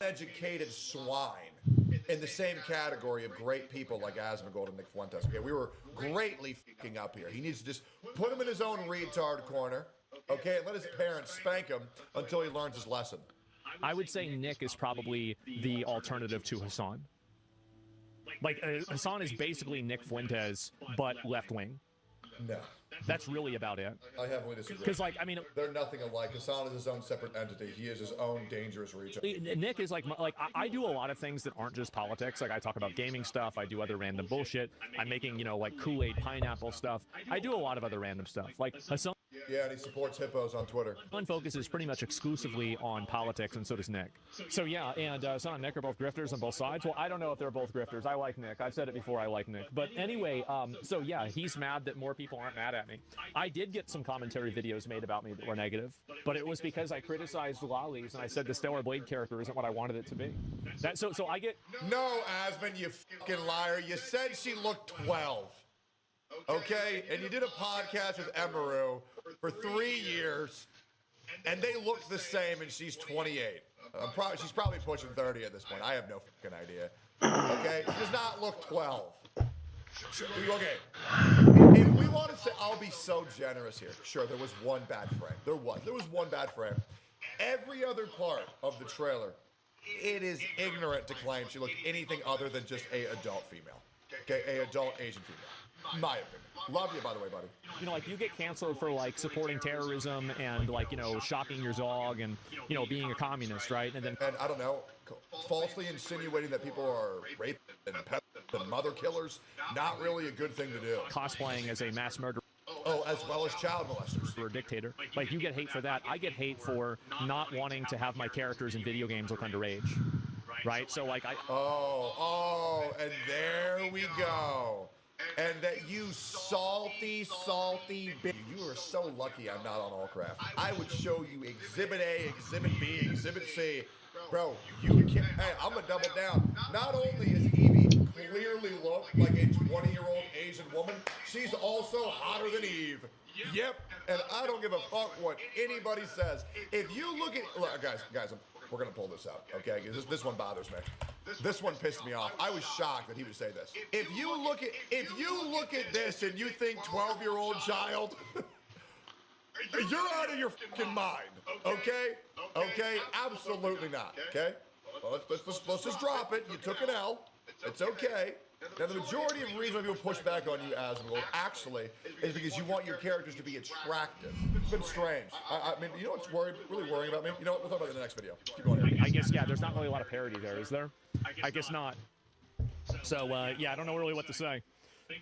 uneducated swine in the same category of great people like Asmongold and Nick Fuentes. Okay, we were greatly fucking up here. He needs to just put him in his own retard corner, okay, and let his parents spank him until he learns his lesson. I would say Nick is probably the alternative to Hassan. Like, Hassan is basically Nick Fuentes, but left-wing. No. That's really about it. I heavily disagree. Because, like, I mean... They're nothing alike. Hassan is his own separate entity. He is his own dangerous region. Nick is like I do a lot of things that aren't just politics. Like, I talk about gaming stuff. I do other random bullshit. I'm making, you know, like, Kool-Aid pineapple stuff. I do a lot of other random stuff. Like, Hassan... Yeah, and he supports hippos on Twitter. One focuses pretty much exclusively on politics, and so does Nick. So yeah, and Hassan and Nick are both grifters on both sides. Well, I don't know if they're both grifters. I like Nick. I've said it before, I like Nick. But anyway, so yeah, he's mad that more people aren't mad at me. I did get some commentary videos made about me that were negative, but it was because I criticized lollies, and I said the Stellar Blade character isn't what I wanted it to be. So I get... No, Asmon, you fucking liar. You said she looked 12. Okay? And you did a podcast with Emaru for 3 years, and they looked the same, and she's 28. She's probably pushing 30 at this point. I have no fucking idea. Okay? She does not look 12. Okay. If we want to say, I'll be so generous here. Sure, there was one bad frame. There was one bad frame. Every other part of the trailer, it is ignorant to claim she looked anything other than just a adult female. Okay? A adult Asian female. My opinion. Love you, by the way, buddy. You know, like, you get canceled for, like, supporting terrorism and, like, you know, shocking your dog and, you know, being a communist, right? And then... And, I don't know, falsely insinuating that people are rapists and pedophils and mother killers, not really a good thing to do. Cosplaying as a mass murderer. Oh, as well as child molesters. For a dictator. Like, you get hate for that. I get hate for not wanting to have my characters in video games look underage. Right? So, like, and there we go. And that you salty bitch. You are so lucky I'm not on Allcraft. I would show you Exhibit A, Exhibit B, Exhibit C. Bro, you can't. Hey, I'm gonna double down. Not only is Evie clearly look like a 20-year-old Asian woman, she's also hotter than Eve. Yep, and I don't give a fuck what anybody says. If you look at... Look, guys, we're gonna pull this out, okay? Because this one bothers me. This one pissed me off. I was shocked that he would say this. If you look at this and you think 12-year-old child, you're out of your fucking mind, okay? Okay? Absolutely not, okay? Well, let's just drop it. You took an L. It's okay. Now, the majority of the reason why people push back on you, Asmongold, actually, is because you want your characters to be attractive. It's been strange. I mean, you know what's really worrying about me? You know what? We'll talk about it in the next video. Keep going here. I guess, yeah, there's not really a lot of parody there, is there? I guess not. So, yeah, I don't know really what to say.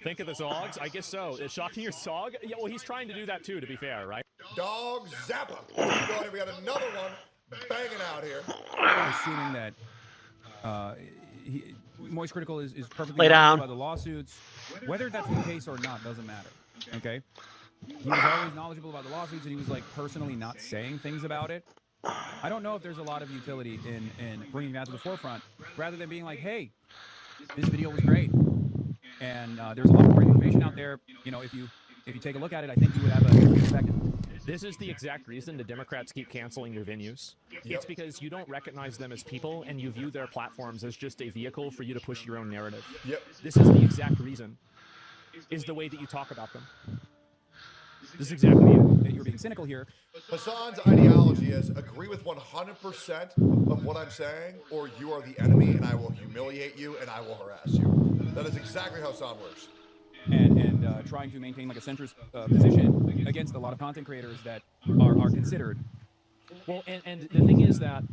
Think of the dogs? I guess so. Is shocking your dog? Yeah, well, he's trying to do that, too, to be fair, right? Dog Zappa. Keep going here. We got another one banging out here. Assuming that Moist Critical is perfectly knowledgeable about the lawsuits. Whether that's the case or not doesn't matter. Okay? He was always knowledgeable about the lawsuits, and he was, like, personally not saying things about it. I don't know if there's a lot of utility in bringing that to the forefront, rather than being like, hey, this video was great, and there's a lot more information out there. You know, if you take a look at it, I think you would have a good perspective. This is the exact reason the Democrats keep canceling your venues. Yep. It's because you don't recognize them as people, and you view their platforms as just a vehicle for you to push your own narrative. Yep. This is the exact reason, is the way that you talk about them. This is exactly it. You're being cynical here. Hassan's ideology is agree with 100% of what I'm saying, or you are the enemy, and I will humiliate you, and I will harass you. That is exactly how Hassan works. And trying to maintain like a centrist position against a lot of content creators that are considered. Well, and the thing is that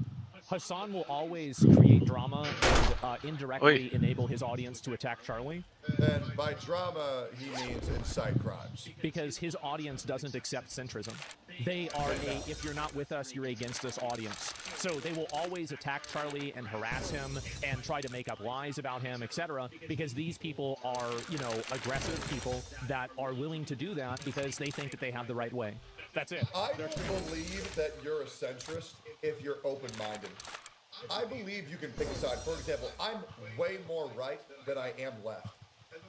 Hassan will always create drama and indirectly enable his audience to attack Charlie. And by drama, he means incite crimes. Because his audience doesn't accept centrism. They are if you're not with us, you're against us audience. So they will always attack Charlie and harass him and try to make up lies about him, etc. Because these people are, you know, aggressive people that are willing to do that because they think that they have the right way. That's it. I don't believe that you're a centrist if you're open-minded. I believe you can pick a side. For example, I'm way more right than I am left.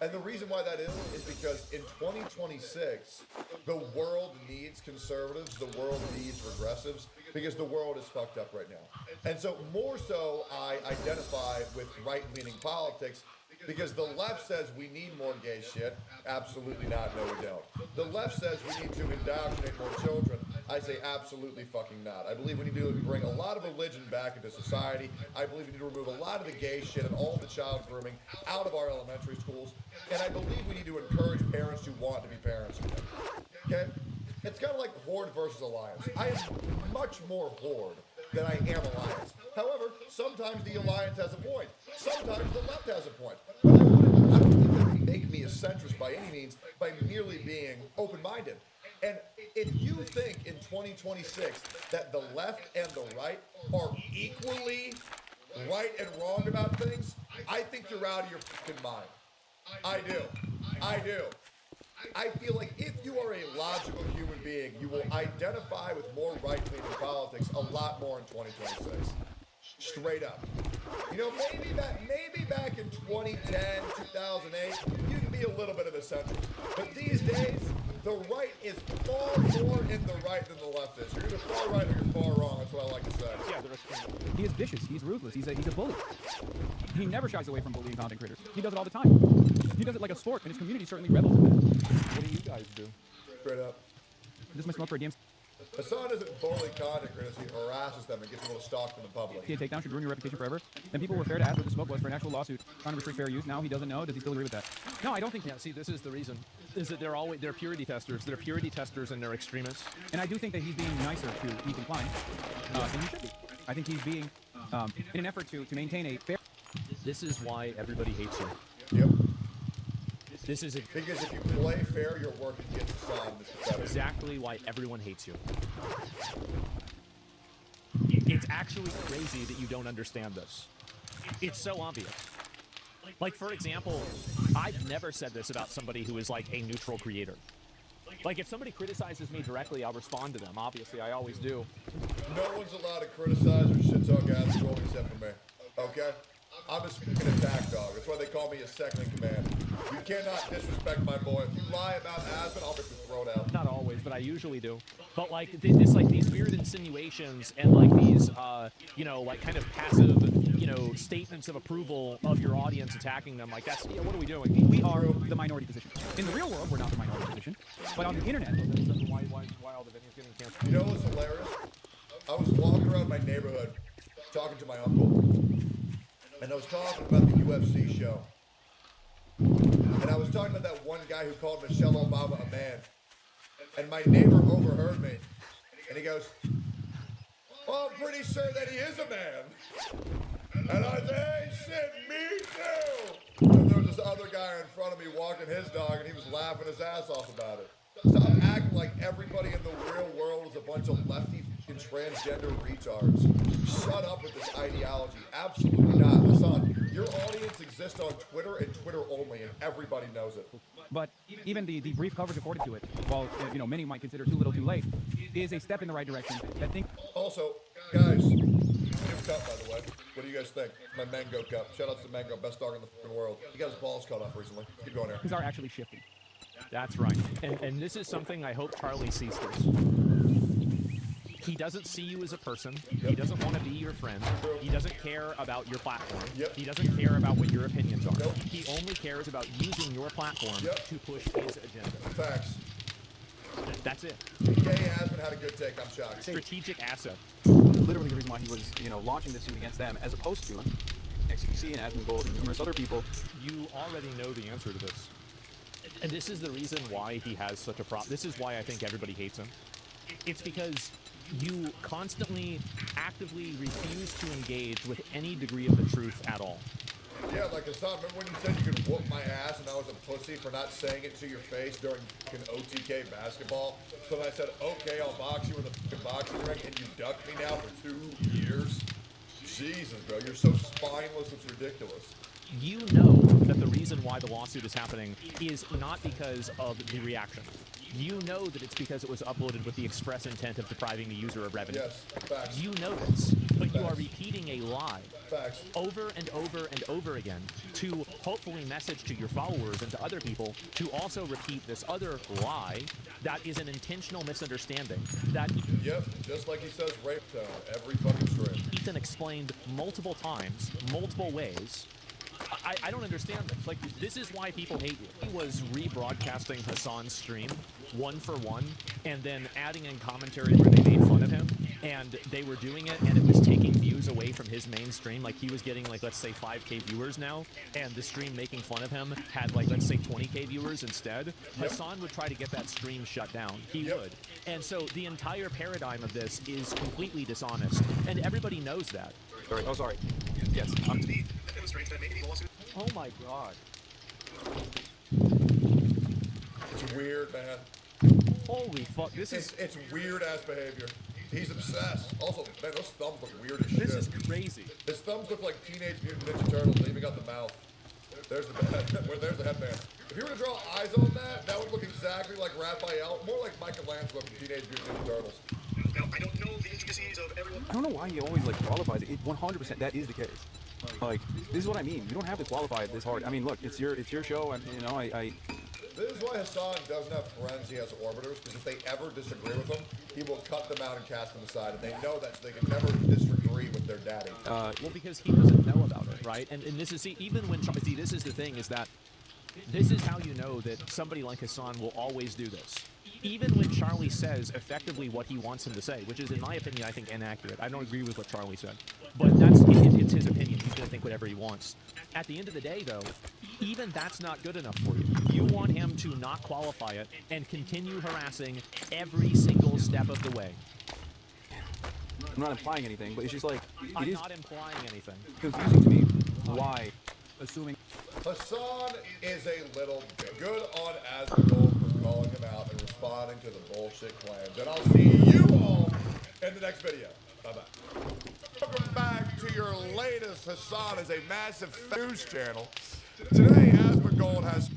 And the reason why that is because in 2026, the world needs conservatives, the world needs progressives, because the world is fucked up right now. And so more so, I identify with right-leaning politics because the left says we need more gay shit. Absolutely not. No, we don't. The left says we need to indoctrinate more children. I say absolutely fucking not. I believe we need to bring a lot of religion back into society. I believe we need to remove a lot of the gay shit and all the child grooming out of our elementary schools. And I believe we need to encourage parents who want to be parents again. Okay? It's kind of like Horde versus Alliance. I am much more Horde than I am Alliance. However, sometimes the Alliance has a point. Sometimes the left has a point. But I don't think that would make me a centrist by any means by merely being open-minded. And if you think in 2026 that the left and the right are equally right and wrong about things, I think you're out of your fucking mind. I do. I do. I feel like if you are a logical human being, you will identify with more right-leaning politics a lot more in 2026. Straight up. You know, maybe back in 2010, 2008, you can be a little bit of a centrist. But these days, the right is far more in the right than the left is. You're either far right or you're far wrong. That's what I like to say. Yeah, the rest he is vicious. He's ruthless. He's a bully. He never shies away from bullying content creators. He does it all the time. He does it like a sport, and his community certainly revels in that. What do you guys do? Straight up. This is my smoke for a game. Hassan doesn't bully content creators, he harasses them and gets a little stalked in the public. A takedown should ruin your reputation forever. Then people were fair to ask what the smoke was for an actual lawsuit trying to restrict fair use. Now he doesn't know. Does he still agree with that? No, I don't think. Yeah, see, this is the reason. Is that they're purity testers. They're purity testers and they're extremists. And I do think that he's being nicer to Ethan Klein than he should be. I think he's being, in an effort to maintain a fair. This is why everybody hates you. Yep. This is because if you play fair, you're working against Hassan. Exactly why everyone hates you. It's actually crazy that you don't understand this. It's so obvious. Like, for example, I've never said this about somebody who is like a neutral creator. Like, if somebody criticizes me directly, I'll respond to them. Obviously, I always do. No one's allowed to criticize or shit talk Asmongold except for me. Okay? I'm a speaking attack dog. That's why they call me a second in command. You cannot disrespect my boy. If you lie about Asmon, I'll rip your throat out. Not always, but I usually do. But like this, like these weird insinuations and like these, you know, like kind of passive, you know, statements of approval of your audience attacking them. Like that's, yeah, what are we doing? We are the minority position. In the real world, we're not the minority position. But on the internet, why all the videos getting canceled? You know what's hilarious? I was walking around my neighborhood talking to my uncle. And I was talking about the UFC show. And I was talking about that one guy who called Michelle Obama a man. And my neighbor overheard me. And he goes, well, I'm pretty sure that he is a man. And I said, hey, shit, me too. And there was this other guy in front of me walking his dog, and he was laughing his ass off about it. Stop acting like everybody in the real world is a bunch of lefty and transgender retards. Shut up with this ideology. Absolutely not. Hassan, your audience exists on Twitter and Twitter only, and everybody knows it. But even the brief coverage accorded to it, while you know many might consider too little too late, is a step in the right direction. I think. Also, guys, new cup by the way. What do you guys think? My mango cup. Shout out to Mango, best dog in the fucking world. He got his balls cut off recently. Keep going here. Things are actually shifting. That's right. And this is something I hope Charlie sees this. He doesn't see you as a person. He doesn't want to be your friend. He doesn't care about your platform. He doesn't care about what your opinions are. He only cares about using your platform to push his agenda. Facts. That's it. Gay Asmon had a good take. I'm shocked. Strategic asset. Literally the reason why he was, launching this suit against them, as opposed to XQC and Asmongold and numerous other people. You already know the answer to this. And this is the reason why he has such a problem. This is why I think everybody hates him. It's because you constantly, actively refuse to engage with any degree of the truth at all. Yeah, like Hassan, remember when you said you could whoop my ass and I was a pussy for not saying it to your face during fucking OTK basketball? So then I said, okay, I'll box you in the fucking boxing ring, and you ducked me now for 2 years? Jesus, bro, you're so spineless, it's ridiculous. You know that the reason why the lawsuit is happening is not because of the reaction. You know that it's because it was uploaded with the express intent of depriving the user of revenue. Yes, facts. You know this, but you are repeating a lie Facts. over and over and over again to hopefully message to your followers and to other people to also repeat this other lie that is an intentional misunderstanding. That Yep, just like he says rape tone every fucking stream. Ethan explained multiple times, multiple ways. I don't understand this. Like, this is why people hate you. He was rebroadcasting Hassan's stream one for one, and then adding in commentary where they made fun of him, and they were doing it, and it was taking views away from his main stream. Like, he was getting, like, let's say 5K viewers now, and the stream making fun of him had, like, let's say 20K viewers instead. Hassan would try to get that stream shut down. He would. And so the entire paradigm of this is completely dishonest, and everybody knows that. Sorry. Oh, sorry. Yes. Oh my god. It's weird, man. Holy fuck, this is... It's weird-ass behavior. He's obsessed. Also, man, those thumbs look weird as shit. This is crazy. His thumbs look like Teenage Mutant Ninja Turtles leaving out the mouth. There's the headband. If you were to draw eyes on that, that would look exactly like Raphael, more like Michelangelo from Teenage Mutant Ninja Turtles. Now, I don't know the intricacies of everyone. I don't know why he always like qualifies it. 100% that is the case. Like, this is what I mean. You don't have to qualify it this hard. I mean, look, it's your show, and you know, I This is why Hassan doesn't have friends. He has orbiters, because if they ever disagree with him, he will cut them out and cast them aside, and they know that they can never disagree with their daddy. Well, because he doesn't know about it, right? And this is, see, even when, see, this is the thing, is that this is how you know that somebody like Hassan will always do this. Even when Charlie says effectively what he wants him to say, which is, in my opinion, I think inaccurate. I don't agree with what Charlie said. But it's his opinion. He's going to think whatever he wants. At the end of the day, though, even that's not good enough for you. You want him to not qualify it and continue harassing every single step of the way. I'm not implying anything, but it's just like, I'm not implying anything. Confusing to me why, assuming Hassan is a little bit good on Asmongold for calling him out and responding to the bullshit claims. And I'll see you all in the next video. Bye-bye. Welcome back to your latest Hassan is a massive news channel. Today, Asmongold has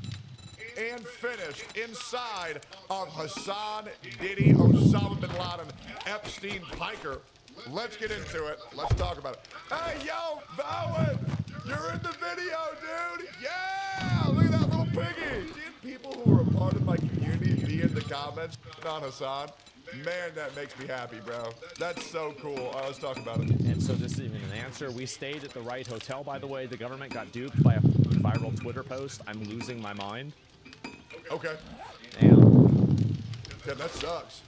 and finished inside of Hassan, Diddy, Osama bin Laden, Epstein, Piker. Let's get into it. Let's talk about it. Hey, yo, Bowen, you're in the video, dude. Yeah, look at that little piggy. Seeing people who are a part of my community be in the comments on Hassan, man, that makes me happy, bro. That's so cool. All right, let's talk about it. And so this isn't an answer. We stayed at the right hotel, by the way. The government got duped by a viral Twitter post. I'm losing my mind. Okay. Damn. Yeah, that sucks.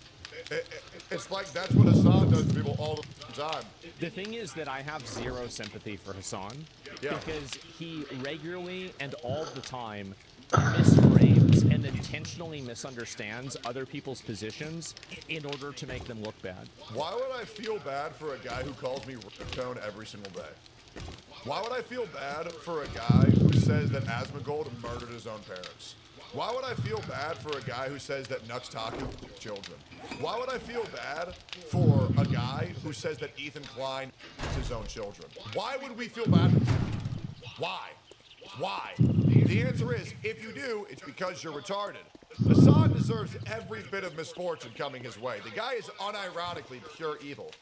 It's like that's what Hassan does to people all the time. The thing is that I have zero sympathy for Hassan because he regularly and all the time misframes and intentionally misunderstands other people's positions in order to make them look bad. Why would I feel bad for a guy who calls me ringtone every single day? Why would I feel bad for a guy who says that Asmongold murdered his own parents? Why would I feel bad for a guy who says that Nux Taku children? Why would I feel bad for a guy who says that Ethan Klein is his own children? Why would we feel bad? Why? Why? The answer is, if you do, it's because you're retarded. Hassan deserves every bit of misfortune coming his way. The guy is unironically pure evil.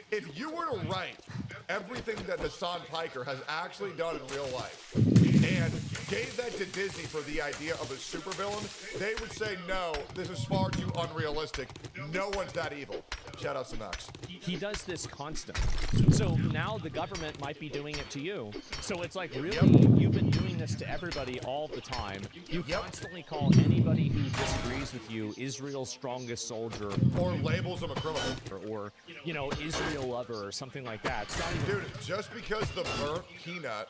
If you were to write everything that Hassan Piker has actually done in real life and gave that to Disney for the idea of a supervillain, they would say, no, this is far too unrealistic. No one's that evil. Shout out to Nux. He does this constantly. So now the government might be doing it to you. So it's like, really, you've been doing this to everybody all the time. You constantly call anybody who disagrees with you Israel's strongest soldier. Or labels him a criminal. Or you know, Israel lover or something like that. It's not even... Dude, just because the Burnt Peanut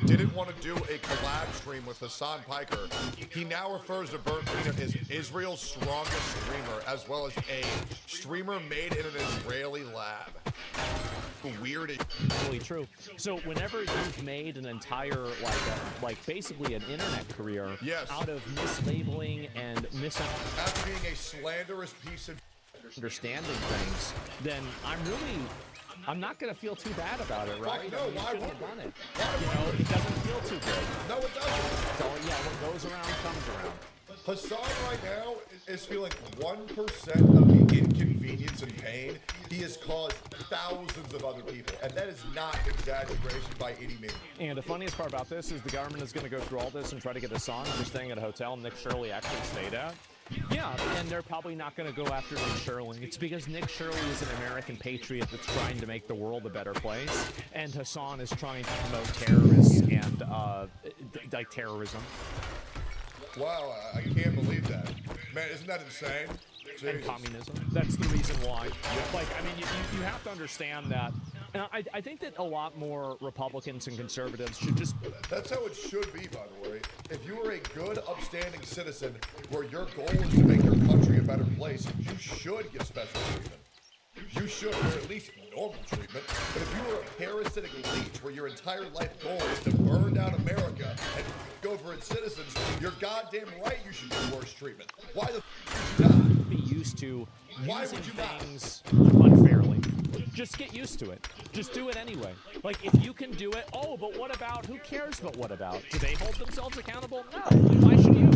didn't want to do a collab stream with Hassan Piker, he now refers to Burnt Peanut as Israel's strongest streamer, as well as a streamer made in an Israeli lab. Weird. Really true. So whenever you've made an entire, like basically an internet career out of mislabeling and after being a slanderous piece of understanding things, then I'm not gonna feel too bad about it, right? No, why would have done it? You know, it doesn't feel too good. No, it doesn't. So yeah, what goes around comes around. Hassan right now is feeling 1% of the inconvenience and pain he has caused thousands of other people, and that is not exaggeration by any means. And the funniest part about this is the government is going to go through all this and try to get Hassan for staying at a hotel Nick Shirley actually stayed at. Yeah, and they're probably not going to go after Nick Shirley. It's because Nick Shirley is an American patriot that's trying to make the world a better place, and Hassan is trying to promote terrorists and like terrorism. Wow, I can't believe that. Man, isn't that insane? And Jesus. communism. That's the reason why. Like, I mean, you have to understand that. And I think that a lot more Republicans and conservatives should just... That's how it should be, by the way. If you are a good, upstanding citizen where your goal is to make your country a better place, you should get special treatment. You should, or at least normal treatment. But if you are a parasitic elite where your entire life goal is to burn down America and over its citizens, you're goddamn right you should get worse treatment. Why the f*** would you not? be used to Why using would you not? things unfairly. Just get used to it. Just do it anyway. Like, if you can do it, oh, but what about, who cares but what about? Do they hold themselves accountable? No. Why should you?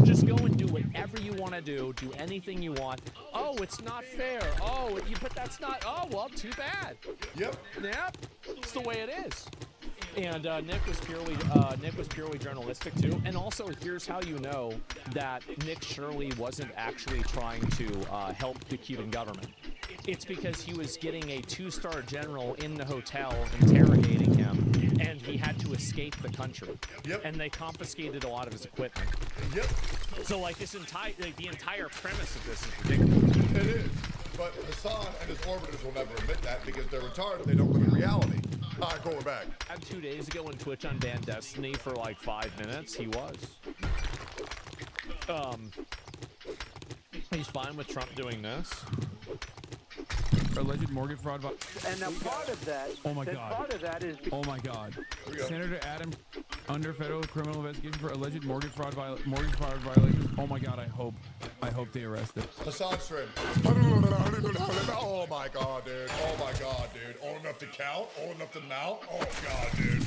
Just go and do whatever you want to do anything you want. Oh, it's not fair. Oh, but that's not, oh, well, too bad. Yep. Yep. It's the way it is. And Nick was purely journalistic too. And also, here's how you know that Nick Shirley wasn't actually trying to help the Cuban government. It's because he was getting a 2-star general in the hotel interrogating him, and he had to escape the country. Yep. And they confiscated a lot of his equipment. Yep. So, like, the entire premise of this is ridiculous. It is. But Hassan and his orbiters will never admit that because they're retarded. They don't live in reality. All right, cool, we're back. 2 days ago when Twitch unbanned Destiny for like 5 minutes, he was. He's fine with Trump doing this. Alleged mortgage fraud. And now part of that, Oh my God. part of that is Oh my God. we go. Senator Adam under federal criminal investigation for alleged mortgage fraud violations. Oh my God. I hope they arrest him. Hassan stream. Oh my God, dude. Oh my God, dude. Old enough to count? Old enough to mount? Oh God, dude.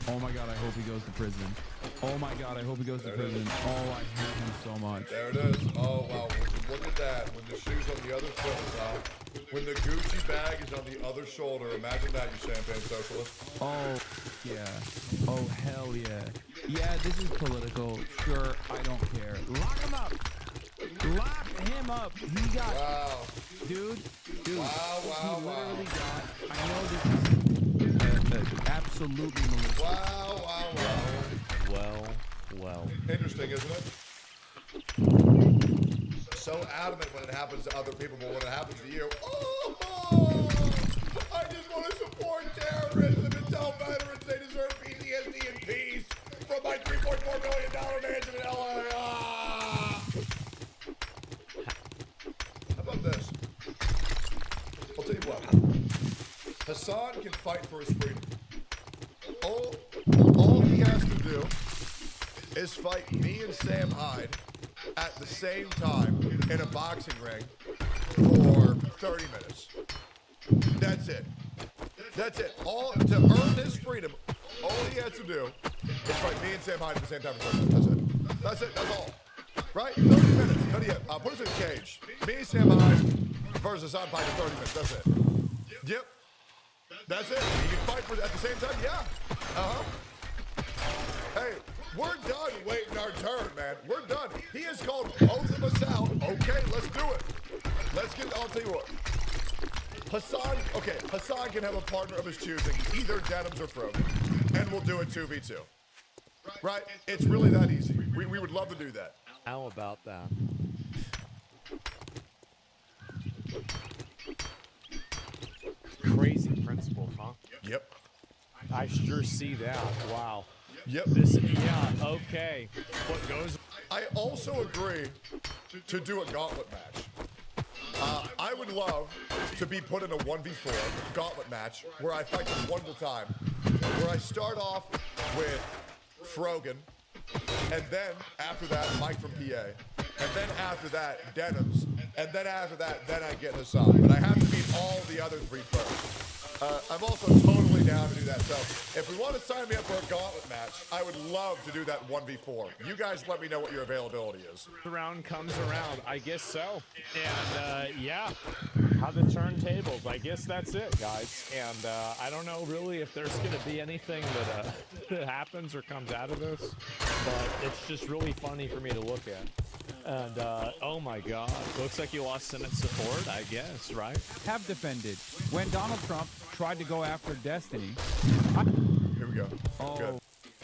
Oh my God. I hope he goes to prison. Oh my God. I hope he goes to prison. Oh, I hate him so much. There it is. Oh wow. Look at that. When the shoe's on the other foot, huh? When the Gucci bag is on the other shoulder. Imagine that, you champagne socialist. Oh, yeah. Oh, hell yeah. Yeah, this is political. Sure, I don't care. Lock him up. Lock him up. He got... Wow. Dude. Wow, wow, He literally wow. got... I know this is absolutely malicious. Wow, wow, wow. Well. Interesting, isn't it? So adamant when it happens to other people, but when it happens to you, oh, I just want to support terrorism and tell veterans they deserve PTSD and peace from my $3.4 million mansion in LA. Ah. How about this? I'll tell you what. Hassan can fight for his freedom. All he has to do is fight me and Sam Hyde at the same time in a boxing ring for 30 minutes. That's it. That's it. All to earn his freedom, all he has to do is fight me and Sam Hyde at the same time for 30 minutes. That's it. That's it. That's all. Right? 30 minutes. Better yet, put us in a cage. Me and Sam Hyde versus Hassan fight for 30 minutes. That's it. Yep. That's it. You can fight for at the same time? Yeah. Uh-huh. Hey, we're done waiting our turn, man. We're done. He has called both of us out. Okay, let's do it. I'll tell you what. Hassan can have a partner of his choosing, either Denims or Frozen, and we'll do it 2v2. Right? It's really that easy. We would love to do that. How about that? Crazy principle, huh? Yep. I sure see that. Wow. Yep. Okay. What goes? I also agree to do a gauntlet match. I would love to be put in a 1v4 gauntlet match where I fight them one at a time, where I start off with Frogan, and then after that, Mike from PA, and then after that, Denims, and then after that, then I get Hassan. But I have to beat all the other three first. I'm also totally down to do that. So if we want to sign me up for a gauntlet match, I would love to do that 1v4. You guys let me know what your availability is. The round comes around. I guess so. And yeah, how the turntables. I guess that's it, guys. And I don't know really if there's going to be anything that happens or comes out of this, but it's just really funny for me to look at. And, oh my God. Looks like you lost Senate support, I guess, right? Have defended. When Donald Trump tried to go after Destiny. Here we go. Oh, Good.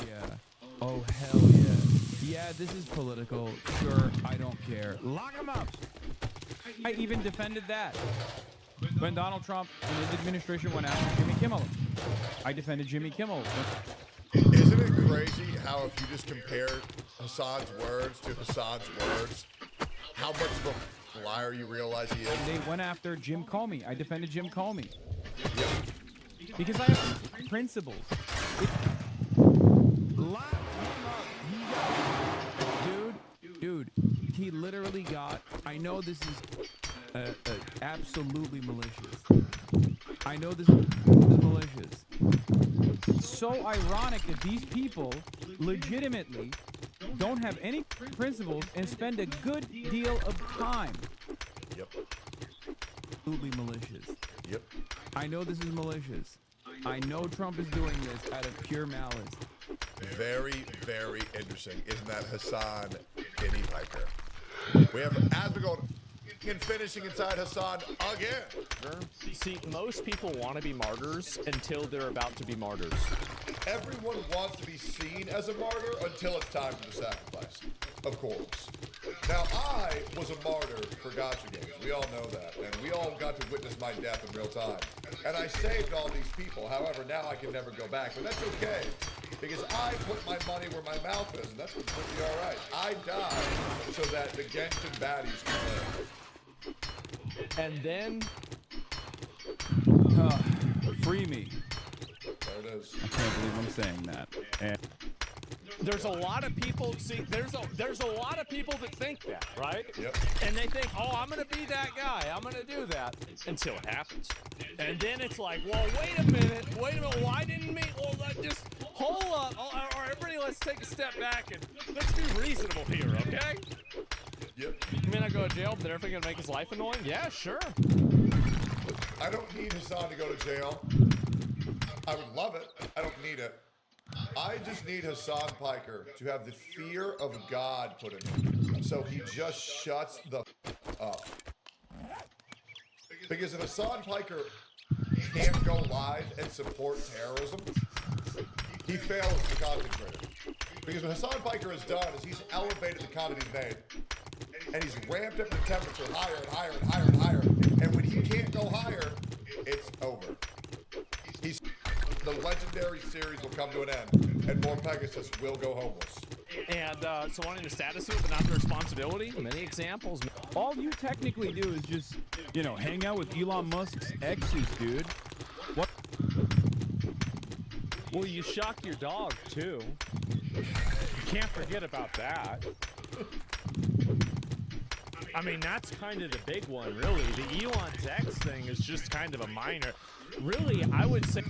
yeah. Oh, hell yeah. Yeah, this is political. Sure, I don't care. Lock him up. I even defended that. When Donald Trump and his administration went after Jimmy Kimmel, I defended Jimmy Kimmel. Isn't it crazy how if you just compare Hassan's words to Hassan's words, how much of a liar you realize he is? They went after Jim Comey. I defended Jim Comey. Yep. Because I have principles. Dude, he literally got, I know this is absolutely malicious. I know this is malicious. So ironic that these people legitimately don't have any principles and spend a good deal of time. Yep. Absolutely malicious. Yep. I know this is malicious. I know Trump is doing this out of pure malice. Very, very interesting. Isn't that Hassan Guinea Piker? We have Asmongold in finishing inside Hassan again. See, most people want to be martyrs until they're about to be martyrs. Everyone wants to be seen as a martyr until it's time for the sacrifice, of course. Now, I was a martyr for Gotcha Games. We all know that. And we all got to witness my death in real time. And I saved all these people. However, now I can never go back. But that's okay. Because I put my money where my mouth is. And that's completely all right. I died so that the Genshin baddies can live. And then... Free me. There it is. I can't believe I'm saying that. And there's a lot of people, see, there's a lot of people that think that, right? Yep. And they think, oh, I'm going to be that guy. I'm going to do that until it happens. And then it's like, well, wait a minute. Why didn't me? Well, just hold up. All right, everybody, let's take a step back and let's be reasonable here, okay? Yep. You mean I go to jail, but they're everything going to make his life annoying? Yeah, sure. I don't need Hassan to go to jail. I would love it. I don't need it. I just need Hassan Piker to have the fear of God put in him, so he just shuts the up. Because if Hassan Piker can't go live and support terrorism, he fails as a content creator. Because what Hassan Piker has done is he's elevated the content he's made, and he's ramped up the temperature higher and higher and higher and higher. And when he can't go higher, it's over. The legendary series will come to an end, and more Pegasus will go homeless. And so wanting the status of it, but not the responsibility. Many examples. all you technically do is just, you know, hang out with Elon Musk's exes, dude. What? Well, you shock your dog, too. You can't forget about that. I mean, that's kind of the big one, really. The Elon's X thing is just kind of a minor. Really, I would say...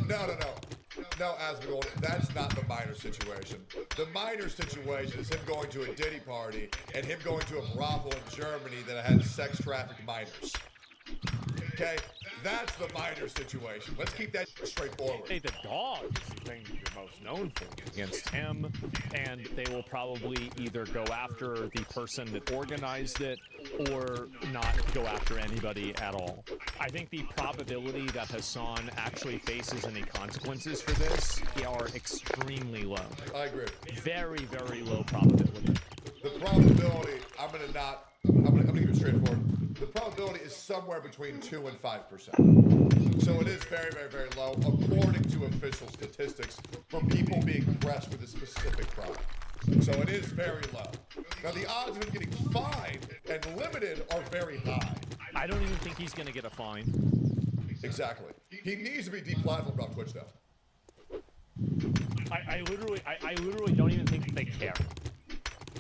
No, Asmongold, that's not the minor situation. The minor situation is him going to a Diddy party and him going to a brothel in Germany that had sex-trafficked minors. Okay? That's the minor situation. Let's keep that straightforward. Hey, the dog is the thing you're most known for against him, and they will probably either go after the person that organized it or not go after anybody at all. I think the probability that Hassan actually faces any consequences for this are extremely low. I agree. Very, very low probability. The probability, I'm gonna keep it straightforward. The probability is somewhere between 2 and 5%. So it is very, very, very low, according to official statistics, for people being pressed with a specific crime. So it is very low. Now the odds of him getting fined and limited are very high. I don't even think he's going to get a fine. Exactly. He needs to be deplatformed off Twitch though. I literally don't even think they care.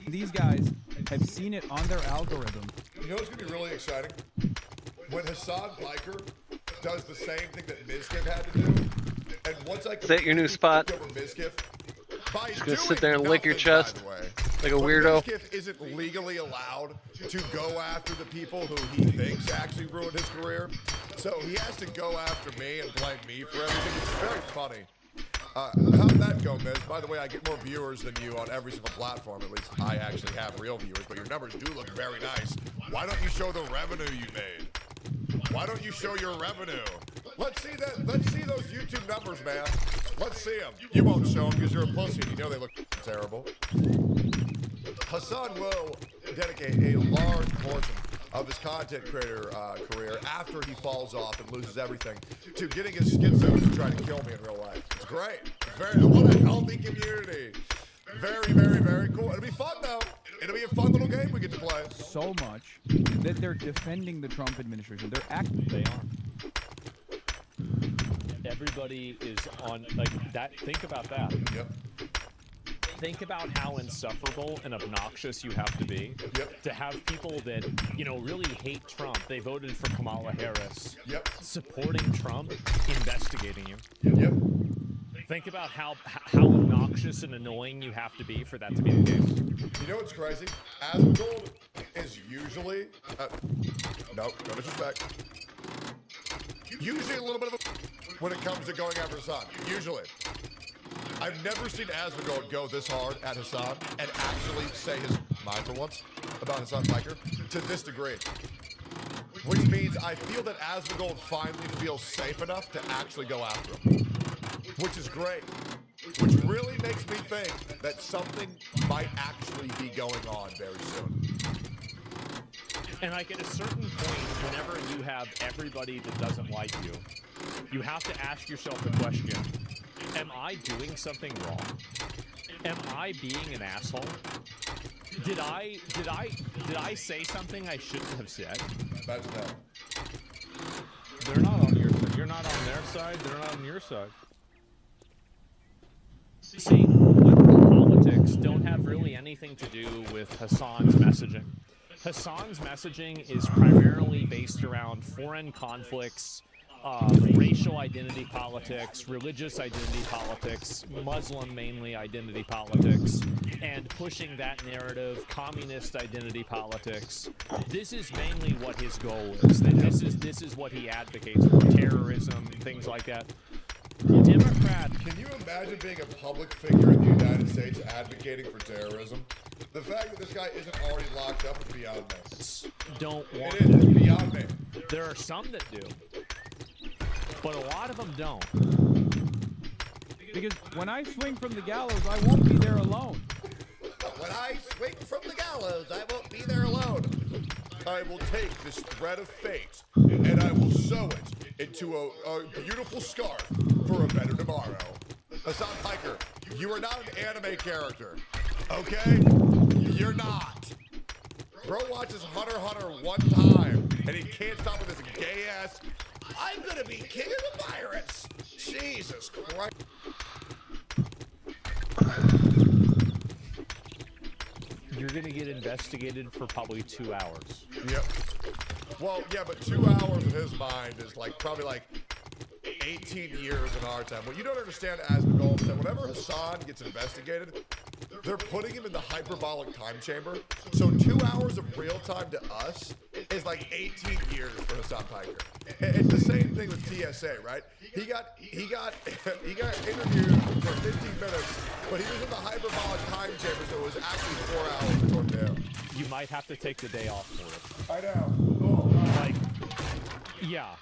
These guys have seen it on their algorithm. You know what's going to be really exciting? When Hassan Piker does the same thing that Mizkif had to do, and once I Is that your new spot? over Mizkif, by Just gonna sit there and lick your nothing, chest by the way, like a weirdo. Mizkif isn't legally allowed to go after the people who he thinks actually ruined his career, so he has to go after me and blame me for everything. It's very funny. How'd that go, Miz? By the way, I get more viewers than you on every single platform. At least I actually have real viewers, but your numbers do look very nice. Why don't you show the revenue you made? Why don't you show your revenue? Let's see that. Let's see those YouTube numbers, man. Let's see them. You won't show them because you're a pussy. You know they look terrible. Hassan will dedicate a large portion of his content creator career after he falls off and loses everything to getting his schizos to try to kill me in real life. It's great. What a healthy community. Very, very, very cool. It'll be fun, though. It'll be a fun little game we get to play. So much that they're defending the Trump administration. They're acting. They are. Everybody is on, like, that. Think about that. Yep. Think about how insufferable and obnoxious you have to be to have people that, you know, really hate Trump. They voted for Kamala Harris. Yep. Supporting Trump, investigating you. Yep. Think about how obnoxious and annoying you have to be for that to be the case. You know what's crazy? Asmongold is usually, no disrespect. Usually a little bit of a when it comes to going after Hassan. Usually. I've never seen Asmongold go this hard at Hassan and actually say his mind for once about Hassan Piker to this degree. Which means I feel that Asmongold finally feels safe enough to actually go after him. Which is great. Which really makes me think that something might actually be going on very soon. And like at a certain point, whenever you have everybody that doesn't like you, you have to ask yourself the question, am I doing something wrong? Am I being an asshole? Did I say something I shouldn't have said? Imagine that. They're not on your side. You're not on their side. They're not on your side. See, liberal politics don't have really anything to do with Hassan's messaging. Hassan's messaging is primarily based around foreign conflicts, racial identity politics, religious identity politics, Muslim mainly identity politics, and pushing that narrative, communist identity politics. This is mainly what his goal is. This is what he advocates for, terrorism, things like that. Democrat. Can you imagine being a public figure in the United States advocating for terrorism? The fact that this guy isn't already locked up is beyond me. Don't want It is beyond me. There are some that do, but a lot of them don't. Because when I swing from the gallows, I won't be there alone. When I swing from the gallows, I won't be there alone. I will take this thread of fate and I will sew it into a beautiful scarf for a better tomorrow. Hassan Piker, you are not an anime character, okay? You're not. Bro watches Hunter x Hunter one time and he can't stop with this gay ass, I'm gonna be king of the pirates. Jesus Christ. You're gonna get investigated for probably 2 hours. Yep. Well, yeah, but 2 hours in his mind is like probably like 18 years in our time. What you don't understand, Asmongold, is that whenever Hassan gets investigated, they're putting him in the hyperbolic time chamber. So 2 hours of real time to us is like 18 years for Hassan Piker. It's the same thing with TSA, right? He got interviewed for 15 minutes, but he was in the hyperbolic time chamber, so it was actually 4 hours according to him. You might have to take the day off for I know. it. Like, yeah.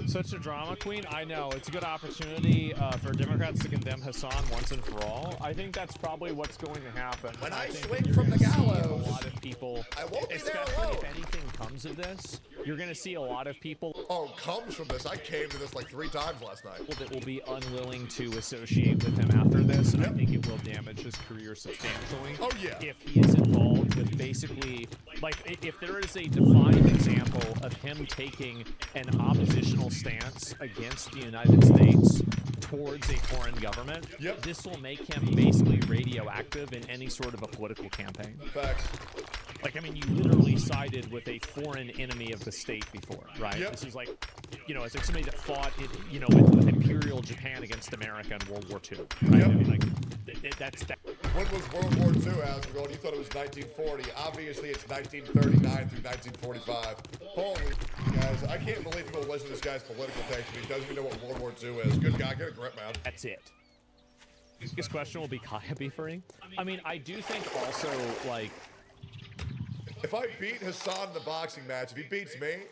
Such a drama queen. I know. It's a good opportunity for Democrats to condemn Hassan once and for all. I think that's probably what's going to happen. When I think swing you're from the gonna see gallows, a lot of people, I won't be there especially alone. if anything comes of this, you're going to see a lot of people Oh, comes from this. I came to this like 3 times last night. that will be unwilling to associate with him after this, and I think it will damage his career substantially. Oh, yeah. If he is involved with basically, like, if there is a defined example of him taking an oppositional stance against the United States towards a foreign government, this will make him basically radioactive in any sort of a political campaign. Facts. Like, I mean, you literally sided with a foreign enemy of the state before, right? Yep. This is like, you know, it's like somebody that fought, with Imperial Japan against America in World War II, right? Yep. I mean, like, that's that. When was World War II, Asmongold? You thought it was 1940. Obviously, it's 1939 through 1945. Holy guys, I can't believe people listen to this guy's political takes, but he doesn't even know what World War II is. Good God, get a grip, man. That's it. This question will be Kaya beefering. I mean, I do think also, like... If I beat Hassan in the boxing match, if he beats me,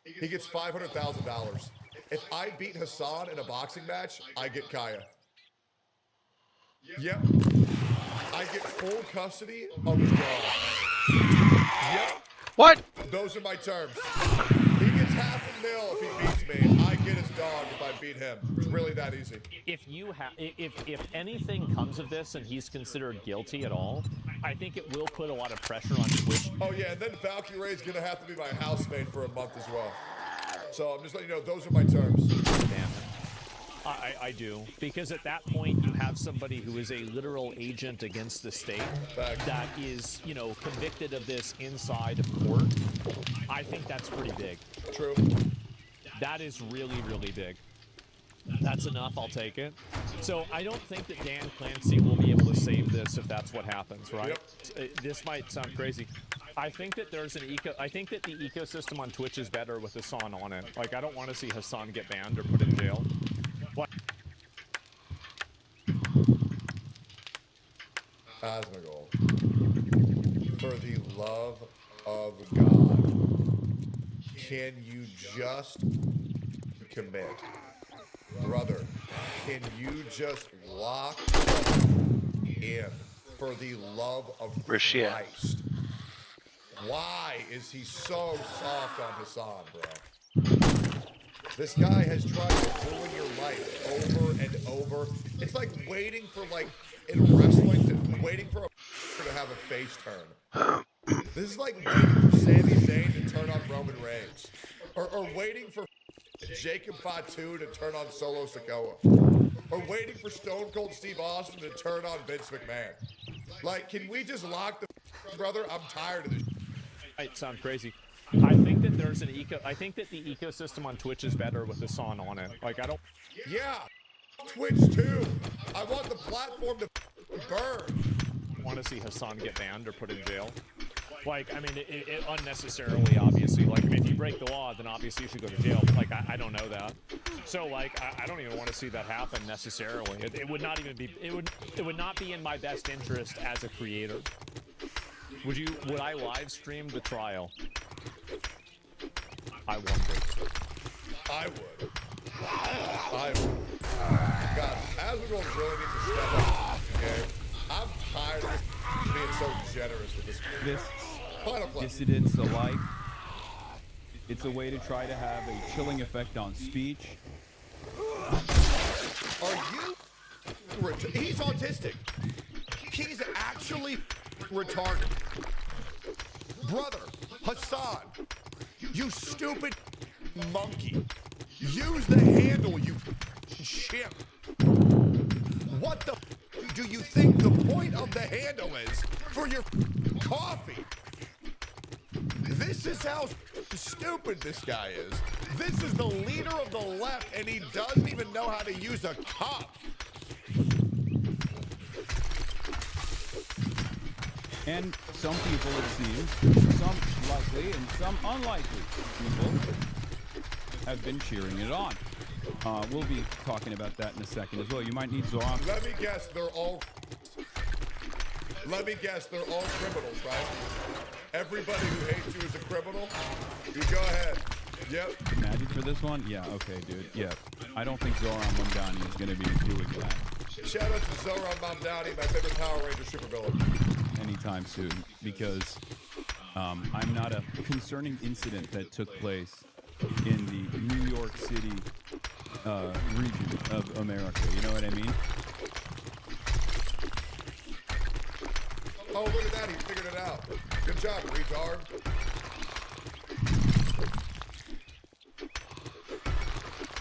he gets $500,000. If I beat Hassan in a boxing match, I get Kaya. Yep. I get full custody of his dog. Yep. What? Those are my terms. He gets $500,000 if he beats me. I get his dog if I beat him. It's really that easy. If anything comes of this and he's considered guilty at all, I think it will put a lot of pressure on Twitch. Oh yeah, and then Valkyrie's gonna have to be my housemate for a month as well. So I'm just letting you know, those are my terms. Damn. I do, because at that point you have somebody who is a literal agent against the state that is, you know, convicted of this inside of court. I think that's pretty big. True. That is really, really big. That's enough, I'll take it. So I don't think that Dan Clancy will be able to save this if that's what happens, right? Yep. This might sound crazy. I think that there's I think that the ecosystem on Twitch is better with Hassan on it. Like, I don't want to see Hassan get banned or put in jail. What? Asmongold, for the love of God, can you just commit? Brother, can you just lock in for the love of Christ? Why is he so soft on Hassan, bro? This guy has tried to ruin your life over and over. It's like waiting for, like, in wrestling, waiting for a to have a face turn. This is like waiting for Sami Zayn to turn on Roman Reigns. Or waiting for Jacob Fatu to turn on Solo Sikoa. Or waiting for Stone Cold Steve Austin to turn on Vince McMahon. Like, can we just lock the brother? I'm tired of this. It sounds crazy. I think that there's I think that the ecosystem on Twitch is better with Hassan on it. Like, I don't... Yeah, Twitch too. I want the platform to burn. I want to see Hassan get banned or put in jail. Like, I mean, it unnecessarily, obviously. Like, I mean, if you break the law, then obviously you should go to jail. But, like, I don't know that. So, like, I don't even want to see that happen necessarily. It would not even be... It would not be in my best interest as a creator. Would I live stream the trial? I wonder. I would. God, Asmongold really needs to step up. Okay, I'm tired of being so generous with this. This Final play. dissidence alike. It's a way to try to have a chilling effect on speech. Are you? He's autistic. He's actually retarded. Brother, Hassan, you stupid monkey. Use the handle, you chimp. What the do you think the point of the handle is for your coffee? This is how stupid this guy is. This is the leader of the left, and he doesn't even know how to use a cup. And some people, it seems, some likely and some unlikely people have been cheering it on. We'll be talking about that in a second as well. You might need Zoran. Let me guess, they're all criminals, right? Everybody who hates you is a criminal? You go ahead. Yep. Magic for this one? Yeah, okay, dude. Yeah. I don't think Zoran Mamdani is going to be doing that. Shout out to Zoran Mamdani, my favorite Power Ranger supervillain. Anytime soon, because I'm not a concerning incident that took place in the New York City region of America. You know what I mean? Oh, look at that. He figured it out. Good job, retard.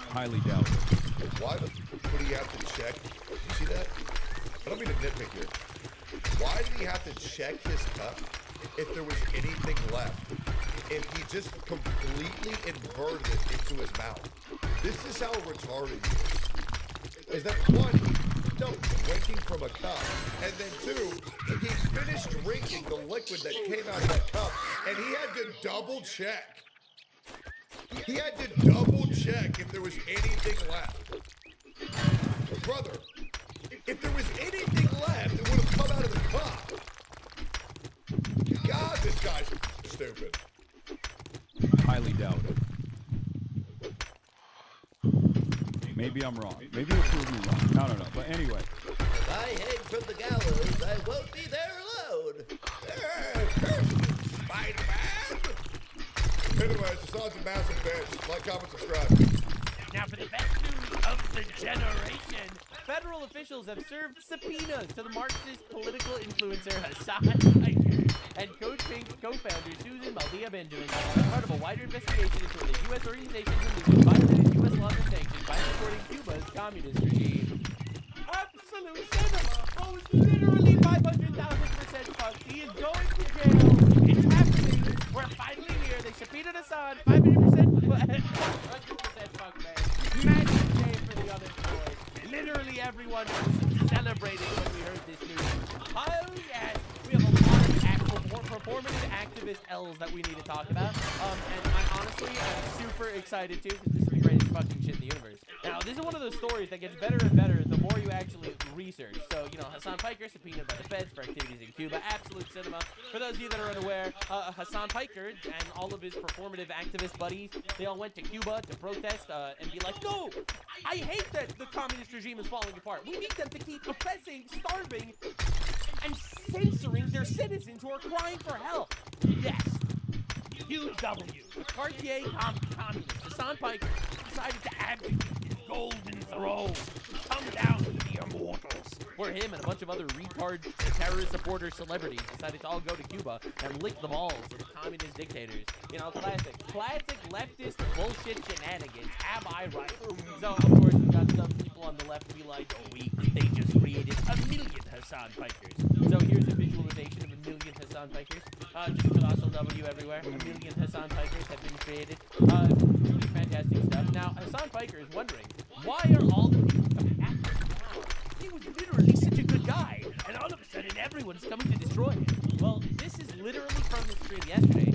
Highly doubt it. Why the would he have to check? You see that? I don't mean to nitpick here. Why did he have to check his cup if there was anything left? If he just completely inverted it into his mouth. This is how retarded he is. Is that one, No, drinking from a cup. And then 2, he finished drinking the liquid that came out of that cup, and he had to double check. He had to double check if there was anything left. Brother, if there was anything left, it would have come out of the cup. God, this guy's stupid. Highly doubt it. Maybe I'm wrong. Maybe it'll prove me wrong. I don't know. But anyway. If I hang from the gallows, I won't be there alone. Spider-Man! Anyways, the son's a massive bitch. Like, comment, subscribe. Now for the best news of the generation. Federal officials have served subpoenas to the Marxist political influencer Hassan Piker and Code Pink's co-founder Susan Maldia Benjamin as part of a wider investigation into the U.S. organizations and movements violated U.S. laws and sanctions by supporting Cuba's communist regime. Absolute cinema! Oh, it's literally 500,000% fucked. He is going to jail. It's happening. We're finally here. They subpoenaed Hassan. 500% fucked, man. Magic day for the unemployed. Literally everyone was celebrating when we heard this news. Oh, yes. We have a lot of performative activist L's that we need to talk about. And I honestly am super excited too, because this is the greatest fucking shit in the universe. Now, this is one of those stories that gets better and better the more you actually research. So, you know, Hassan Piker subpoenaed by the feds for activities in Cuba. Absolute cinema. For those of you that are unaware, Hassan Piker and all of his performative activist buddies, they all went to Cuba to protest and be like, no, I hate that the communist regime is falling apart. We need them to keep oppressing, starving, and censoring their citizens who are crying for help. Yes. Huge W. The Cartier communist, Hassan Piker, decided to abdicate his golden throne. Come down to the immortals. Where him and a bunch of other retard terrorist supporter celebrities decided to all go to Cuba and lick the balls of the communist dictators. You know, classic leftist bullshit shenanigans. Am I right? So, of course, we got some people on the left be like, oh, they just created 1,000,000 Hassan Pikers. So here's a visualization of 1,000,000 Hassan Pikers. Just colossal W everywhere. 1,000,000 Hassan Pikers have been created. Truly fantastic stuff. Now, Hassan Piker is wondering, why are all the people coming after him now? He was literally such a good guy, and all of a sudden everyone's coming to destroy him. Well, this is literally from his stream yesterday,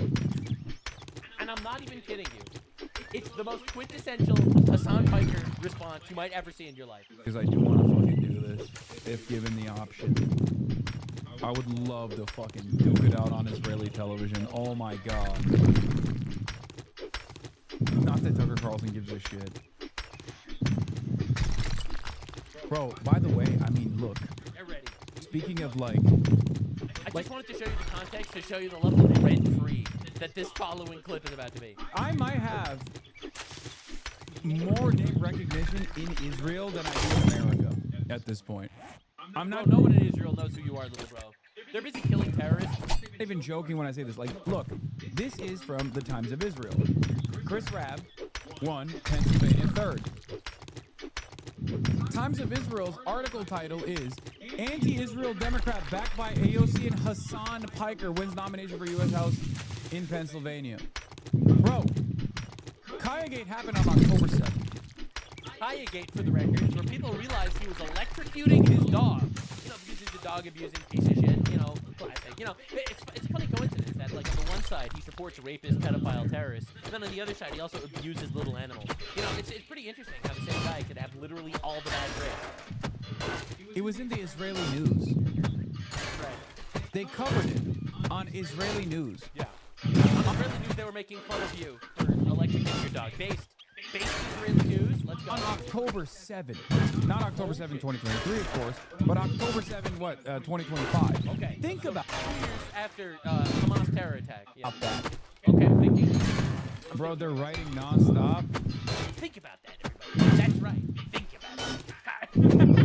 and I'm not even kidding you. It's the most quintessential Hassan Piker response you might ever see in your life. Because I do want to fucking do this, if given the option. I would love to fucking duke it out on Israeli television. Oh my god. Not that Tucker Carlson gives a shit. Bro, by the way, I mean, look. Get ready. Speaking of, like... I just wanted to show you the context to show you the level of rent-free that this following clip is about to be. I might have more name recognition in Israel than I do in America at this point. I'm not... No one in Israel knows who you are, little bro. They're busy killing terrorists. I'm not even joking when I say this. Like, look, this is from the Times of Israel. Chris Rabb won Pennsylvania 3rd. Times of Israel's article title is Anti-Israel Democrat backed by AOC and Hassan Piker wins nomination for U.S. House in Pennsylvania. Bro, Kayagate happened on October 7th. Kayagate, for the record, is where people realized he was electrocuting his dog. You know, because he's a dog abusing piece of shit, you know, classic. You know, it's a funny coincidence that, like, on the one side, he supports rapist, pedophile, terrorists, and then on the other side, he also abuses little animals. You know, it's pretty interesting how the same guy could have literally all the bad traits. It was in the Israeli news. Right. They covered it on Israeli news. Yeah. On Israeli news, they were making fun of you for electrocuting your dog. Based Israeli news. Let's go. On October 7th. Not October 7, 2023, of course, but October 7, 2025. Okay. Think about 2 years after Hamas terror attack. Yeah. that. Okay, I'm thinking. Bro, they're writing nonstop. Think about that, everybody. That's right. Think about it. Think about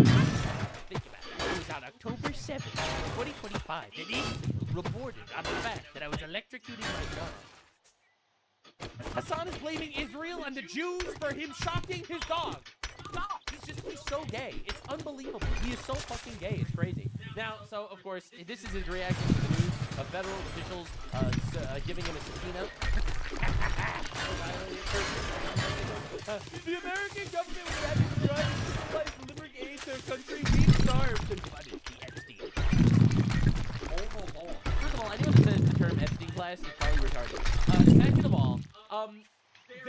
it. It was on October 7th, 2025 that he reported on the fact that I was electrocuting my dog. Hassan is blaming Israel and the Jews for him shocking his dog. Stop! He's so gay. It's unbelievable. He is so fucking gay. It's crazy. Now, so of course, this is his reaction to the news of federal officials giving him a subpoena. The American government was having the right to supply delivering aid to a country being starved and flooded the Epstein. First of all, anyone that says the term Epstein class is probably retarded. Second of all,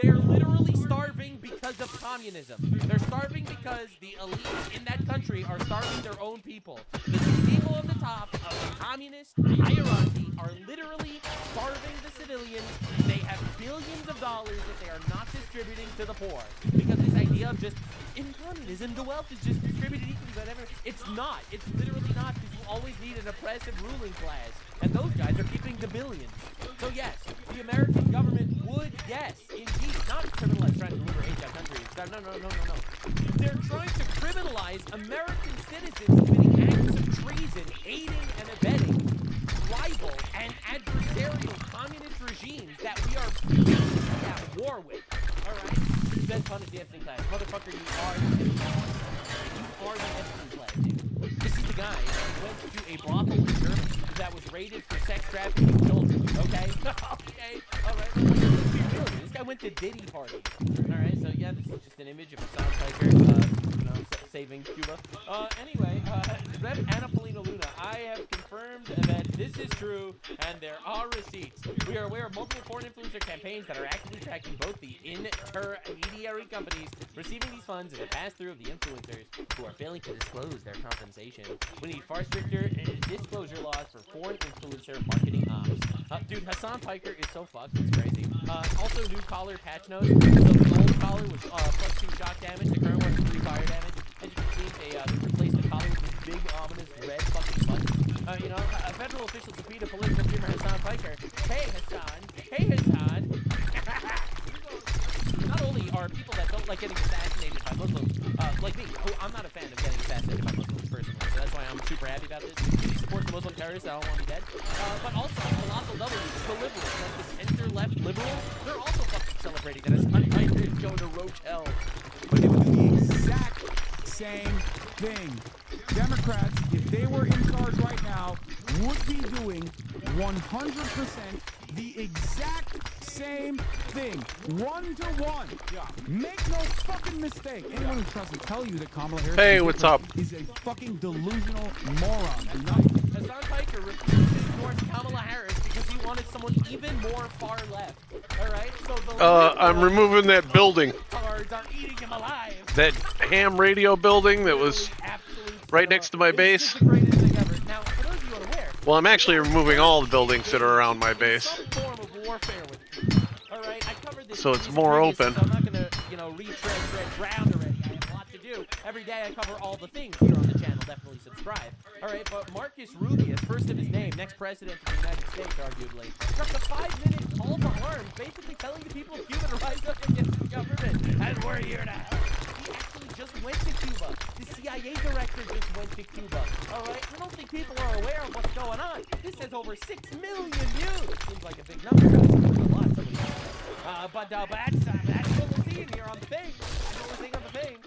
they're literally starving because of communism. They're starving because the elites in that country are starving their own people. The people at the top of the communist hierarchy are literally starving the civilians. They have billions of dollars that they are not distributing to the poor. Because this idea of just, in communism, the wealth is just distributed equally, whatever. It's not. It's literally not, because you always need an oppressive ruling class. And those guys are keeping the billions. So yes, the American government would, yes, indeed, not criminalize trying to deliver aid to our country. No. They're trying to criminalize American citizens committing acts of treason, aiding and abetting rival and adversarial communist regimes that we are basically at war with. All right? Then punish the Epstein class. Motherfucker, you are the Epstein class. You are the Epstein class, dude. This is the guy who went to a brothel in Germany that was raided for sex trafficking children. Okay? Okay. All right. This guy went to Diddy parties. All right. So yeah, this is just an image of Hassan Piker, saving Cuba. Anyway, Rep. Anapolina Luna, I have confirmed that this is true, and there are receipts. We are aware of multiple foreign influencer campaigns that are actively tracking both the intermediary companies receiving these funds as a pass-through of the influencers who are failing to disclose their compensation. We need far stricter disclosure laws for foreign influencer marketing ops. Dude, Hassan Piker is so fucked, it's crazy. Also, new collar patch notes. So the old collar was plus 2 shock damage, the current one is 3 fire damage. As you can see, they replaced the collar with this big, ominous red fucking button. A federal official subpoena political streamer Hassan Piker. Hey, Hassan. Not only are people that don't like getting assassinated by Muslims, like me, who I'm not a fan of getting assassinated by Muslims personally, so that's why I'm super happy about this. He supports the Muslim terrorists that I don't want to be dead. But also, Colossal W, the liberals, like the center-left liberals, they're also fucking celebrating that Hassan Piker is going to roach hell. But it was the exact same thing. Democrats, if they were in charge right now, would be doing 100% the exact same thing. 1-to-1. Yeah. Make no fucking mistake. Anyone who tries to tell you that Kamala Harris what's up? is a fucking delusional moron. Do not. Hassan Piker refused to endorse Kamala Harris because he wanted someone even more far left. All right, so the I'm removing that building. Are eating him alive. That ham radio building that was right next to my base. It's the greatest thing ever. Now, for those of you unaware, Well, I'm actually removing all the buildings that are around my base. some form of warfare with you. All right, I covered this. So it's more open. So I'm not gonna, retread ground already. I have a lot to do. Every day I cover all the things here on the channel. Definitely subscribe. All right, but Marcus Rubius, first of his name, next president of the United States, arguably, dropped a 5-minute call to arms, basically telling the people of Cuba to rise up against the government. And we're here to help. He actually just went to Cuba. The CIA director just went to Cuba. All right, I don't think people are aware of what's going on. This has over 6 million views. Seems like a big number. A lot. But that's what we're seeing here on the thing. That's what we're seeing on the thing.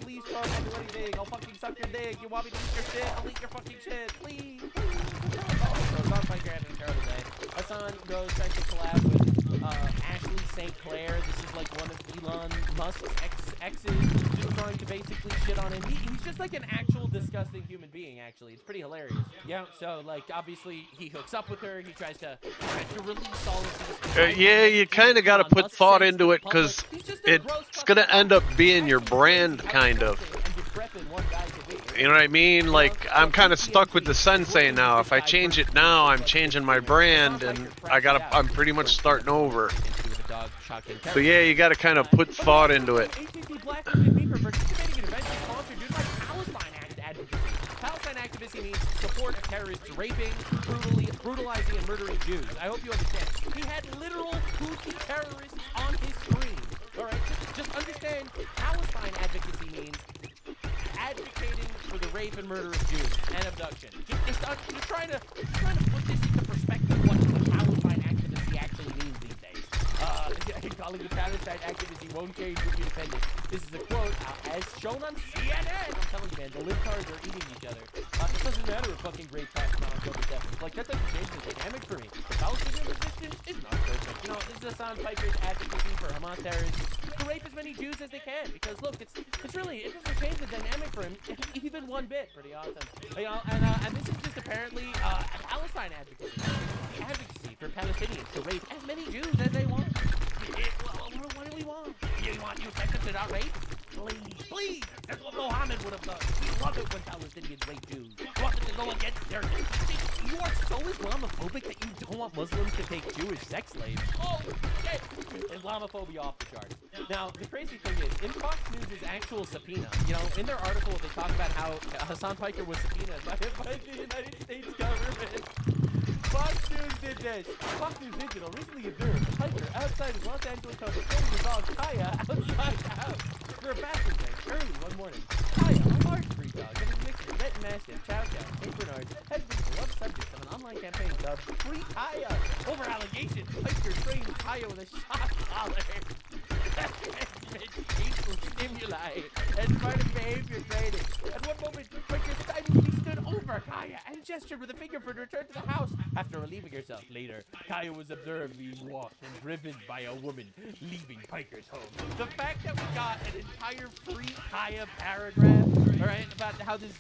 Please try to do anything. I'll fucking suck your dick. You want me to eat your shit? I'll eat your fucking shit. Please. Hassan Piker having a terrible day. Hassan goes tries to collab with Ashley St. Clair. This is like one of Elon Musk's exes, just trying to basically shit on him. He's just like an actual disgusting human being, actually. It's pretty hilarious. Yeah, so like obviously he hooks up with her. He tries to release all of these. Yeah, you kind of got to put thought into it because it's going to end up being your brand, kind of. You know what I mean? Like, I'm kind of stuck with the sensei now. If I change it now, I'm changing my brand, and I'm pretty much starting over. So yeah, you got to kind of put thought into it. Palestine activism means support of terrorists raping, brutalizing, and murdering Jews. I hope you understand. He had literal Houthi terrorists on his screen. All right, just understand. Palestine advocacy means advocating for the rape and murder of Jews and abduction. Just trying to put this into perspective what Palestine activism actually means these days. Calling the Palestine activism won't change if you defend it. This is a quote as shown on CNN. I'm telling you, man, the libtards are eating each other. It doesn't matter if fucking rape tax on October 7th. Like, that doesn't change the dynamic for me. The Palestinian resistance is not perfect. You know, this is Hassan Piker's advocacy for Hamas terrorists to rape as many Jews as they can. Because, look, it's really, it doesn't change the dynamic for him even one bit. Pretty awesome. You know, and this is just apparently a Palestine advocacy for Palestinians to rape as many Jews as they want. What do we want? You want you sentenced without rape? Please! That's what Mohammed would have done. We love it when Palestinians rape Jews. We want them to go against their... You are so Islamophobic that you don't want Muslims to take Jewish sex slaves. Oh, shit! Islamophobia off the charts. Now, the crazy thing is, in Fox News' actual subpoena, you know, in their article, they talk about how Hassan Piker was subpoenaed by the United States government. Fox News did this. Fox News Digital recently observed Piker outside his Los Angeles home filming his dog Kaya outside the house for a bathroom break early one morning. Kaya, a large breed dog that is mixed with Red Mastiff, Chow Chow, St. Bernard, has been the beloved subject of an online campaign dubbed Free Kaya. Over allegations, Piker trained Kaya with a shock collar. Transmits stimuli as part of behavior training. At one moment, Piker silently stood over Kaya and gestured with a finger for her to return to the house after relieving herself. Later, Kaya was observed being walked and driven by a woman leaving Piker's home. The fact that we got an entire Free Kaya paragraph, all right, about how this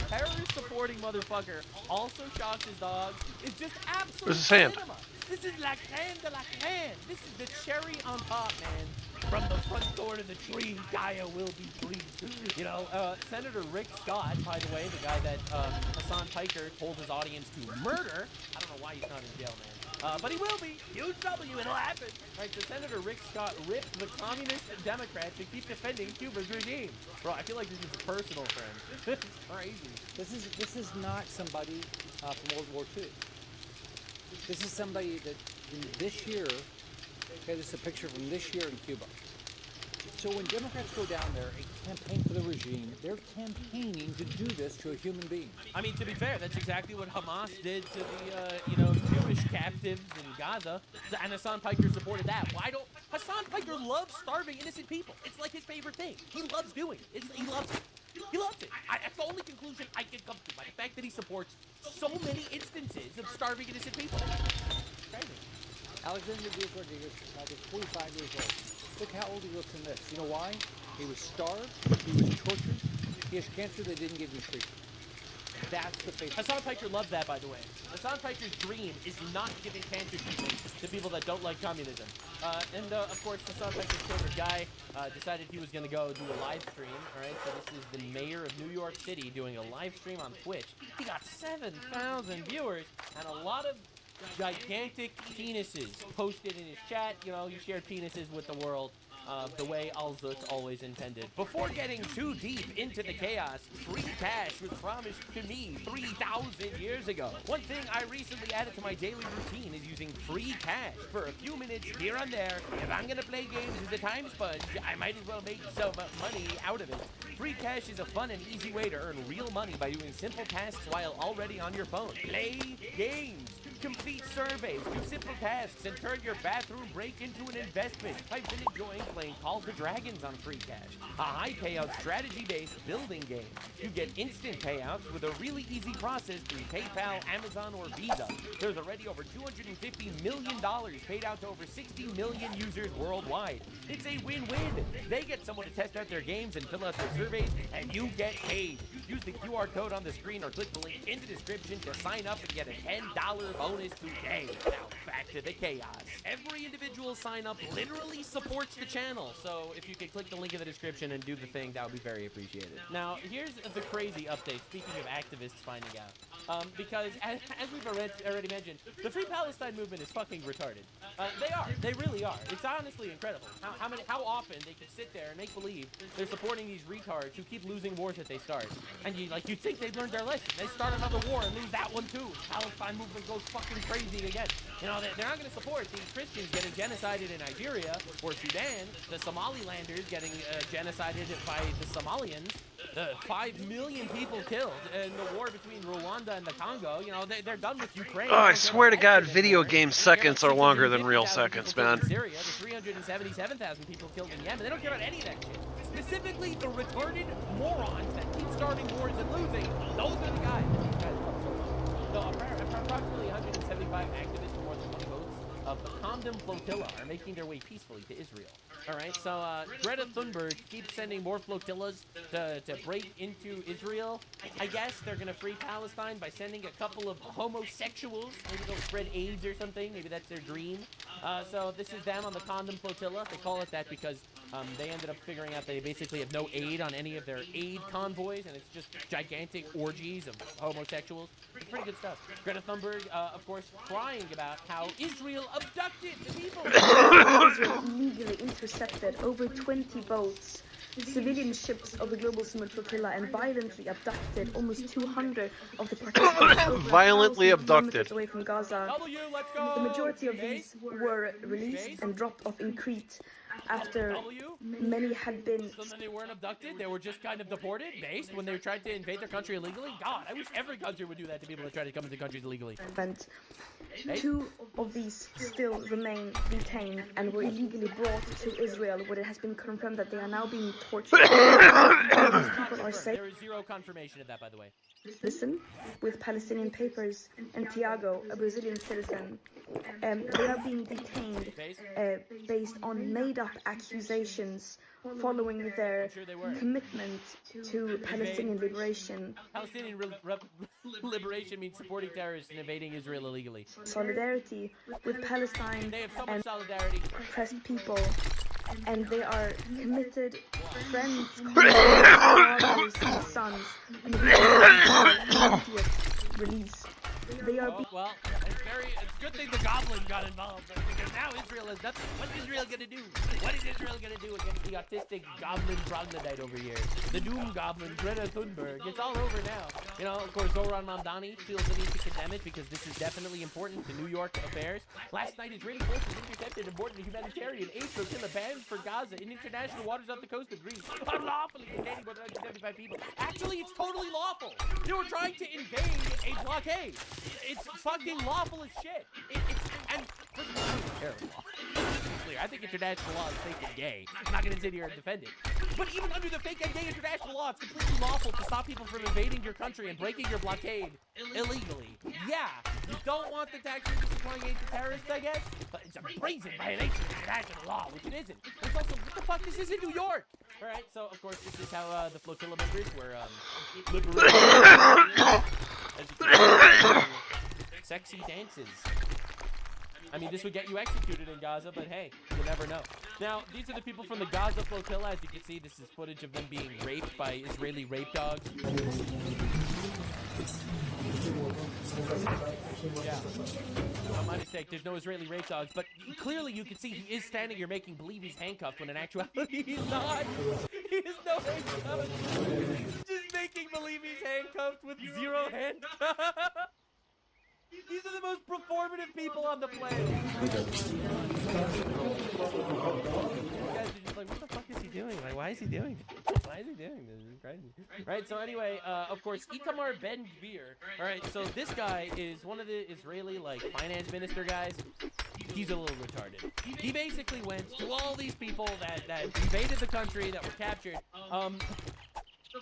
terrorist-supporting motherfucker also shocks his dog is just absolute Where's his hand? cinema. This is la crème de la crème. This is the cherry on top, man. From the front door to the tree, Kaya will be free. You know, Senator Rekt Scott, by the way, the guy that Hassan Piker told his audience to murder. I don't know why he's not in jail, man. But he will be. Huge W, it'll happen. Right, so Senator Rekt Scott ripped the communist Democrats to keep defending Cuba's regime. Bro, I feel like this is a personal friend. It's crazy. This is not somebody from World War II. This is somebody that in this year, okay, this is a picture from this year in Cuba. So when Democrats go down there and campaign for the regime, they're campaigning to do this to a human being. I mean, to be fair, that's exactly what Hamas did to the, Jewish captives in Gaza, and Hassan Piker supported that. Why don't Hassan Piker loves starving innocent people? It's like his favorite thing. He loves doing it. He loves it. He loves it. That's the only conclusion I can come to by the fact that he supports so many instances of starving innocent people. Crazy. Alexander Diaz-Rodriguez is 45 years old. Look how old he looks in this. You know why? He was starved. He was tortured. He has cancer. They didn't give him treatment. That's the face. Hassan Piker loves that, by the way. Hassan Piker's dream is not giving cancer treatment to people that don't like communism. Of course, Hassan Piker's favorite guy decided he was going to go do a live stream. All right, so this is the mayor of New York City doing a live stream on Twitch. He got 7,000 viewers and a lot of gigantic penises posted in his chat. You know, he shared penises with the world. The way Al-Zut always intended. Before getting too deep into the chaos, free cash was promised to me 3,000 years ago. One thing I recently added to my daily routine is using free cash for a few minutes here and there. If I'm gonna play games as a time sponge, I might as well make some money out of it. Free cash is a fun and easy way to earn real money by doing simple tasks while already on your phone. Play games. Complete surveys, do simple tasks, and turn your bathroom break into an investment. I've been enjoying playing Call of Dragons on free cash, a high payout strategy-based building game. You get instant payouts with a really easy process through PayPal, Amazon, or Visa. There's already over $250 million paid out to over 60 million users worldwide. It's a win-win. They get someone to test out their games and fill out their surveys, and you get paid. Use the QR code on the screen or click the link in the description to sign up and get a $10 bonus today. Now back to the chaos. Every individual sign up literally supports the channel, so if you could click the link in the description and do the thing, that would be very appreciated. Now here's the crazy update, speaking of activists finding out. Because as we've already mentioned, the Free Palestine movement is fucking retarded. They really are. It's honestly incredible how often they could sit there and make believe they're supporting these retards who keep losing wars that they start. And you'd think they'd learned their lesson. They start another war and lose that one too. Palestine movement goes fucking fucking crazy again. You know, they're not going to support the Christians getting genocided in Nigeria or Sudan, the Somalilanders getting genocided by the Somalians, the 5 million people killed in the war between Rwanda and the Congo. You know, they're done with Ukraine. Oh, I swear to God, video game seconds are longer than real seconds, man. In Syria, the 377,000 people killed in Yemen. They don't care about any of that shit. Specifically, the retarded morons that keep starting wars and losing. Those are the guys. These guys love so approximately 175 activists from more than 20 boats of the Condom Flotilla are making their way peacefully to Israel. All right, so Greta Thunberg keeps sending more flotillas to break into Israel. I guess they're going to free Palestine by sending a couple of homosexuals. Maybe they'll spread AIDS or something. Maybe that's their dream. So this is them on the Condom Flotilla. They call it that because they ended up figuring out they basically have no aid on any of their aid convoys, and it's just gigantic orgies of homosexuals. It's pretty good stuff. Greta Thunberg, of course, crying about how Israel abducted the people. Israel illegally intercepted over 20 boats, civilian ships of the Global Summit Flotilla, and violently abducted almost 200 of the participants. Violently abducted. Away from Gaza. The majority of these were released and dropped off in Crete after many had been. So then they weren't abducted, they were just kind of deported, based when they tried to invade their country illegally? God, I wish every country would do that to people that try to come into countries illegally. Two of these still remain detained and were illegally brought to Israel, where it has been confirmed that they are now being tortured. People are safe. There is zero confirmation of that, by the way. Listen, with Palestinian papers, and Tiago, a Brazilian citizen, they are being detained based on made-up accusations following their commitment to Palestinian liberation. Palestinian liberation means supporting terrorists and invading Israel illegally. Solidarity with Palestine They have so much and solidarity. oppressed people, and they are committed friends, fathers, and sons, and immediate release. They are well, it's a good thing the Goblin got involved, because now Israel has nothing. What's Israel gonna do? What is Israel gonna do against the autistic Goblin troglodyte over here? The Doom Goblin, Greta Thunberg. It's all over now. You know, of course, Zoran Mamdani feels the need to condemn it because this is definitely important to New York affairs. Last night, Israeli forces intercepted and boarded a humanitarian aid flotilla banned for Gaza in international waters off the coast of Greece, unlawfully containing more than 175 people. Actually, it's totally lawful. They were trying to invade a blockade. It's fucking lawful as shit. And first of all, I don't care law. Let's be clear. I think international law is fake and gay. I'm not going to sit here and defend it. But even under the fake and gay international law, it's completely lawful to stop people from invading your country and breaking your blockade illegally. Yeah, you don't want the taxpayers supplying aid to terrorists, I guess, but it's a brazen violation of international law, which it isn't. It's also, what the fuck, this is in New York! Alright, so of course this is how the flotilla members were liberated. As you can see, sexy dances. I mean, this would get you executed in Gaza, but hey, you never know. Now, these are the people from the Gaza flotilla. As you can see, this is footage of them being raped by Israeli rape dogs. Yeah. No, my mistake. There's no Israeli rape dogs, but clearly you can see he is standing here making believe he's handcuffed when in actuality he's not. He is no handcuffed. Just making believe he's handcuffed with zero handcuffs. These are the most performative people on the planet. You guys are just like, what the fuck is he doing? Like, why is he doing this? Why is he doing this? This is crazy. Right, so anyway, of course, Itamar Ben-Gvir. Alright, so this guy is one of the Israeli, like, finance minister guys. He's a little retarded. He basically went to all these people that invaded the country, that were captured,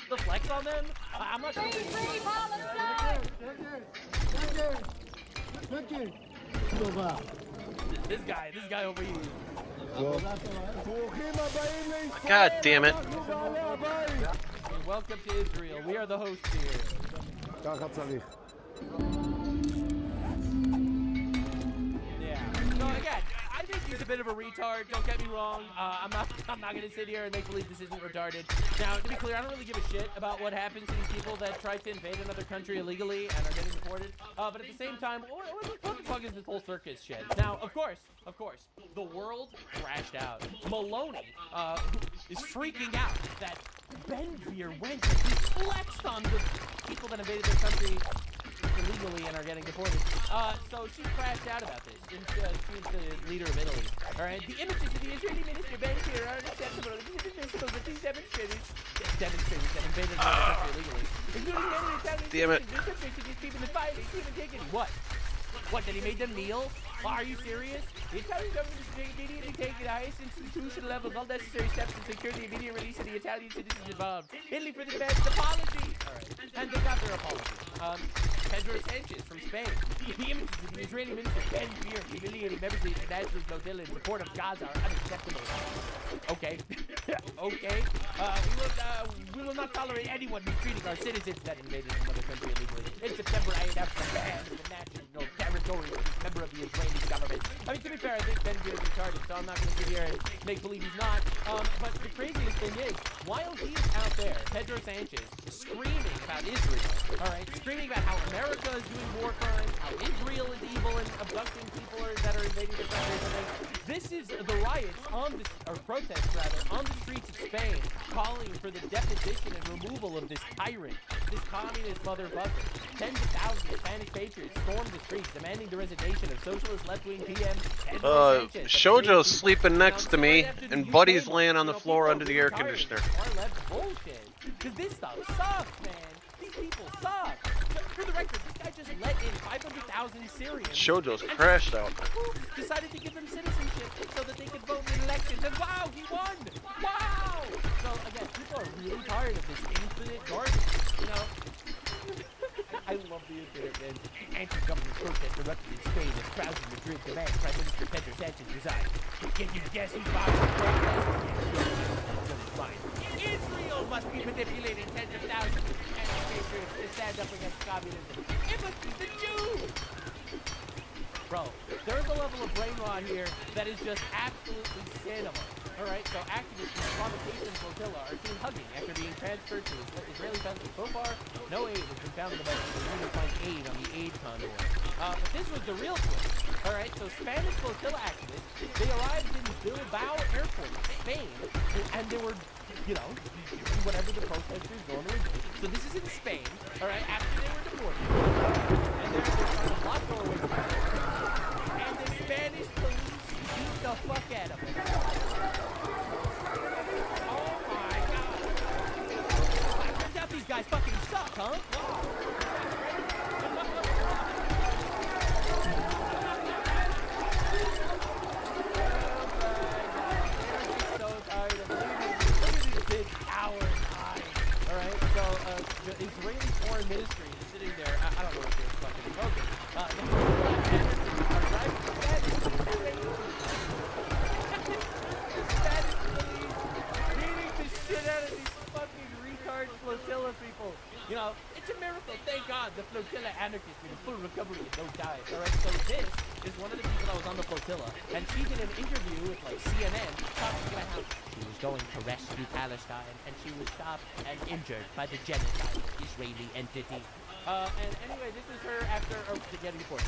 the flex on them? I'm not sure. Free Palestine! This guy over here. God damn it. Welcome to Israel. We are the hosts here. Yeah. So again, I think he's a bit of a retard. Don't get me wrong. I'm not gonna sit here and make believe this isn't retarded. Now, to be clear, I don't really give a shit about what happens to these people that try to invade another country illegally and are getting deported. But at the same time, what the fuck is this whole circus shit? Now, of course, the world crashed out. Maloney is freaking out that Ben-Gvir went and he flexed on the people that invaded their country illegally. illegally and are getting deported. So she crashed out about this. And, she's the leader of Italy. All right. The images of the Israeli minister Ben Gvir are unacceptable. It is inadmissible that these demonstrators that invaded another country illegally, including many Italian citizens, are subject to these people that violate human dignity. What? What, that he made them kneel? Are you serious? The Italian government is immediately taking the highest institutional levels all necessary steps to secure the immediate release of the Italian citizens involved. Italy for the demands an apology. Alright. And they got their apology. Pedro Sanchez from Spain. The images of the Israeli minister Ben Gvir humiliating members of the international flotilla in support of Gaza are unacceptable. Okay. Okay. We will not tolerate anyone mistreating our citizens that invaded another country illegally. In September, I announced a ban of the national territory for this member of the Israeli government. I mean, to be fair, I think Ben Gvir is retarded, so I'm not going to sit here and make believe he's not. But the craziest thing is, while he is out there, Pedro Sanchez, screaming about Israel, all right, screaming about how America is doing war crimes, how Israel is evil and abducting people that are invading the country or something. This is the riots or protests rather, on the streets of Spain, calling for the deposition and removal of this tyrant, this communist motherfucker. Tens of thousands of Spanish patriots stormed the streets, demanding the resignation of socialist left-wing PM Pedro Sanchez. Shojo's sleeping next to me, and Buddy's laying on the floor under the air conditioner. Far-left bullshit. Because this stuff sucks, man. These people suck. For the record, this guy just let in 500,000 Syrians. Shojo's crashed out. Decided to give them citizenship so that they could vote in elections. And wow, he won! Wow! So again, people are really tired of this infinite garbage. You know, I love the internet, man. Anti-government protests erupted in Spain as crowds in Madrid demand Prime Minister Pedro Sanchez resign. Can you guess who's bombing the protest? Israel must be manipulating tens of thousands of anti-patriots to stand up against communism. It must be the Jews! Bro, there's a level of brain rot here that is just absolutely cinema. Alright, so activists from the provocation flotilla are seen hugging after being transferred to Israeli vessels. So far, no aid has been found in the vessel, so we need to find aid on the aid convoy. But this was the real twist. Alright, so Spanish flotilla activists, they arrived in Bilbao Airport, Spain, and they were, you know, doing whatever the protesters normally do. So this is in Spain, alright, after they were deported. And they were trying to block doorways. And the Spanish police beat the fuck out of them. Oh my god. Turns out these guys fucking suck, huh? The Israeli Foreign Ministry is sitting there. I don't know if they're fucking broken. The are driving the Spanish police beating the shit out of these fucking retard flotilla people. You know, it's a miracle. Thank God the flotilla anarchists made a full recovery and no died. Alright, so this is one of the people that was on the flotilla, and she did an interview with like CNN talking about how she was going to rescue Palestine and she was stopped and injured by the genocide Israeli entity. And anyway, this is her after getting deported.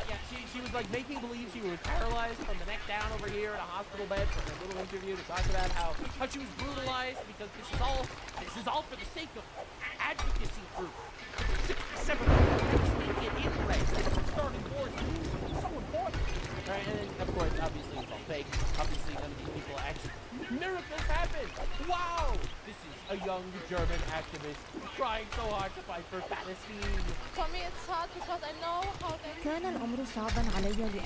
Yeah, she was like making believe she was paralyzed from the neck down over here in a hospital bed for a little interview to talk about how she was brutalized because this is all for the sake of advocacy group. 67 in place, starting wars, so important. Right, and then of course, obviously it's all fake. Obviously none of these people actually. Miracles happen! Wow! This is a young German activist trying so hard to fight for Palestine. For me it's hard because I know how they...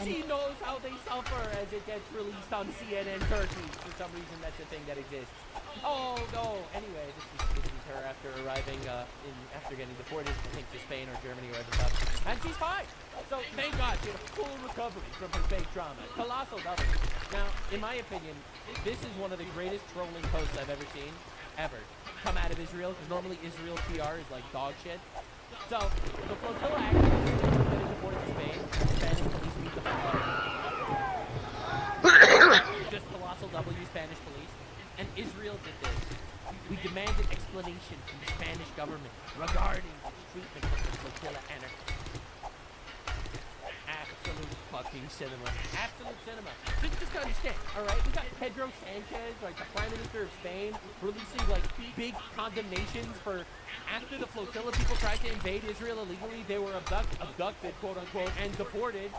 She knows how they suffer as it gets released on CNN Turkey. For some reason that's a thing that exists. Oh no! Anyway, this is her after arriving after getting deported, I think to Spain or Germany or whatever the fuck. And she's fine! So thank God she had a full recovery from her fake trauma. Colossal W. Now, in my opinion, this is one of the greatest trolling posts I've ever seen, ever, come out of Israel, because normally Israel PR is like dog shit. So, the flotilla activists getting deported to Spain, Spanish police beat the fuck out of them. Just colossal W Spanish police. And Israel did this. We demanded explanation from the Spanish government regarding the treatment of the flotilla anarchists. Absolute fuck fucking cinema. Absolute cinema. Just to understand, all right? We got Pedro Sanchez, like the Prime Minister of Spain, releasing like big condemnations for after the flotilla people tried to invade Israel illegally, they were abducted, quote unquote, and deported.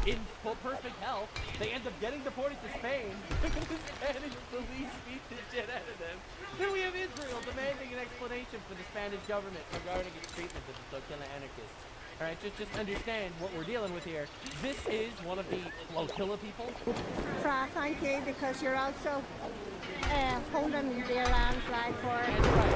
In perfect health, they end up getting deported to Spain. The Spanish police beat the shit out of them. Then we have Israel demanding an explanation for the Spanish government regarding its treatment of the flotilla anarchists. All right, just understand what we're dealing with here. This is one of the flotilla people. Thank you, because you're also holding the Iran flag for it. That's right.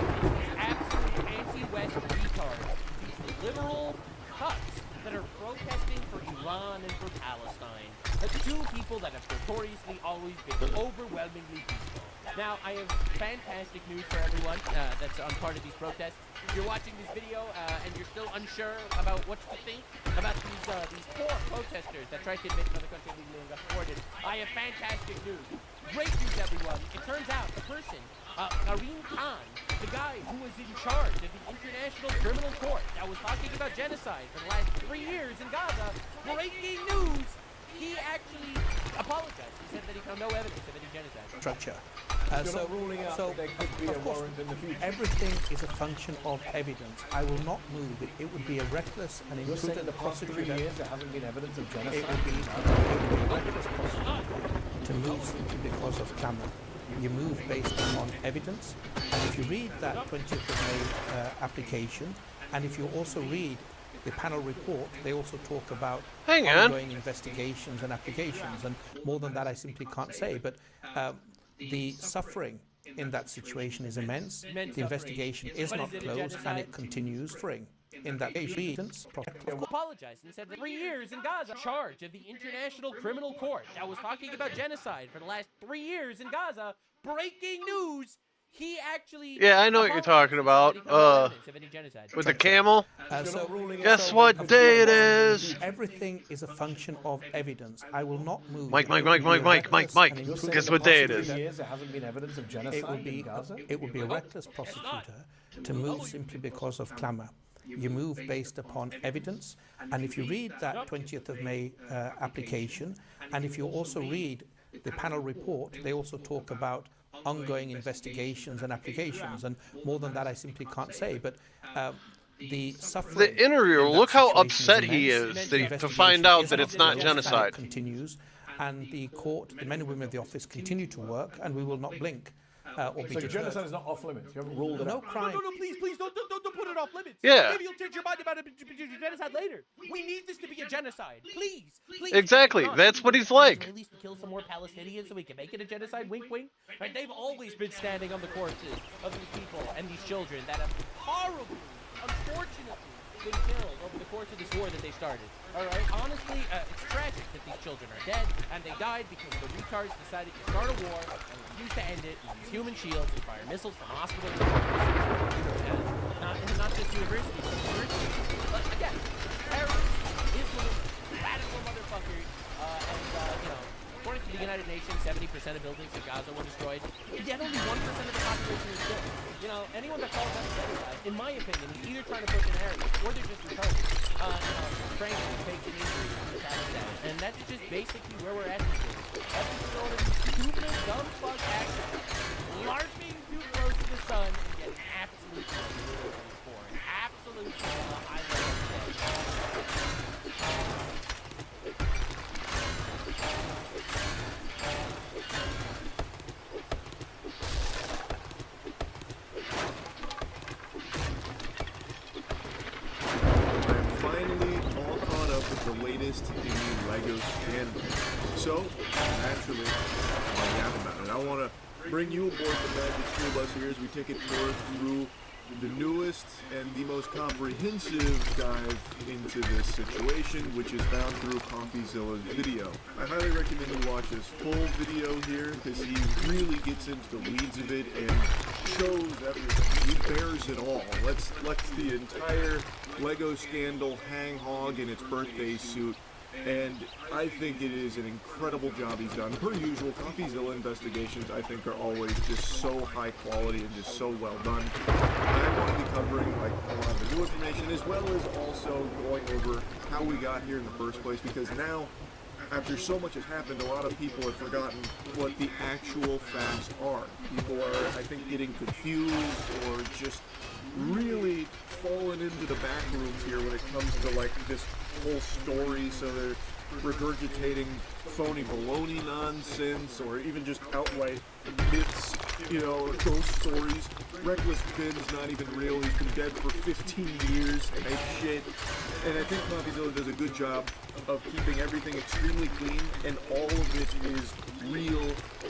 Absolute anti-West retards. These liberal cucks that are protesting for Iran and for Palestine. The two people that have notoriously always been overwhelmingly peaceful. Now, I have fantastic news for everyone that's on part of these protests. If you're watching this video and you're still unsure about what to think about these poor protesters that tried to invade another country legally and got deported, I have fantastic news. Great news, everyone. It turns out the person, Karim Khan, the guy who was in charge of the International Criminal Court that was talking about genocide for the last 3 years in Gaza, breaking news, he actually apologized. He said that he found no evidence of any genocide. Structure. So there could be a warrant in the future. Everything is a function of evidence. I will not move it. It would be a reckless and imprudent prosecutor. The past 3 years there hasn't been evidence of genocide. It would be a reckless prosecutor to move simply because of clamour. You move based on evidence, and if you read that 20th of May application, and if you also read the panel report, they also talk about ongoing investigations and applications, and more than that I simply can't say, but the suffering in that situation is immense. The investigation is not closed, and it continues suffering. In that case, apologized and said that 3 years in Gaza, charge of the International Criminal Court that was talking about genocide for the last 3 years in Gaza. Breaking news! He actually. Yeah, I know what you're talking about. With the camel. Guess what day it is? Everything is a function of evidence. I will not move. Mike. Guess what day it is? There hasn't been evidence of genocide in Gaza. It would be a reckless prosecutor to move simply because of clamour. You move based upon evidence, and if you read that 20th of May application, and if you also read the panel report, they also talk about ongoing investigations and applications, and more than that I simply can't say, but the suffering. The interviewer, look how upset he is to find out that it's not genocide. Continues, and the court, the men and women of the office continue to work, and we will not blink. Or be so genocide is not off limits. You haven't ruled it out. Crime. No, please, don't put it off limits. Yeah. Maybe you'll change your mind about it, genocide later. We need this to be a genocide. Please. Exactly. That's what he's like. At least kill some more Palestinians so we can make it a genocide. Wink, wink. Right? They've always been standing on the corpses of these people and these children that have horribly, unfortunately, been killed over the course of this war that they started. All right. Honestly, it's tragic that these children are dead, and they died because the retards decided to start a war and refuse to end it. And use human shields and fire missiles from hospitals, and not just universities, but universities. But again, terrorists, Islamists, radical motherfuckers, and according to the United Nations, 70% of buildings in Gaza were destroyed. Yet only 1% of the population is killed. Anyone that calls that genocide, in my opinion, is either trying to push a narrative or they're just retarded. Frankly, fakes an injury, and that's just basically where we're at. That's just one of these stupid, dumb fuck actions, larping too close to the sun and getting absolutely for it. Absolutely, I love the latest in the LEGO scandal. So, naturally, I want to yap about it. I want to bring you aboard the Magic School Bus here as we take a tour through the newest and the most comprehensive dive into this situation, which is found through CoffeeZilla's video. I highly recommend you watch his full video here because he really gets into the weeds of it and shows everything. He bears it all. Let's the entire LEGO scandal hang hog in its birthday suit. And I think it is an incredible job he's done. Per usual, CoffeeZilla investigations, I think, are always just so high quality and just so well done. I we're going to be covering like a lot of the new information, as well as also going over how we got here in the first place, because now, after so much has happened, a lot of people have forgotten what the actual facts are. People are, I think, getting confused or just really falling into the back rooms here when it comes to like this whole story. So they're regurgitating phony baloney nonsense, or even just outright myths, you know, ghost stories. Reckless Ben's not even real. He's been dead for 15 years type shit. And I think CoffeeZilla does a good job of keeping everything extremely clean, and all of it is real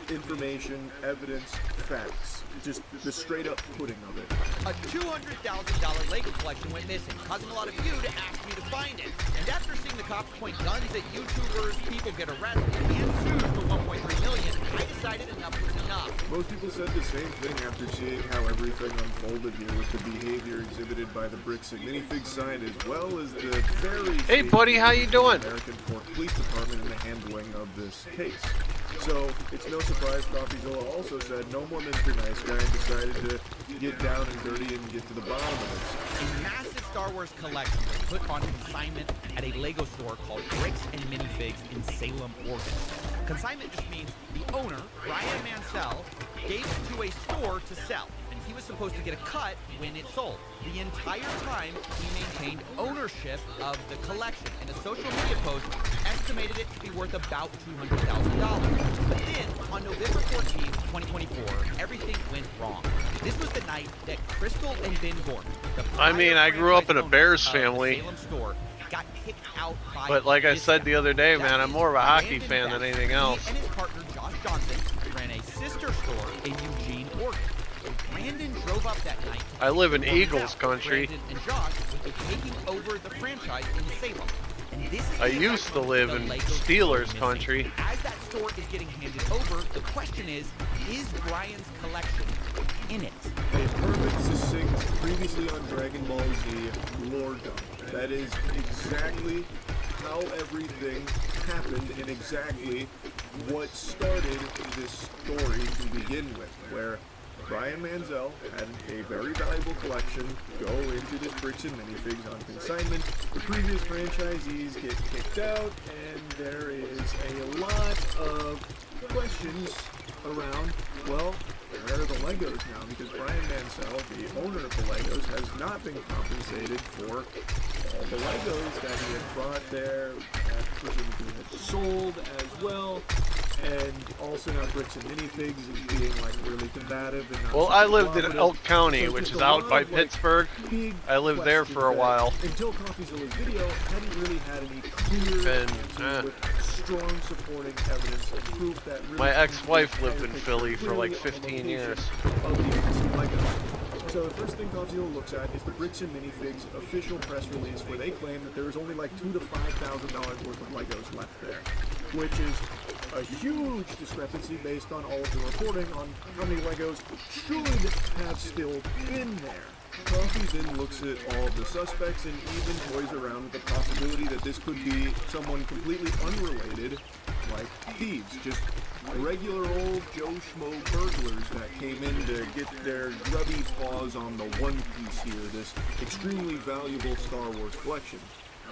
information, evidence, facts. Just the straight up pudding of it. A $200,000 Lego collection went missing, causing a lot of you to ask me to find it. And after seeing the cops point guns at YouTubers, people get arrested, and sued for $1.3 million, I decided enough was enough. Most people said the same thing after seeing how everything unfolded here with the behavior exhibited by the Bricks and Minifigs side, as well as the very... Hey buddy, how you doing? American Fork Police Department in the handling of this case. So, it's no surprise CoffeeZilla also said no more Mr. Nice Guy and decided to get down and dirty and get to the bottom of this. A massive Star Wars collection was put on consignment at a Lego store called Bricks and Minifigs in Salem, Oregon. Consignment just means the owner, Brian Mansell, gave it to a store to sell, and he was supposed to get a cut when it sold. The entire time, he maintained ownership of the collection, and a social media post estimated it to be worth about $200,000. But then, on November 14, 2024, everything went wrong. This was the night that Crystal and Ben Gorman, I mean, I grew up in a Bears family. Salem store, got kicked out by but like I said guy. the other day, man, I'm more of a hockey fan than anything else. He and his partner, Josh Johnson, ran a sister store in Eugene, Oregon. Brandon drove up that night. I live in Eagles country. Brandon and Josh would be taking over the franchise in Salem. And this is I used to live in Steelers country. As that store is getting handed over, the question is Brian's collection in it? A perfect, succinct, previously on Dragon Ball Z lore dump. That is exactly how everything happened and exactly what started this story to begin with, where Brian Mansell had a very valuable collection go into this Bricks and Minifigs on consignment. The previous franchisees get kicked out, and there is a lot of questions around, well, where are the Legos now? Because Brian Mansell, the owner of the Legos, has not been compensated for all the Legos that he had brought there, that presumably had sold as well. And also now Bricks and Minifigs is being like really combative. And not well, I lived in Elk County, which is out by Pittsburgh. I lived there for a while. Until CoffeeZilla's video, hadn't really had any clear answers with strong supporting evidence and proof that really... My ex-wife lived in Philly for like 15 years. So the first thing CoffeeZilla looks at is the Bricks and Minifigs official press release, where they claim that there is only like $2,000 to $5,000 worth of Legos left there, which is a huge discrepancy based on all of the reporting on how many Legos should have still been there. Coffee then looks at all of the suspects and even toys around with the possibility that this could be someone completely unrelated, like thieves, just regular old Joe Schmo burglars that came in to get their grubby paws on the One Piece here, this extremely valuable Star Wars collection.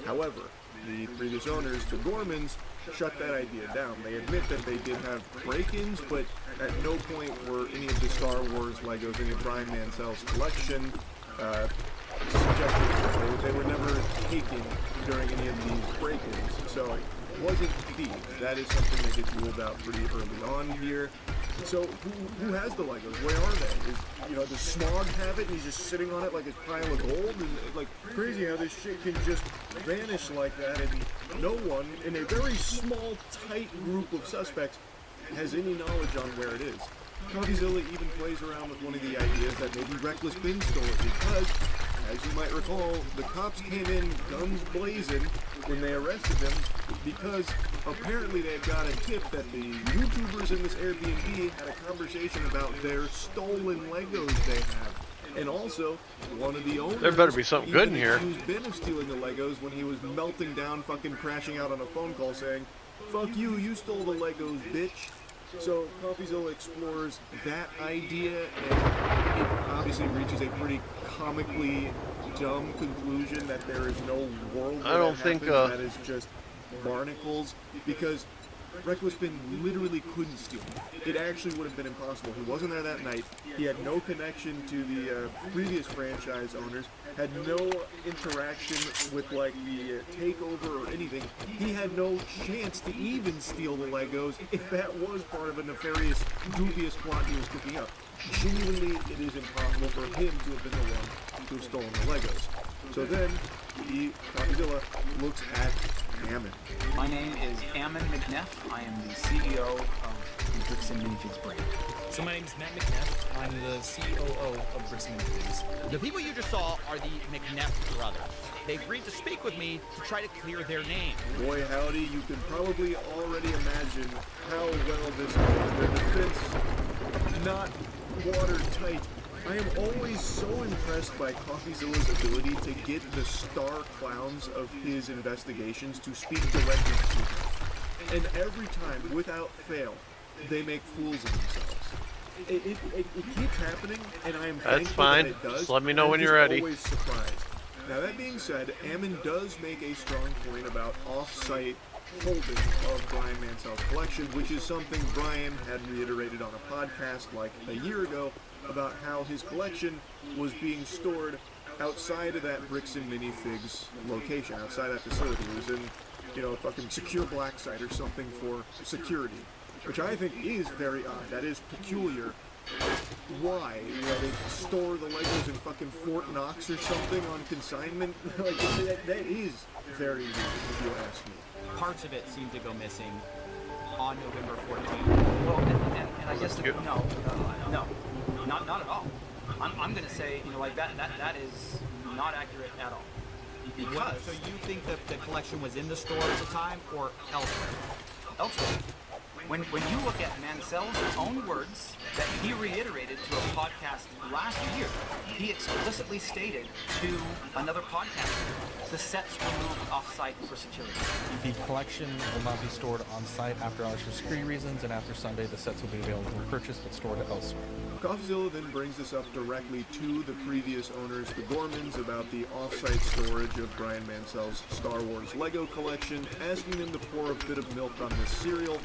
However, the previous owners, the Gormans, shut that idea down. They admit that they did have break-ins, but at no point were any of the Star Wars Legos in Brian Mansell's collection suggested. They were never taken during any of these break-ins, so it wasn't thieves. That is something that gets ruled out pretty early on here. So who has the Legos? Where are they? Does Smog have it and he's just sitting on it like a pile of gold? And like crazy how this shit can just vanish like that, and no one in a very small, tight group of suspects has any knowledge on where it is. CoffeeZilla even plays around with one of the ideas that maybe Reckless Ben stole it because, as you might recall, the cops came in guns blazing when they arrested them because apparently they had got a tip that the YouTubers in this Airbnb had a conversation about their stolen Legos they have. And also, one of the owners... There better be something good in here. ...accused Ben of stealing the Legos when he was melting down, fucking crashing out on a phone call saying, "Fuck you, you stole the Legos, bitch." So CoffeeZilla explores that idea, and it obviously reaches a pretty comically dumb conclusion that there is no world where I don't think that is just barnacles, because Recklessbin literally couldn't steal. It actually would have been impossible. He wasn't there that night. He had no connection to the previous franchise owners, had no interaction with like the takeover or anything. He had no chance to even steal the Legos if that was part of a nefarious, dubious plot he was cooking up. Genuinely, it is impossible for him to have been the one to have stolen the Legos. So then, CoffeeZilla looks at Ammon. My name is Ammon McNeff. I am the CEO of the Bricks and Minifigs brand. So my name is Matt McNeff. I'm the COO of Bricks and Minifigs. The people you just saw are the McNeff brothers. They agreed to speak with me to try to clear their name. Boy howdy, you can probably already imagine how well this goes. Their defense, not watertight. I am always so impressed by CoffeeZilla's ability to get the star clowns of his investigations to speak directly to him. And every time, without fail, they make fools of themselves. It keeps happening, and I am thankful fine. that it does. Just let me know when I'm you're ready. Always surprised. Now that being said, Ammon does make a strong point about off-site holding of Brian Mansell's collection, which is something Brian had reiterated on a podcast like a year ago about how his collection was being stored outside of that Bricks and Minifigs location, outside that facility. It was in, you know, a fucking secure black site or something for security, which I think is very odd. That is peculiar. Why? You know, they store the Legos in fucking Fort Knox or something on consignment? Like, that is very weird, if you ask me. Parts of it seem to go missing on November 14th. Well, and I guess no, not at all. I'm going to say, you know, like that is not accurate at all. Because So you think that the collection was in the store at the time or elsewhere? elsewhere, when you look at Mansell's own words that he reiterated to a podcast last year, he explicitly stated to another podcast, the sets were moved off-site for security. The collection will not be stored on site after hours for security reasons, and after Sunday the sets will be available for purchase but stored elsewhere. CoffeeZilla then brings this up directly to the previous owners, the Gormans, about the off-site storage of Brian Mansell's Star Wars Lego collection, asking them to pour a bit of milk on this cereal.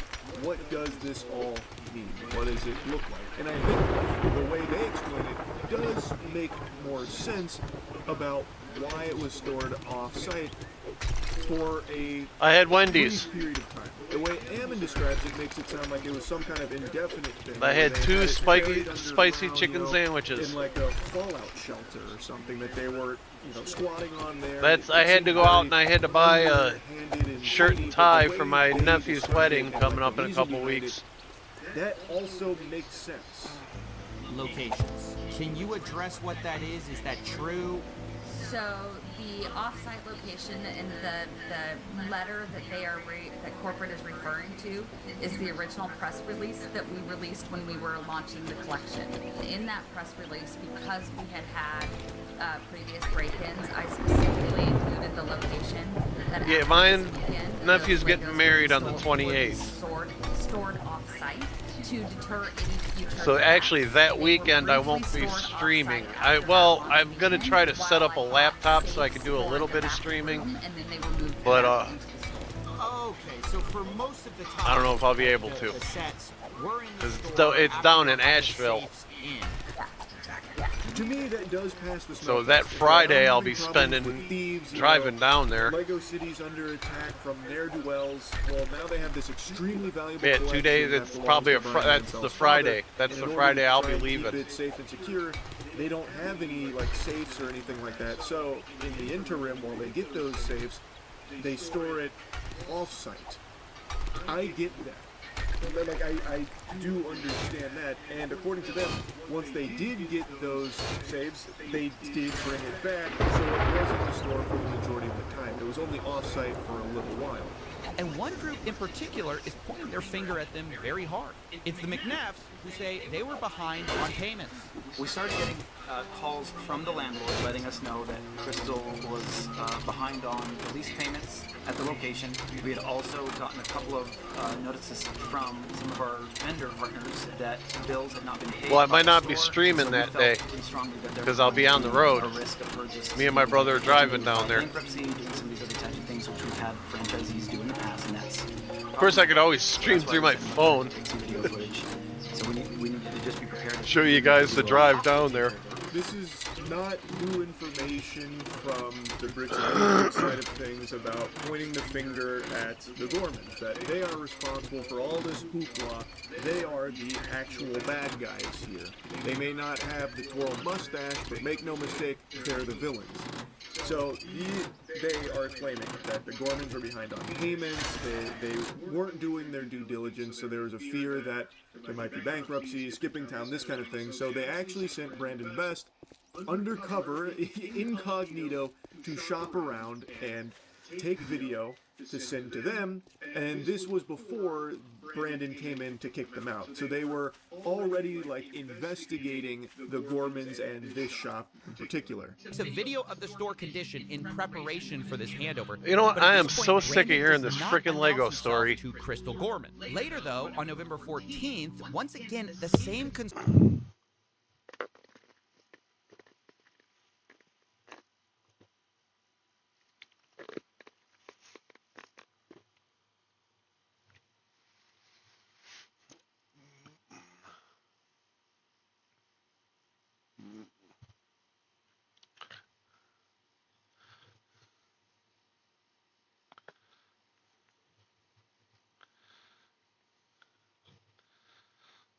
What does this all mean? What does it look like? And I think the way they explain it does make more sense about why it was stored off-site for a I had Wendy's. brief period of time. The way Ammon describes it makes it sound like it was some kind of indefinite thing. I had two it buried spicy underground, chicken you know, sandwiches. in like a fallout shelter or something that they were, you know, squatting on there. That's I had to go out and I had to buy a shirt and tie for my nephew's wedding coming up in a couple weeks. That also makes sense. Locations. Can you address what that is? Is that true? So the off-site location in the letter that that corporate is referring to is the original press release that we released when we were launching the collection. In that press release, because we had previous break-ins, I specifically included the location. That Yeah, mine nephew's getting married on the 28th. Stored off-site to deter any future. So actually that weekend I won't be streaming. I'm gonna try to set up a laptop so I can do a little bit of streaming. But Okay, so for most of the time, I don't know if I'll be able to. the sets were in the 'Cause store it's down in Asheville. To me, that does pass the So smell that test. Friday I'll Problems be with spending thieves, you driving know, down there. Lego City's under attack from ne'er-do-wells. Well, now they have this extremely valuable Yeah, 2 collection days. that It's belongs probably to a Brian that's the Mansell's Friday. father. That's And the in order Friday to I'll try be and leaving. Keep it safe and secure. They don't have any like safes or anything like that. So in the interim, while they get those safes, they store it off-site. I get that. Like I do understand that, and according to them, once they did get those saves, they did bring it back, so it was in the store for the majority of the time. It was only off-site for a little while. And one group in particular is pointing their finger at them very hard. It's the McNeffs who say they were behind on payments. We started getting calls from the landlord letting us know that Crystal was behind on the lease payments at the location. We had also gotten a couple of notices from some of our vendor partners that bills had not been paid. Well, I might not be streaming that day because I'll be on the road. Me and my brother are driving down there. Bankruptcy, doing some of these other types of things which we've had franchisees do in the past, and that's. Of course, I could always stream through my phone. So we need to just be prepared to show you guys the drive down there. This is not new information from the British side of things about pointing the finger at the Gormans, that they are responsible for all this hoopla. They are the actual bad guys here. They may not have the twirl mustache, but make no mistake, they're the villains. So they are claiming that the Gormans are behind on payments, they weren't doing their due diligence, so there was a fear that there might be bankruptcy, skipping town, this kind of thing. So they actually sent Brandon Best undercover, incognito, to shop around and take video to send to them, and this was before Brandon came in to kick them out. So they were already like investigating the Gormans and this shop in particular. It's a video of the store condition in preparation for this handover. You know what? But at I am this point, so sick of Brandon hearing does this not freaking Lego announce story. himself to Crystal Gorman. Later, though, on November 14th, once again, the same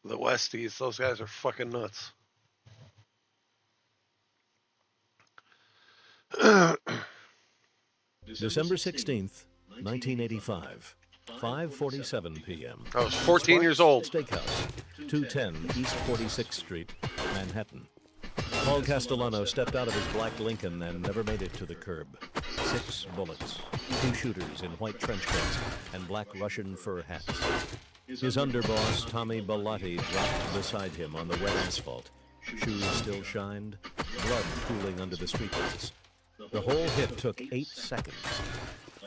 The Westies, those guys are fucking nuts. December 16th, 1985, 5:47 p.m. I was 14 years old. Steakhouse, 210 East 46th Street, Manhattan. Paul Castellano stepped out of his black Lincoln and never made it to the curb. 6 bullets, 2 shooters in white trench coats and black Russian fur hats. His underboss, Tommy Bellotti, dropped beside him on the wet asphalt. Shoes still shined, blood pooling under the streetlights. The whole hit took 8 seconds.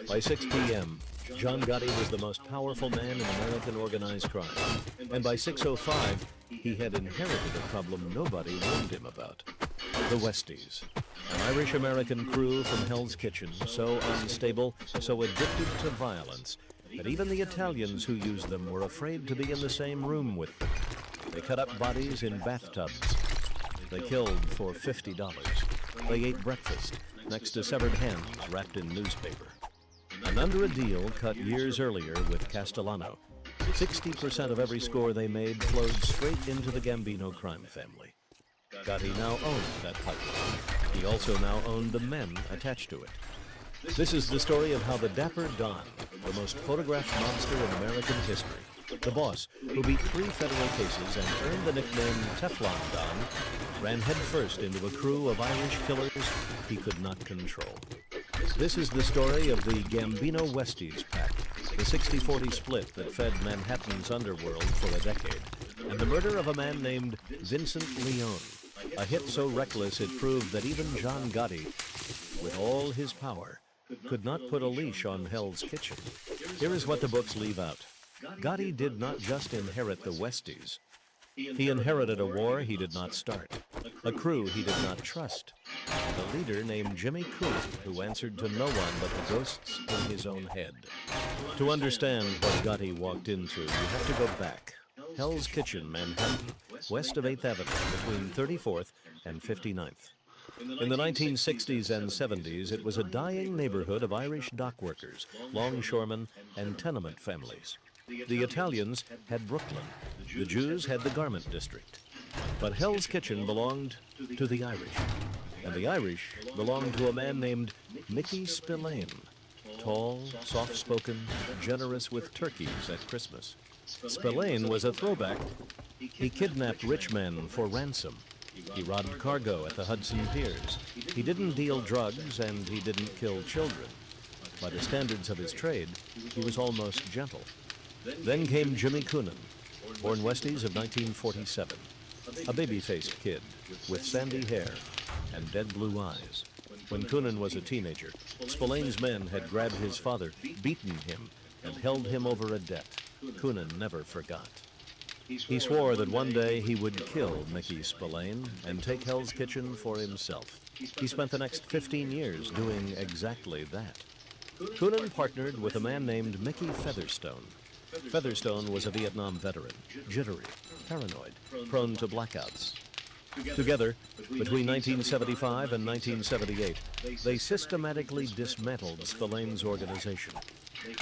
By 6 p.m., John Gotti was the most powerful man in American organized crime. And by 6:05, he had inherited a problem nobody warned him about. The Westies, an Irish-American crew from Hell's Kitchen, so unstable, so addicted to violence, that even the Italians who used them were afraid to be in the same room with them. They cut up bodies in bathtubs. They killed for $50. They ate breakfast next to severed hands wrapped in newspaper. And under a deal cut years earlier with Castellano, 60% of every score they made flowed straight into the Gambino crime family. Gotti now owned that pipeline. He also now owned the men attached to it. This is the story of how the Dapper Don, the most photographed monster in American history, the boss who beat 3 federal cases and earned the nickname Teflon Don, ran headfirst into a crew of Irish killers he could not control. This is the story of the Gambino Westies pact, the 60-40 split that fed Manhattan's underworld for a decade, and the murder of a man named Vincent Leone, a hit so reckless it proved that even John Gotti, with all his power, could not put a leash on Hell's Kitchen. Here is what the books leave out. Gotti did not just inherit the Westies. He inherited a war he did not start, a crew he did not trust, and a leader named Jimmy Cooley who answered to no one but the ghosts in his own head. To understand what Gotti walked into, you have to go back. Hell's Kitchen, Manhattan, west of 8th Avenue, between 34th and 59th. In the 1960s and 70s, it was a dying neighborhood of Irish dock workers, longshoremen, and tenement families. The Italians had Brooklyn. The Jews had the Garment District. But Hell's Kitchen belonged to the Irish. And the Irish belonged to a man named Mickey Spillane. Tall, soft-spoken, generous with turkeys at Christmas. Spillane was a throwback. He kidnapped rich men for ransom. He robbed cargo at the Hudson Piers. He didn't deal drugs, and he didn't kill children. By the standards of his trade, he was almost gentle. Then came Jimmy Coonan, born Westies of 1947, a baby-faced kid with sandy hair and dead blue eyes. When Coonan was a teenager, Spillane's men had grabbed his father, beaten him, and held him over a debt. Coonan never forgot. He swore that one day he would kill Mickey Spillane and take Hell's Kitchen for himself. He spent the next 15 years doing exactly that. Coonan partnered with a man named Mickey Featherstone. Featherstone was a Vietnam veteran, jittery, paranoid, prone to blackouts. Together, between 1975 and 1978, they systematically dismantled Spillane's organization.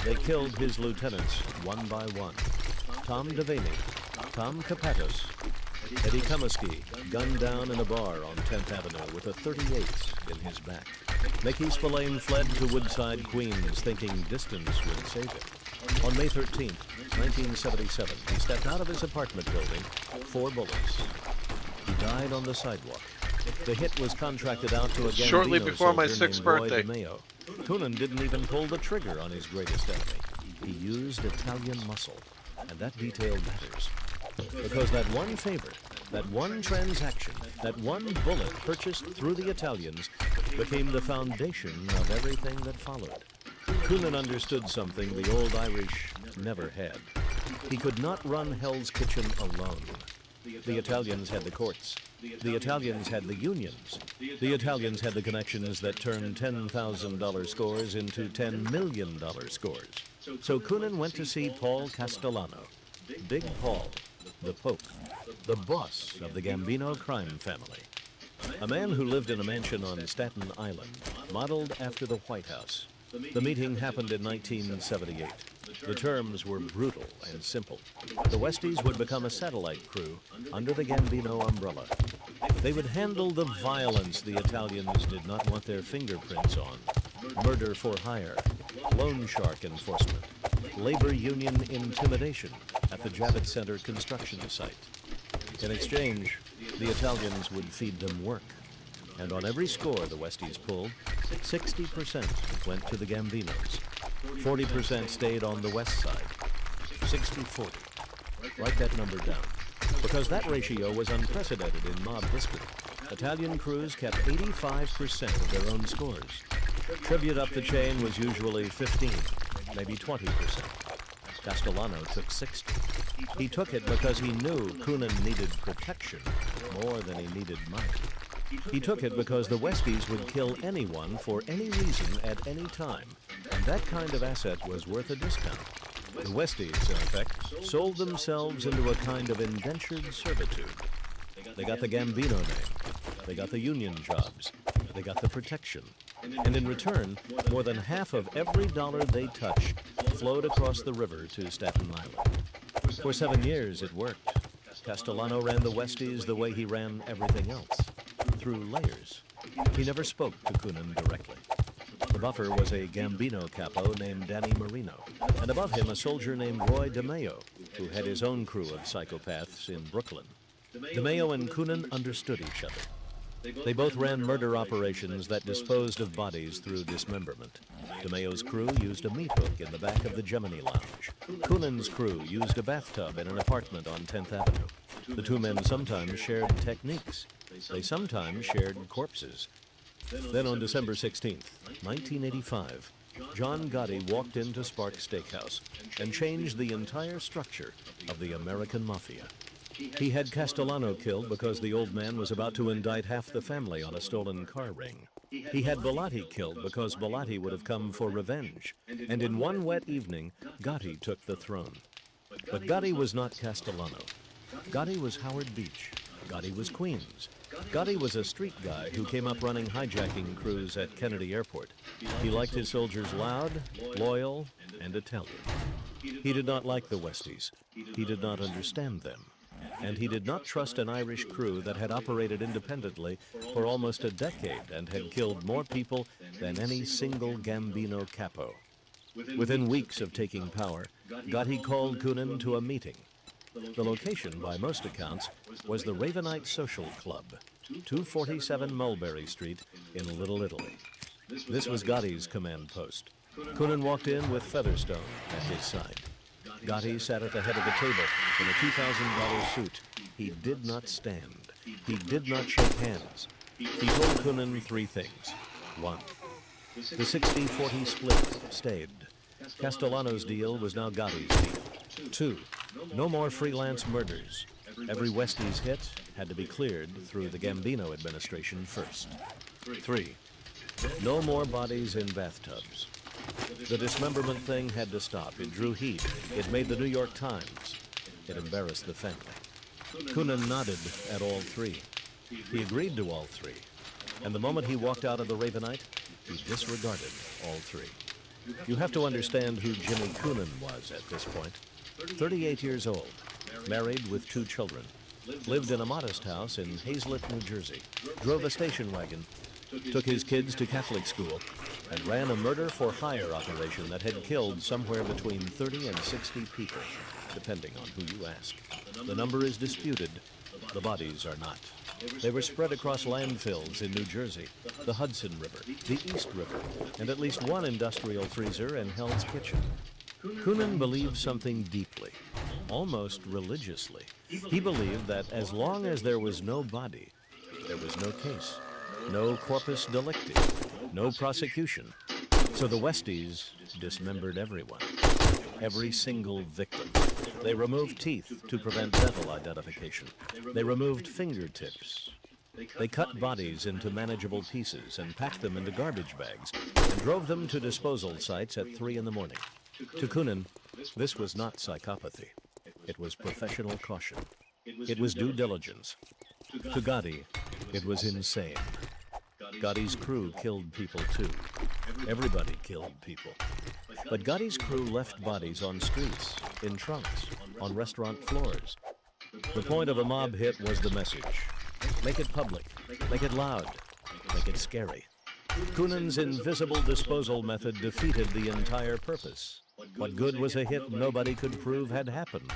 They killed his lieutenants one by one. Tom Devaney, Tom Kapatos, Eddie Comiskey, gunned down in a bar on 10th Avenue with a .38 in his back. Mickey Spillane fled to Woodside, Queens, thinking distance would save him. On May 13, 1977, he stepped out of his apartment building, 4 bullets. He died on the sidewalk. The hit was contracted out to a Gambino shortly before my soldier 6th named birthday. Roy DeMeo. Coonan didn't even pull the trigger on his greatest enemy. He used Italian muscle, and that detail matters. Because that one favor, that one transaction, that one bullet purchased through the Italians became the foundation of everything that followed. Coonan understood something the old Irish never had. He could not run Hell's Kitchen alone. The Italians had the courts. The Italians had the unions. The Italians had the connections that turned $10,000 scores into $10 million scores. So Coonan went to see Paul Castellano, Big Paul, the Pope, the boss of the Gambino crime family. A man who lived in a mansion on Staten Island, modeled after the White House. The meeting happened in 1978. The terms were brutal and simple. The Westies would become a satellite crew under the Gambino umbrella. They would handle the violence the Italians did not want their fingerprints on. Murder for hire, loan shark enforcement, labor union intimidation at the Javits Center construction site. In exchange, the Italians would feed them work. And on every score the Westies pulled, 60% went to the Gambinos. 40% stayed on the west side. 60-40. Write that number down. Because that ratio was unprecedented in mob history. Italian crews kept 85% of their own scores. Tribute up the chain was usually 15, maybe 20%. Castellano took 60. He took it because he knew Coonan needed protection more than he needed money. He took it because the Westies would kill anyone for any reason at any time, and that kind of asset was worth a discount. The Westies, in effect, sold themselves into a kind of indentured servitude. They got the Gambino name, they got the union jobs, they got the protection, and in return, more than half of every dollar they touched flowed across the river to Staten Island. For 7 years, it worked. Castellano ran the Westies the way he ran everything else, through layers. He never spoke to Coonan directly. The buffer was a Gambino capo named Danny Marino, and above him a soldier named Roy DeMeo, who had his own crew of psychopaths in Brooklyn. DeMeo and Coonan understood each other. They both ran murder operations that disposed of bodies through dismemberment. DeMeo's crew used a meat hook in the back of the Gemini Lounge. Coonan's crew used a bathtub in an apartment on 10th Avenue. The two men sometimes shared techniques. They sometimes shared corpses. Then on December 16th, 1985, John Gotti walked into Sparks Steakhouse and changed the entire structure of the American Mafia. He had Castellano killed because the old man was about to indict half the family on a stolen car ring. He had Bellotti killed because Bellotti would have come for revenge. And in one wet evening, Gotti took the throne. But Gotti was not Castellano. Gotti was Howard Beach. Gotti was Queens. Gotti was a street guy who came up running hijacking crews at Kennedy Airport. He liked his soldiers loud, loyal, and Italian. He did not like the Westies. He did not understand them. And he did not trust an Irish crew that had operated independently for almost a decade and had killed more people than any single Gambino capo. Within weeks of taking power, Gotti called Coonan to a meeting. The location, by most accounts, was the Ravenite Social Club, 247 Mulberry Street in Little Italy. This was Gotti's command post. Coonan walked in with Featherstone at his side. Gotti sat at the head of the table in a $2,000 suit. He did not stand. He did not shake hands. He told Coonan three things. 1. The 60-40 split stayed. Castellano's deal was now Gotti's deal. 2. No more freelance murders. Every Westies hit had to be cleared through the Gambino administration first. 3. No more bodies in bathtubs. The dismemberment thing had to stop. It drew heat. It made the New York Times. It embarrassed the family. Coonan nodded at all three. He agreed to all three. And the moment he walked out of the Ravenite, he disregarded all three. You have to understand who Jimmy Coonan was at this point. 38 years old, married with 2 children, lived in a modest house in Hazlet, New Jersey, drove a station wagon, took his kids to Catholic school, and ran a murder-for-hire operation that had killed somewhere between 30 and 60 people, depending on who you ask. The number is disputed. The bodies are not. They were spread across landfills in New Jersey, the Hudson River, the East River, and at least one industrial freezer and Hell's Kitchen. Coonan believed something deeply, almost religiously. He believed that as long as there was no body, there was no case, no corpus delicti, no prosecution. So the Westies dismembered everyone, every single victim. They removed teeth to prevent dental identification. They removed fingertips. They cut bodies into manageable pieces and packed them into garbage bags and drove them to disposal sites at 3 in the morning. To Coonan, this was not psychopathy. It was professional caution. It was due diligence. To Gotti, it was insane. Gotti's crew killed people too. Everybody killed people. But Gotti's crew left bodies on streets, in trunks, on restaurant floors. The point of a mob hit was the message. Make it public, make it loud, make it scary. Coonan's invisible disposal method defeated the entire purpose. What good was a hit nobody could prove had happened?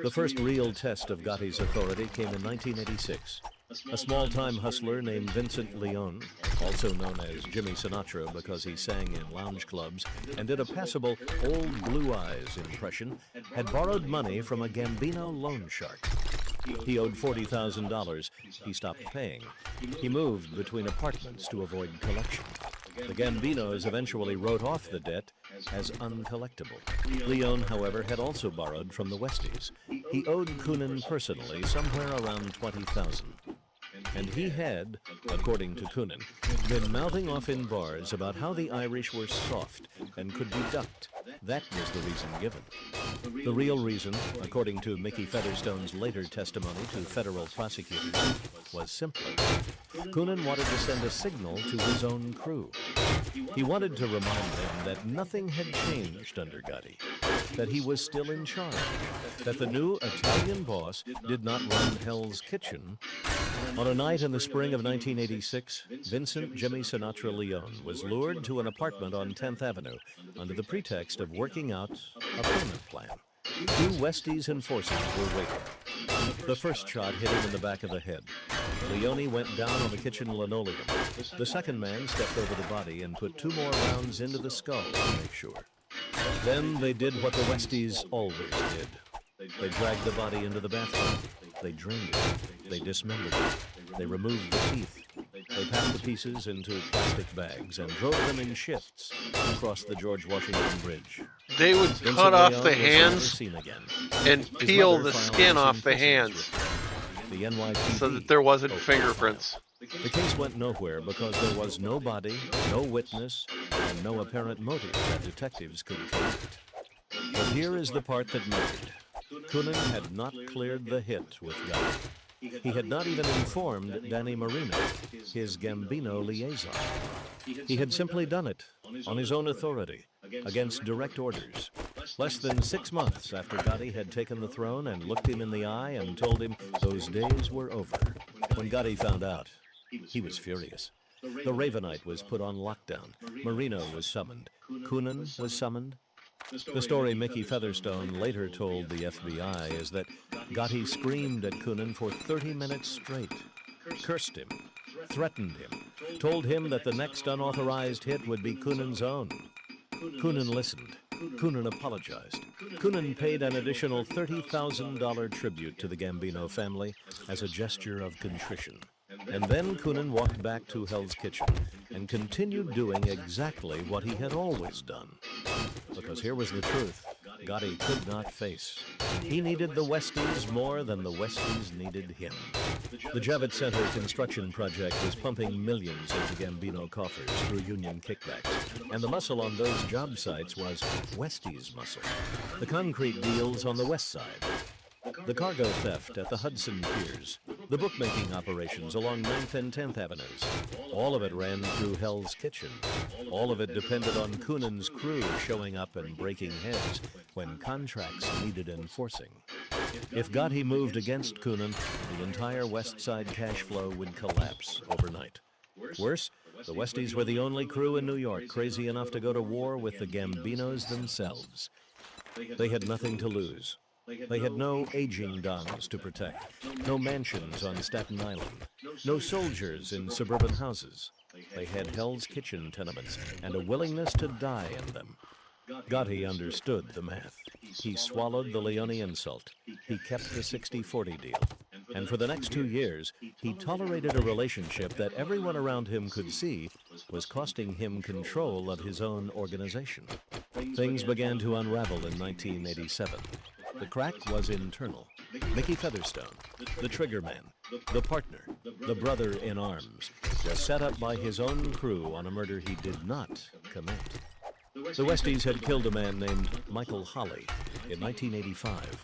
The first real test of Gotti's authority came in 1986. A small-time hustler named Vincent Leone, also known as Jimmy Sinatra because he sang in lounge clubs and did a passable Old Blue Eyes impression, had borrowed money from a Gambino loan shark. He owed $40,000. He stopped paying. He moved between apartments to avoid collection. The Gambinos eventually wrote off the debt as uncollectible. Leone, however, had also borrowed from the Westies. He owed Coonan personally somewhere around $20,000. And he had, according to Coonan, been mouthing off in bars about how the Irish were soft and could be ducked. That was the reason given. The real reason, according to Mickey Featherstone's later testimony to federal prosecutors, was simpler. Coonan wanted to send a signal to his own crew. He wanted to remind them that nothing had changed under Gotti, that he was still in charge, that the new Italian boss did not run Hell's Kitchen. On a night in the spring of 1986, Vincent Jimmy Sinatra Leone was lured to an apartment on 10th Avenue under the pretext of working out a payment plan. 2 Westies enforcers were waiting. The first shot hit him in the back of the head. Leone went down on the kitchen linoleum. The second man stepped over the body and put 2 more rounds into the skull to make sure. Then they did what the Westies always did. They dragged the body into the bathroom. They drained it. They dismembered it. They removed the teeth. They packed the pieces into plastic bags and drove them in shifts across the George Washington Bridge. They would cut off the hands and peel the skin off the hands so that there wasn't fingerprints. The case went nowhere because there was no body, no witness, and no apparent motive that detectives could connect. But here is the part that mattered. Coonan had not cleared the hit with Gotti. He had not even informed Danny Marino, his Gambino liaison. He had simply done it on his own authority, against direct orders. Less than 6 months after Gotti had taken the throne and looked him in the eye and told him those days were over. When Gotti found out, he was furious. The Ravenite was put on lockdown. Marino was summoned. Coonan was summoned. The story Mickey Featherstone later told the FBI is that Gotti screamed at Coonan for 30 minutes straight, cursed him, threatened him, told him that the next unauthorized hit would be Coonan's own. Coonan listened. Coonan apologized. Coonan paid an additional $30,000 tribute to the Gambino family as a gesture of contrition. And then Coonan walked back to Hell's Kitchen and continued doing exactly what he had always done. Because here was the truth Gotti could not face. He needed the Westies more than the Westies needed him. The Javits Center construction project was pumping millions into Gambino coffers through union kickbacks, and the muscle on those job sites was Westies muscle. The concrete deals on the west side, the cargo theft at the Hudson Piers, the bookmaking operations along 9th and 10th Avenues. All of it ran through Hell's Kitchen. All of it depended on Coonan's crew showing up and breaking heads when contracts needed enforcing. If Gotti moved against Coonan, the entire West Side cash flow would collapse overnight. Worse, the Westies were the only crew in New York crazy enough to go to war with the Gambinos themselves. They had nothing to lose. They had no aging dons to protect, no mansions on Staten Island, no soldiers in suburban houses. They had Hell's Kitchen tenements and a willingness to die in them. Gotti understood the math. He swallowed the Leone insult. He kept the 60-40 deal. And for the next 2 years, he tolerated a relationship that everyone around him could see was costing him control of his own organization. Things began to unravel in 1987. The crack was internal. Mickey Featherstone, the trigger man, the partner, the brother in arms, was set up by his own crew on a murder he did not commit. The Westies had killed a man named Michael Holley in 1985,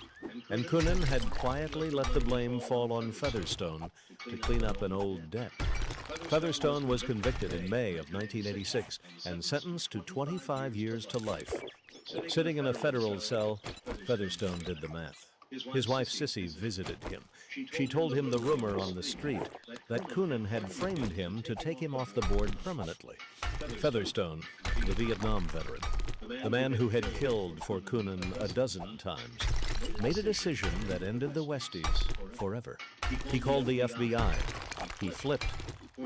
and Coonan had quietly let the blame fall on Featherstone to clean up an old debt. Featherstone was convicted in May of 1986 and sentenced to 25 years to life. Sitting in a federal cell, Featherstone did the math. His wife Sissy visited him. She told him the rumor on the street that Coonan had framed him to take him off the board permanently. Featherstone, the Vietnam veteran, the man who had killed for Coonan a dozen times, made a decision that ended the Westies forever. He called the FBI. He flipped.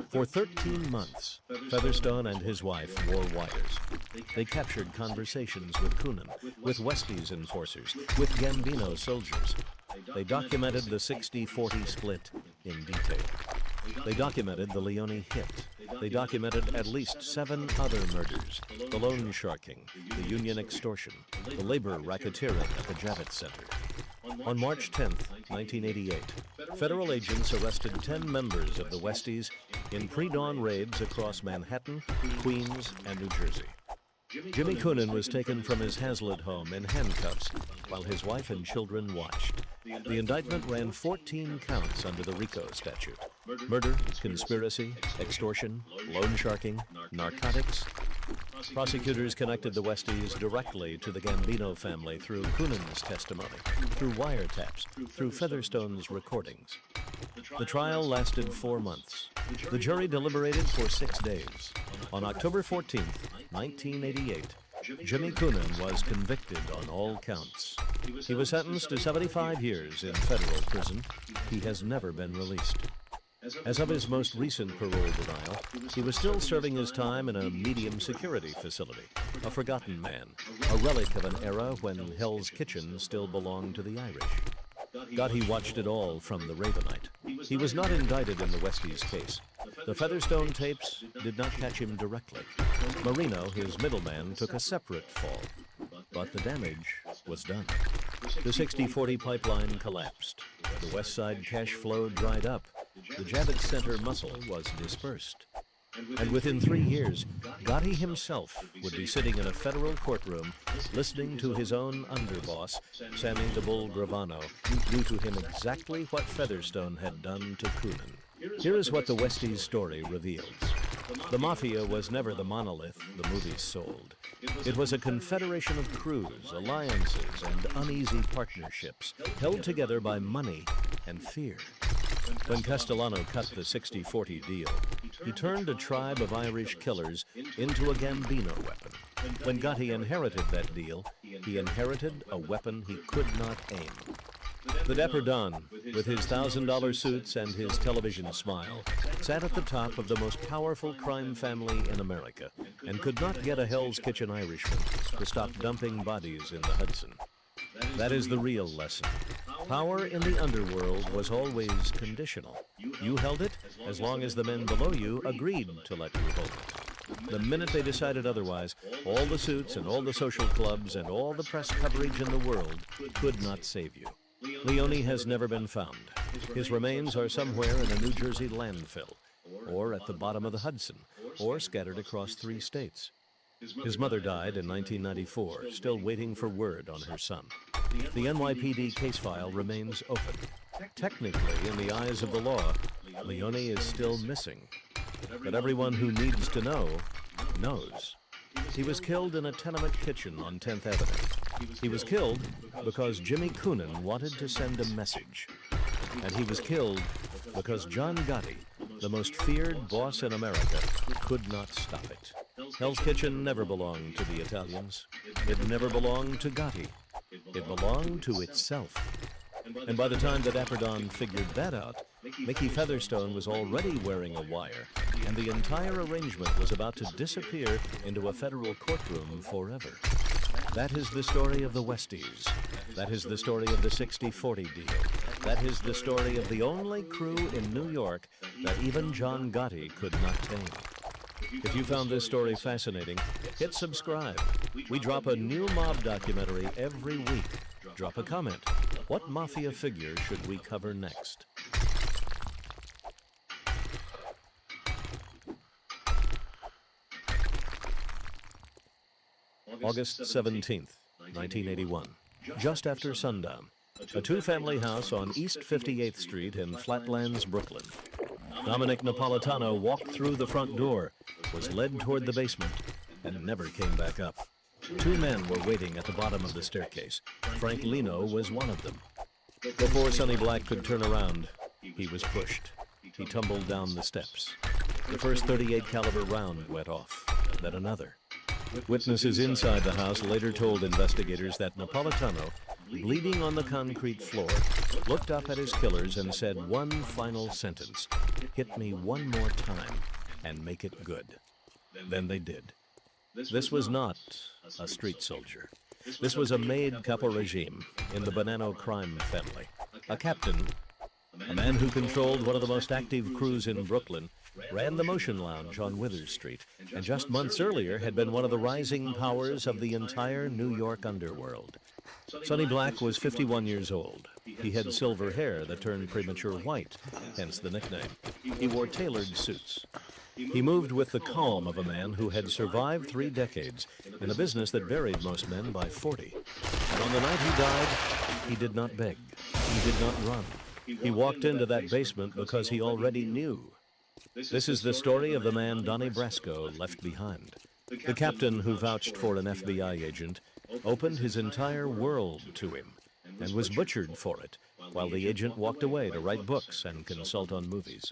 For 13 months, Featherstone and his wife wore wires. They captured conversations with Coonan, with Westies enforcers, with Gambino soldiers. They documented the 60-40 split in detail. They documented the Leone hit. They documented at least 7 other murders, the loan sharking, the union extortion, the labor racketeering at the Javits Center. On March 10, 1988, federal agents arrested 10 members of the Westies in pre-dawn raids across Manhattan, Queens, and New Jersey. Jimmy Coonan was taken from his Hazlitt home in handcuffs while his wife and children watched. The indictment ran 14 counts under the RICO statute: murder, conspiracy, extortion, loan sharking, narcotics. Prosecutors connected the Westies directly to the Gambino family through Coonan's testimony, through wiretaps, through Featherstone's recordings. The trial lasted 4 months. The jury deliberated for 6 days. On October 14, 1988, Jimmy Coonan was convicted on all counts. He was sentenced to 75 years in federal prison. He has never been released. As of his most recent parole denial, he was still serving his time in a medium security facility, a forgotten man, a relic of an era when Hell's Kitchen still belonged to the Irish. Gotti watched it all from the Ravenite. He was not indicted in the Westies case. The Featherstone tapes did not catch him directly. Marino, his middleman, took a separate fall. But the damage was done. The 60-40 pipeline collapsed. The West Side cash flow dried up. The Javits Center muscle was dispersed. And within 3 years, Gotti himself would be sitting in a federal courtroom listening to his own underboss, Sammy the Bull Gravano, do to him exactly what Featherstone had done to Coonan. Here is what the Westies story reveals. The Mafia was never the monolith the movies sold. It was a confederation of crews, alliances, and uneasy partnerships, held together by money and fear. When Castellano cut the 60-40 deal, he turned a tribe of Irish killers into a Gambino weapon. When Gotti inherited that deal, he inherited a weapon he could not aim. The Dapper Don, with his $1,000 suits and his television smile, sat at the top of the most powerful crime family in America, and could not get a Hell's Kitchen Irishman to stop dumping bodies in the Hudson. That is the real lesson. Power in the underworld was always conditional. You held it as long as the men below you agreed to let you hold it. The minute they decided otherwise, all the suits and all the social clubs and all the press coverage in the world could not save you. Leone has never been found. His remains are somewhere in a New Jersey landfill, or at the bottom of the Hudson, or scattered across 3 states. His mother died in 1994, still waiting for word on her son. The NYPD case file remains open. Technically, in the eyes of the law, Leone is still missing. But everyone who needs to know, knows. He was killed in a tenement kitchen on 10th Avenue. He was killed because Jimmy Coonan wanted to send a message. And he was killed because John Gotti, the most feared boss in America, could not stop it. Hell's Kitchen never belonged to the Italians. It never belonged to Gotti. It belonged to itself. And by the time that Aperdon figured that out, Mickey Featherstone was already wearing a wire, and the entire arrangement was about to disappear into a federal courtroom forever. That is the story of the Westies. That is the story of the 60-40 deal. That is the story of the only crew in New York that even John Gotti could not tame. If you found this story fascinating, hit subscribe. We drop a new mob documentary every week. Drop a comment. What mafia figure should we cover next? August 17th, 1981. Just after sundown, a 2-family house on East 58th Street in Flatlands, Brooklyn. Dominic Napolitano walked through the front door, was led toward the basement, and never came back up. 2 men were waiting at the bottom of the staircase. Frank Lino was one of them. Before Sonny Black could turn around, he was pushed. He tumbled down the steps. The first .38 caliber round went off, then another. Witnesses inside the house later told investigators that Napolitano, bleeding on the concrete floor, looked up at his killers and said one final sentence: "Hit me one more time and make it good." Then they did. This was not a street soldier. This was a made capo regime in the Bonanno crime family. A captain, a man who controlled one of the most active crews in Brooklyn, ran the Motion Lounge on Withers Street, and just months earlier had been one of the rising powers of the entire New York underworld. Sonny Black was 51 years old. He had silver hair that turned premature white, hence the nickname. He wore tailored suits. He moved with the calm of a man who had survived 3 decades in a business that buried most men by 40. And on the night he died, he did not beg. He did not run. He walked into that basement because he already knew. This is the story of the man Donnie Brasco left behind. The captain who vouched for an FBI agent opened his entire world to him and was butchered for it, while the agent walked away to write books and consult on movies.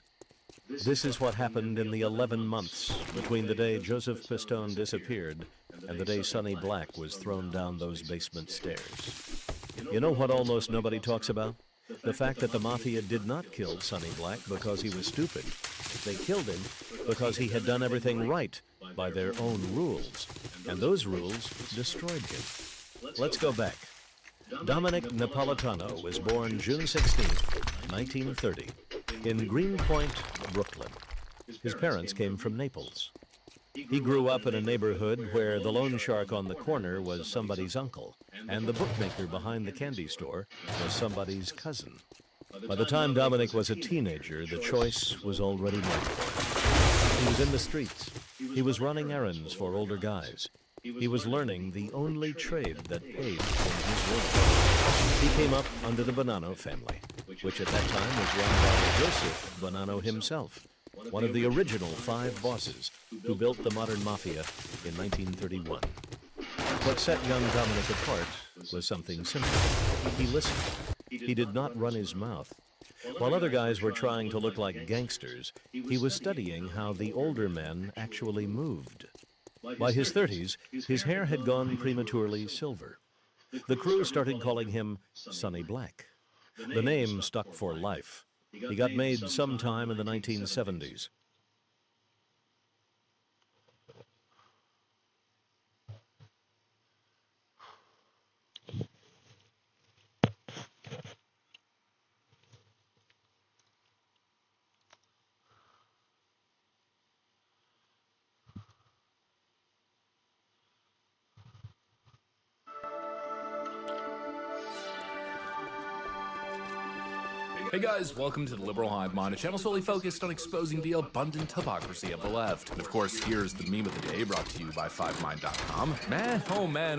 This is what happened in the 11 months between the day Joseph Pistone disappeared and the day Sonny Black was thrown down those basement stairs. You know what almost nobody talks about? The fact that the Mafia did not kill Sonny Black because he was stupid. They killed him because he had done everything right by their own rules, and those rules destroyed him. Let's go back. Dominic Napolitano was born June 16, 1930, in Greenpoint, Brooklyn. His parents came from Naples. He grew up in a neighborhood where the loan shark on the corner was somebody's uncle, and the bookmaker behind the candy store was somebody's cousin. By the time Dominic was a teenager, the choice was already made. He was in the streets. He was running errands for older guys. He was learning the only trade that paid in his world. He came up under the Bonanno family, which at that time was run by Joseph Bonanno himself, one of the original 5 bosses who built the modern mafia in 1931. What set young Dominic apart was something simple. He listened. He did not run his mouth. While other guys were trying to look like gangsters, he was studying how the older men actually moved. By his 30s, his hair had gone prematurely silver. The crew started calling him Sonny Black. The name stuck for life. He got made sometime in the 1970s. Hey guys, welcome to the Liberal Hive Mind, a channel solely focused on exposing the abundant hypocrisy of the left. And of course, here's the meme of the day, brought to you by 5mind.com. Man,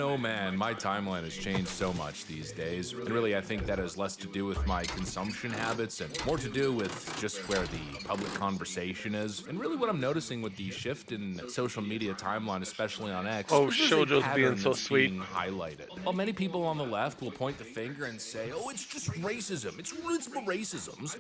oh man, my timeline has changed so much these days. And really, I think that has less to do with my consumption habits and more to do with just where the public conversation is. And really what I'm noticing with the shift in social media timeline, especially on X, Oh, is there's a Shoujo's pattern being so that's sweet. being highlighted. While many people on the left will point the finger and say, oh, it's just racism, it's racisms,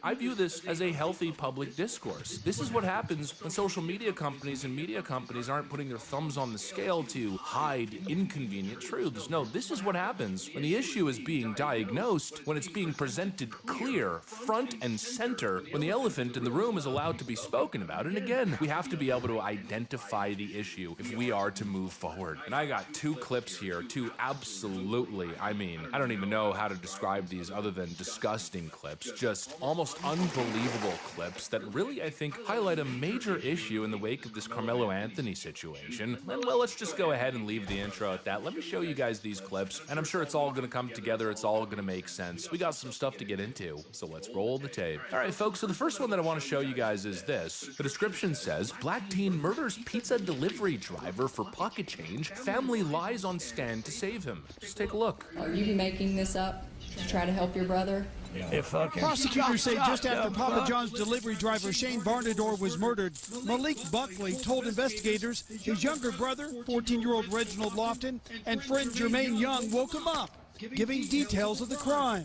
I view this as a healthy public discourse. This is what happens when social media companies and media companies aren't putting their thumbs on the scale to hide inconvenient truths. No, this is what happens when the issue is being diagnosed, when it's being presented clear, front and center, when the elephant in the room is allowed to be spoken about. And again, we have to be able to identify the issue if we are to move forward. And I got two clips here, two absolutely, I don't even know how to describe these other than disgusting clips, just almost unbelievable clips that really, I think, highlight a major issue in the wake of this Carmelo Anthony situation. And well, let's just go ahead and leave the intro at that. Let me show you guys these clips, and I'm sure it's all gonna come together, it's all gonna make sense. We got some stuff to get into, so let's roll the tape. All right, folks, so the first one that I wanna show you guys is this. The description says, black teen murders pizza delivery driver for pocket change, family lies on stand to save him. Just take a look. Are you making this up to try to help your brother? Prosecutors say just after Papa John's delivery driver Shane Barnador was murdered, Malik Buckley told investigators his younger brother, 14-year-old Reginald Lofton, and friend Jermaine Young woke him up, giving details of the crime.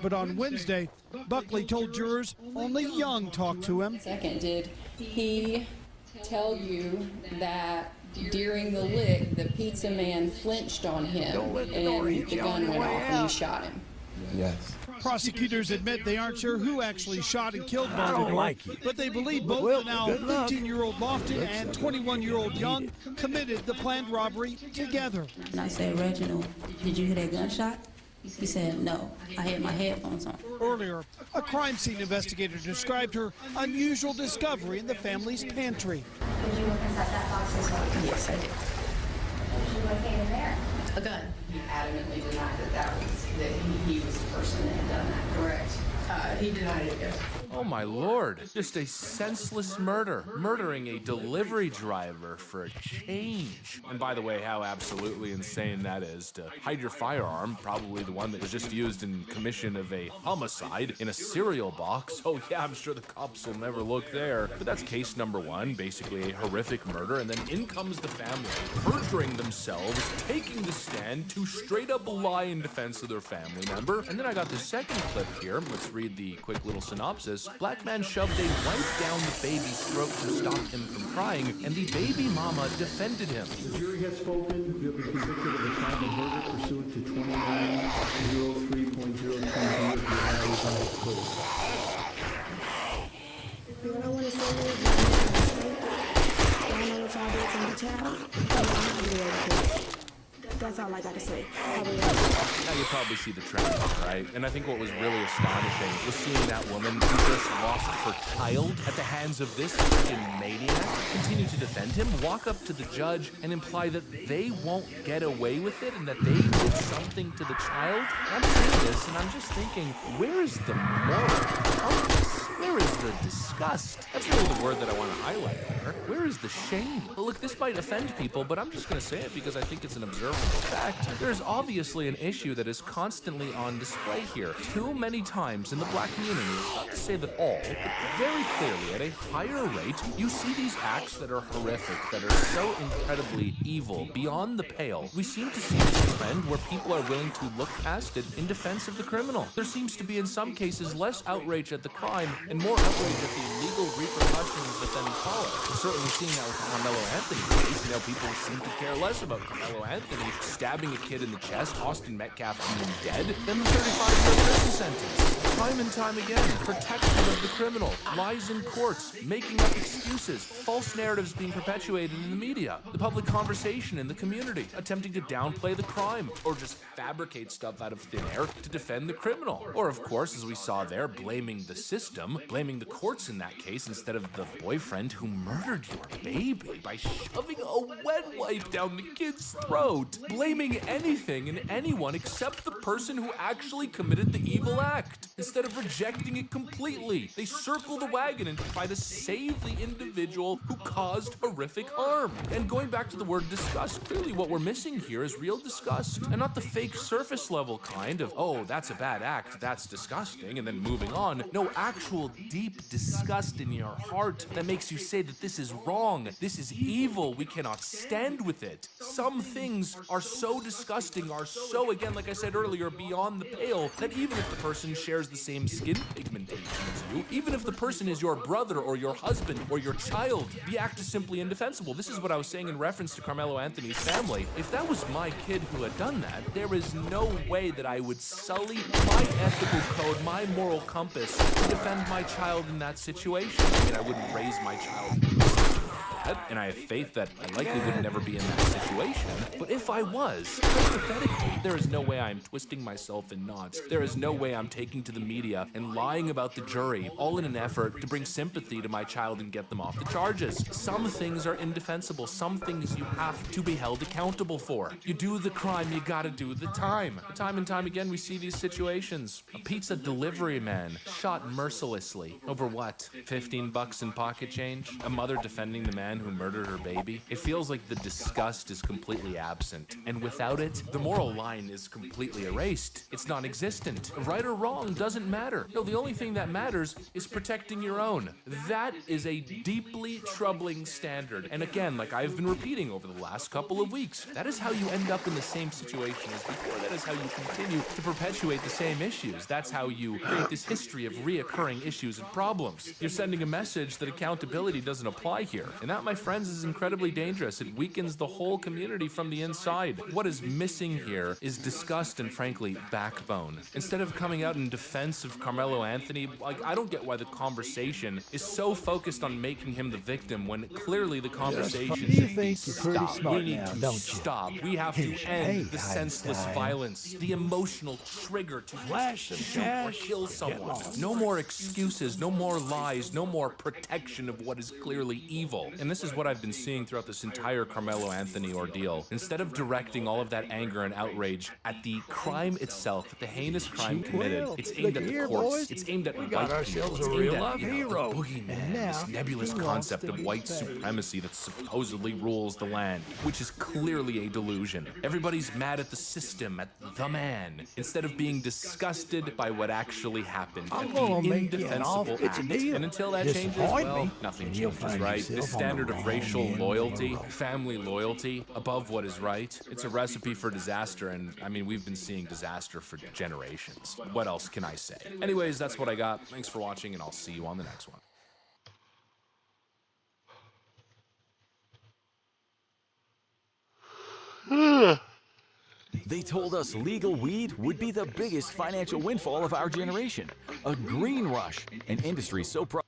But on Wednesday, Buckley told jurors only Young talked to him. Second, did he tell you that during the lick, the pizza man flinched on him and the gun went off and you shot him? Yes. Prosecutors admit they aren't sure who actually shot and killed Barnador, but they believe both the now 15-year-old Lofton and 21-year-old Young committed the planned robbery together. And I said, Reginald, did you hear that gunshot? He said, no, I had my headphones on. Earlier, a crime scene investigator described her unusual discovery in the family's pantry. Did you look inside that box as well? Yes, I did. What did you locate in there? A gun. He adamantly denied that he was the person that had done that. Correct. He denied it, yes. Oh my lord, just a senseless murder. Murdering a delivery driver for a change. And by the way, how absolutely insane that is to hide your firearm, probably the one that was just used in commission of a homicide, in a cereal box. Oh yeah, I'm sure the cops will never look there. But that's case number one, basically a horrific murder, and then in comes the family, perjuring themselves, taking the stand to straight up lie in defense of their family member. And then I got the second clip here. Let's read the quick little synopsis. Black man shoved a wipe down the baby's throat to stop him from crying, and the baby mama defended him. The jury has spoken. You have been convicted of a crime of murder pursuant to 2903.020 of the Ohio Revised Code. What I want to say is, I know what y'all did to my child. That's all I got to say. Now you probably see the trend, right? And I think what was really astonishing was seeing that woman who just lost her child at the hands of this freaking maniac continue to defend him, walk up to the judge and imply that they won't get away with it and that they did something to the child. And I'm seeing this and I'm just thinking, where is the moral compass? Where is the disgust? That's really the word that I want to highlight here. Where is the shame? Well, look, this might offend people, but I'm just going to say it because I think it's an observable fact. There's obviously an issue that is constantly on display here. Too many times in the black community, not to say that all, but very clearly at a higher rate, you see these acts that are horrific, that are so incredibly evil, beyond the pale. We seem to see this trend where people are willing to look past it in defense of the criminal. There seems to be, in some cases, less outrage at the crime and more outrage at the legal repercussions that then follow. We're certainly seeing that with the Carmelo Anthony case. You know, people seem to care less about Carmelo Anthony stabbing a kid in the chest, Austin Metcalf being dead, than the 35-year prison sentence. Time and time again, protection of the criminal, lies in courts, making up excuses, false narratives being perpetuated in the media, the public conversation in the community, attempting to downplay the crime, or just fabricate stuff out of thin air to defend the criminal. Or, of course, as we saw there, blaming the system, victim, blaming the courts in that case instead of the boyfriend who murdered your baby by shoving a wet wipe down the kid's throat, blaming anything and anyone except the person who actually committed the evil act. Instead of rejecting it completely, they circle the wagon and try to save the individual who caused horrific harm. And going back to the word disgust, clearly what we're missing here is real disgust, and not the fake surface level kind of, oh, that's a bad act, that's disgusting, and then moving on. No, actual deep disgust in your heart that makes you say that this is wrong, this is evil, we cannot stand with it. Some things are so disgusting, are so, again, like I said earlier, beyond the pale, that even if the person shares the same skin pigmentation as you, even if the person is your brother or your husband or your child, the act is simply indefensible. This is what I was saying in reference to Carmelo Anthony's family. If that was my kid who had done that, there is no way that I would sully my ethical code, my moral compass, to defend my child in that situation. I mean, I wouldn't raise my child and I have faith that I likely would never be in that situation. But if I was, hypothetically, there is no way I'm twisting myself in knots. There is no way I'm taking to the media and lying about the jury, all in an effort to bring sympathy to my child and get them off the charges. Some things are indefensible. Some things you have to be held accountable for. You do the crime, you gotta do the time. Time and time again, we see these situations. A pizza delivery man shot mercilessly. Over what? $15 in pocket change? A mother defending the man who murdered her baby? It feels like the disgust is completely absent, and without it, the moral line is completely erased. It's non-existent. Right or wrong doesn't matter. No, the only thing that matters is protecting your own. That is a deeply troubling standard, and again, like I've been repeating over the last couple of weeks, that is how you end up in the same situation as before. That is how you continue to perpetuate the same issues. That's how you create this history of reoccurring issues and problems. You're sending a message that accountability doesn't apply here, and that, my friends, is incredibly dangerous. It weakens the whole community from the inside. What is missing here is disgust and, frankly, backbone. Instead of coming out in defense of Carmelo Anthony, like, I don't get why the conversation is so focused on making him the victim when clearly the conversation should be stop. We need to stop. We have to end the senseless violence, the emotional trigger to shoot or kill someone. No more excuses, no more lies, no more protection of what is clearly evil. And this is what I've been seeing throughout this entire Carmelo Anthony ordeal. Instead of directing all of that anger and outrage at the crime itself, the heinous crime committed, it's aimed at the courts, it's aimed at white people, it's aimed at, the boogeyman, this nebulous concept of white supremacy that supposedly rules the land, which is clearly a delusion. Everybody's mad at the system, at the man, instead of being disgusted by what actually happened, at the indefensible act. And until that changes, well, nothing changes, right? This standard of racial loyalty, family loyalty, above what is right, it's a recipe for disaster, and I mean, we've been seeing disaster for generations. What else can I say? Anyways, that's what I got. Thanks for watching, and I'll see you on the next one. They told us legal weed would be the biggest financial windfall of our generation. A green rush, an industry so proud.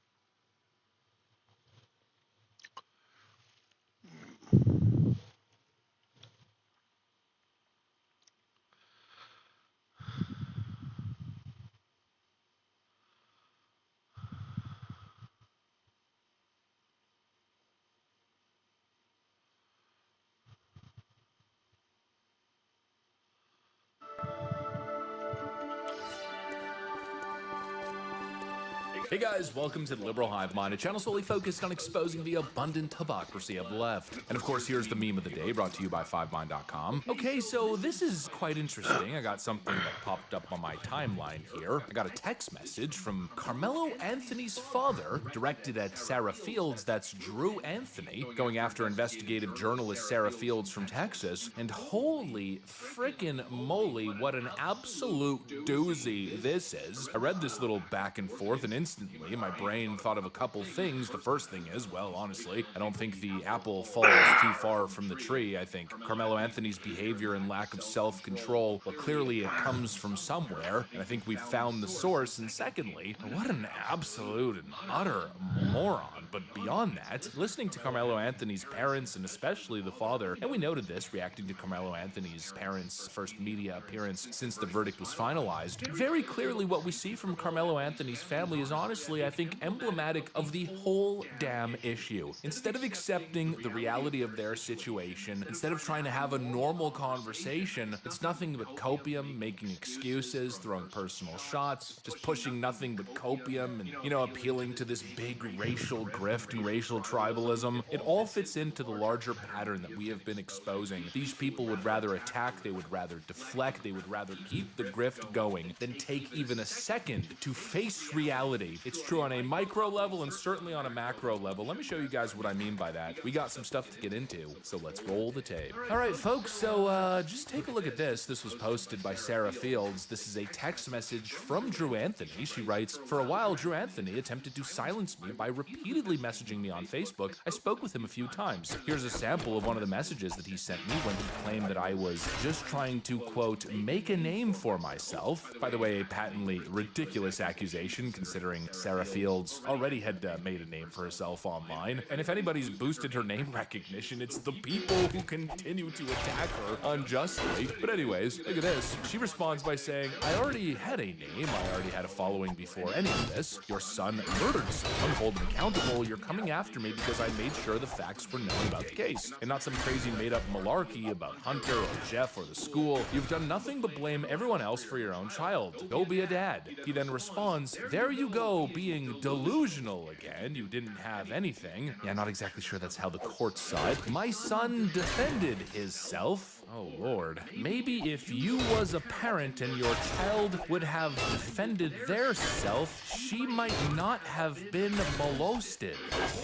Hey guys, welcome to the Liberal Hive Mind, a channel solely focused on exposing the abundant hypocrisy of the left. And of course, here's the meme of the day, brought to you by 5mind.com. Okay, so this is quite interesting. I got something that popped up on my timeline here. I got a text message from Carmelo Anthony's father, directed at Sarah Fields, that's Drew Anthony, going after investigative journalist Sarah Fields from Texas. And holy frickin' moly, what an absolute doozy this is. I read this little back and forth, and instantly my brain thought of a couple things. The first thing is, well, honestly, I don't think the apple falls too far from the tree. I think Carmelo Anthony's behavior and lack of self-control, well, clearly it comes from somewhere, and I think we've found the source. And secondly, what an absolute and utter moron But beyond that, listening to Carmelo Anthony's parents, and especially the father, and we noted this reacting to Carmelo Anthony's parents' first media appearance since the verdict was finalized, very clearly what we see from Carmelo Anthony's family is honestly, I think, emblematic of the whole damn issue. Instead of accepting the reality of their situation, instead of trying to have a normal conversation, it's nothing but copium, making excuses, throwing personal shots, just pushing nothing but copium and, you know, appealing to this big racial grift and racial tribalism. It all fits into the larger pattern that we have been exposing. These people would rather attack, they would rather deflect, they would rather keep the grift going than take even a second to face reality. It's true on a micro level and certainly on a macro level. Let me show you guys what I mean by that. We got some stuff to get into, so let's roll the tape. All right, folks, so just take a look at this. This was posted by Sarah Fields. This is a text message from Drew Anthony. She writes, "For a while, Drew Anthony attempted to silence me by repeatedly messaging me on Facebook. I spoke with him a few times. Here's a sample of one of the messages that he sent me when he claimed that I was just trying to, quote, make a name for myself." By the way, a patently ridiculous accusation considering Sarah Fields already had made a name for herself online. And if anybody's boosted her name recognition, it's the people who continue to attack her unjustly. But anyways, look at this. She responds by saying, "I already had a name. I already had a following before any of this. Your son murdered someone. Hold him accountable. You're coming after me because I made sure the facts were known about the case. And not some crazy made-up malarkey about Hunter or Jeff or the school. You've done nothing but blame everyone else for your own child. Go be a dad." He then responds, "There you go, being delusional again. You didn't have anything." Yeah, not exactly sure that's how the court saw it. "My son defended himself." Oh, Lord. "Maybe if you was a parent and your child would have defended their self, she might not have been molested."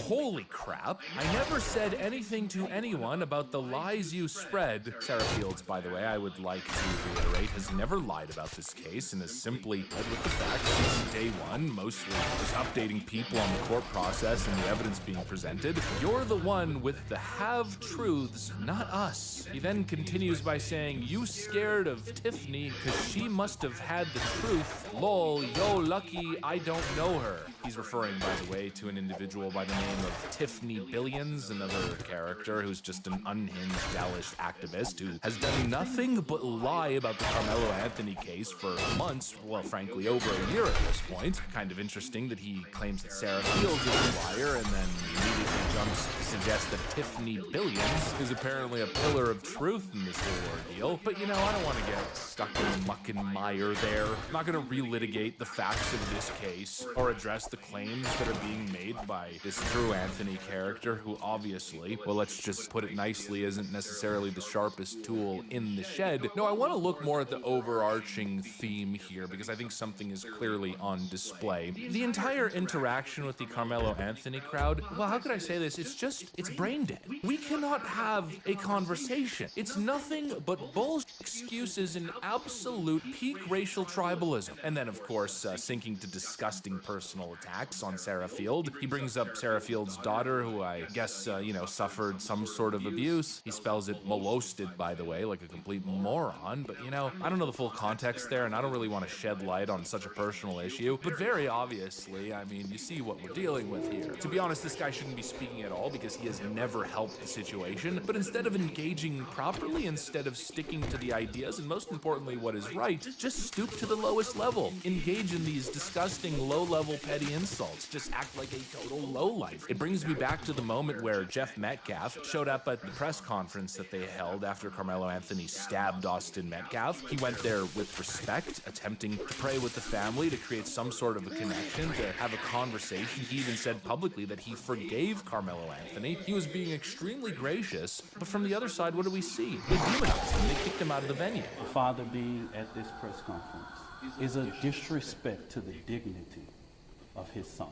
Holy crap. "I never said anything to anyone about the lies you spread." Sarah Fields, by the way, I would like to reiterate, has never lied about this case and has simply led with the facts since day one, mostly just updating people on the court process and the evidence being presented. "You're the one with the have-truths, not us." He then continues by saying, "You scared of Tiffany because she must have had the truth. Lol, yo lucky I don't know her." He's referring, by the way, to an individual by the name of Tiffany Billions, another character who's just an unhinged Dallas activist who has done nothing but lie about the Carmelo Anthony case for months, well, frankly, over a year at this point. Kind of interesting that he claims that Sarah Fields is a liar and then immediately jumps to suggest that Tiffany Billions is apparently a pillar of truth in this whole ordeal. But, you know, I don't want to get stuck in the muck and mire there. I'm not going to relitigate the facts of this case or address the claims that are being made by this Drew Anthony character who obviously, well, let's just put it nicely, isn't necessarily the sharpest tool in the shed. No, I want to look more at the overarching theme here because I think something is clearly on display. The entire interaction with the Carmelo Anthony crowd, well, how could I say this? It's brain dead. We cannot have a conversation. It's nothing but bullshit excuses and absolute peak racial tribalism. And then, of course, sinking to disgusting personal attacks on Sarah Field. He brings up Sarah Field's daughter, who I guess, suffered some sort of abuse. He spells it molested, by the way, like a complete moron. But, I don't know the full context there, and I don't really want to shed light on such a personal issue. But very obviously, you see what we're dealing with here. To be honest, this guy shouldn't be speaking at all because he has never helped the situation. But instead of engaging properly, instead of sticking to the ideas, and most importantly, what is right, just stoop to the lowest level. Engage in these disgusting, low-level petty insults. Just act like a total lowlife. It brings me back to the moment where Jeff Metcalf showed up at the press conference that they held after Carmelo Anthony stabbed Austin Metcalf. He went there with respect, attempting to pray with the family, to create some sort of a connection, to have a conversation. He even said publicly that he forgave Carmelo Anthony. He was being extremely gracious, but from the other side, what do we see? They demonized him. They kicked him out of the venue. The father being at this press conference is a disrespect to the dignity of his son.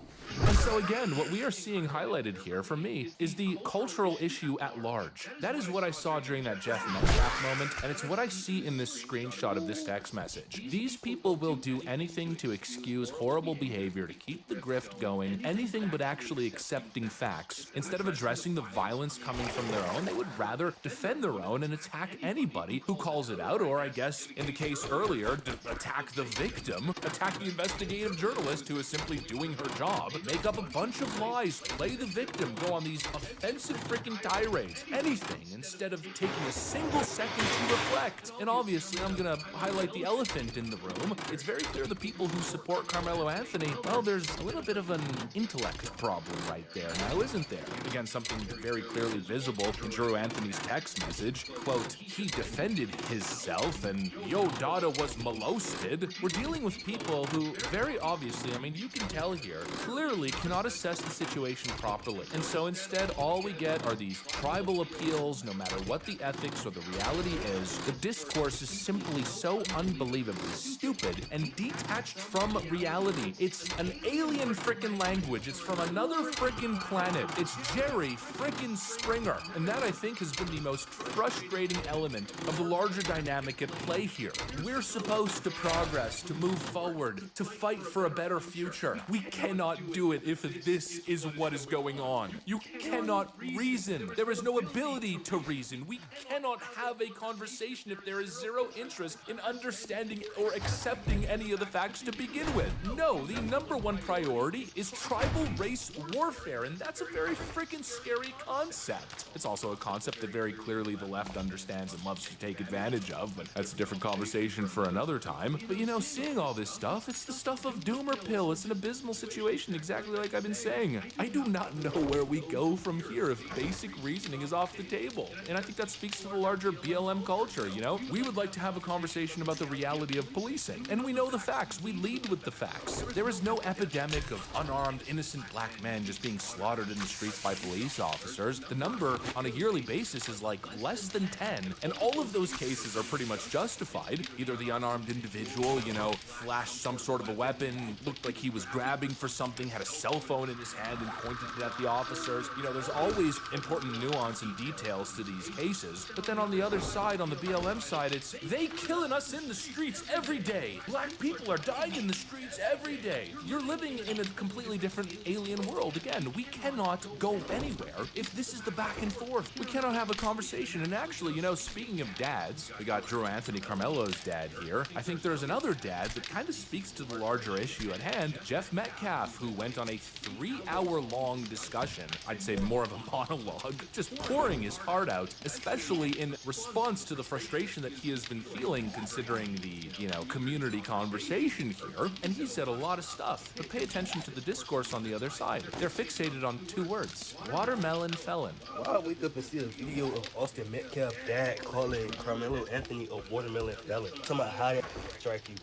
And so again, what we are seeing highlighted here for me is the cultural issue at large. That is what I saw during that Jeff Metcalf moment, and it's what I see in this screenshot of this text message. These people will do anything to excuse horrible behavior, to keep the grift going, anything but actually accepting facts. Instead of addressing the violence coming from their own, they would rather defend their own and attack anybody who calls it out, or I guess in the case earlier, attack the victim, attack the investigative journalist who is simply doing her job, make up a bunch of lies, play the victim, go on these offensive freaking tirades, anything, instead of taking a single second to reflect. And obviously, I'm gonna highlight the elephant in the room. It's very clear the people who support Carmelo Anthony, well, there's a little bit of an intellect problem right there now, isn't there? Again, something very clearly visible in Drew Anthony's text message. Quote, he defended himself and yo Dada was molested. We're dealing with people who very obviously, I mean, you can tell here, clearly cannot assess the situation properly. And so instead, all we get are these tribal appeals, no matter what the ethics or the reality is. The discourse is simply so unbelievably stupid and detached from reality. It's an alien frickin' language. It's from another frickin' planet. It's Jerry frickin' Springer. And that, I think, has been the most frustrating element of the larger dynamic at play here. We're supposed to progress, to move forward, to fight for a better future. We cannot do it if this is what is going on. You cannot reason. There is no ability to reason. We cannot have a conversation if there is zero interest in understanding or accepting any of the facts to begin with. No, the number one priority is tribal race warfare, and that's a very freaking scary concept. It's also a concept that very clearly the left understands and loves to take advantage of, but that's a different conversation for another time. But you know, seeing all this stuff, it's the stuff of doom or pill. It's an abysmal situation, exactly like I've been saying. I do not know where we go from here if basic reasoning is off the table. And I think that speaks to the larger BLM culture, you know? We would like to have a conversation about the reality of policing. And we know the facts. We lead with the facts. There is no epidemic of unarmed, innocent black men just being slaughtered in the streets by police officers. The number on a yearly basis is like less than 10. And all of those cases are pretty much justified. Either the unarmed individual, you know, flashed some sort of a weapon, looked like he was grabbing for something, had a cell phone in his hand and pointed it at the officers. You know, there's always important nuance and details to these cases. But then on the other side, on the BLM side, it's they killing us in the streets every day. Black people are dying in the streets every day. You're living in a completely different alien world. Again, we cannot go anywhere if this is the back and forth. We cannot have a conversation. And actually, you know, speaking of dads, we got Drew Anthony, Carmelo's dad here. I think there's another dad that kind of speaks to the larger issue at hand, Jeff Metcalf, who went on a 3-hour-long discussion, I'd say more of a monologue, just pouring his heart out, especially in response to the frustration that he has been feeling considering the, you know, community conversation here. And he said a lot of stuff, but pay attention to the discourse on the other side. They're fixated on 2 words, watermelon felon. Why I wake up and see a video of Austin Metcalf dad calling Carmelo Anthony a watermelon felon? Talking about how that strike you.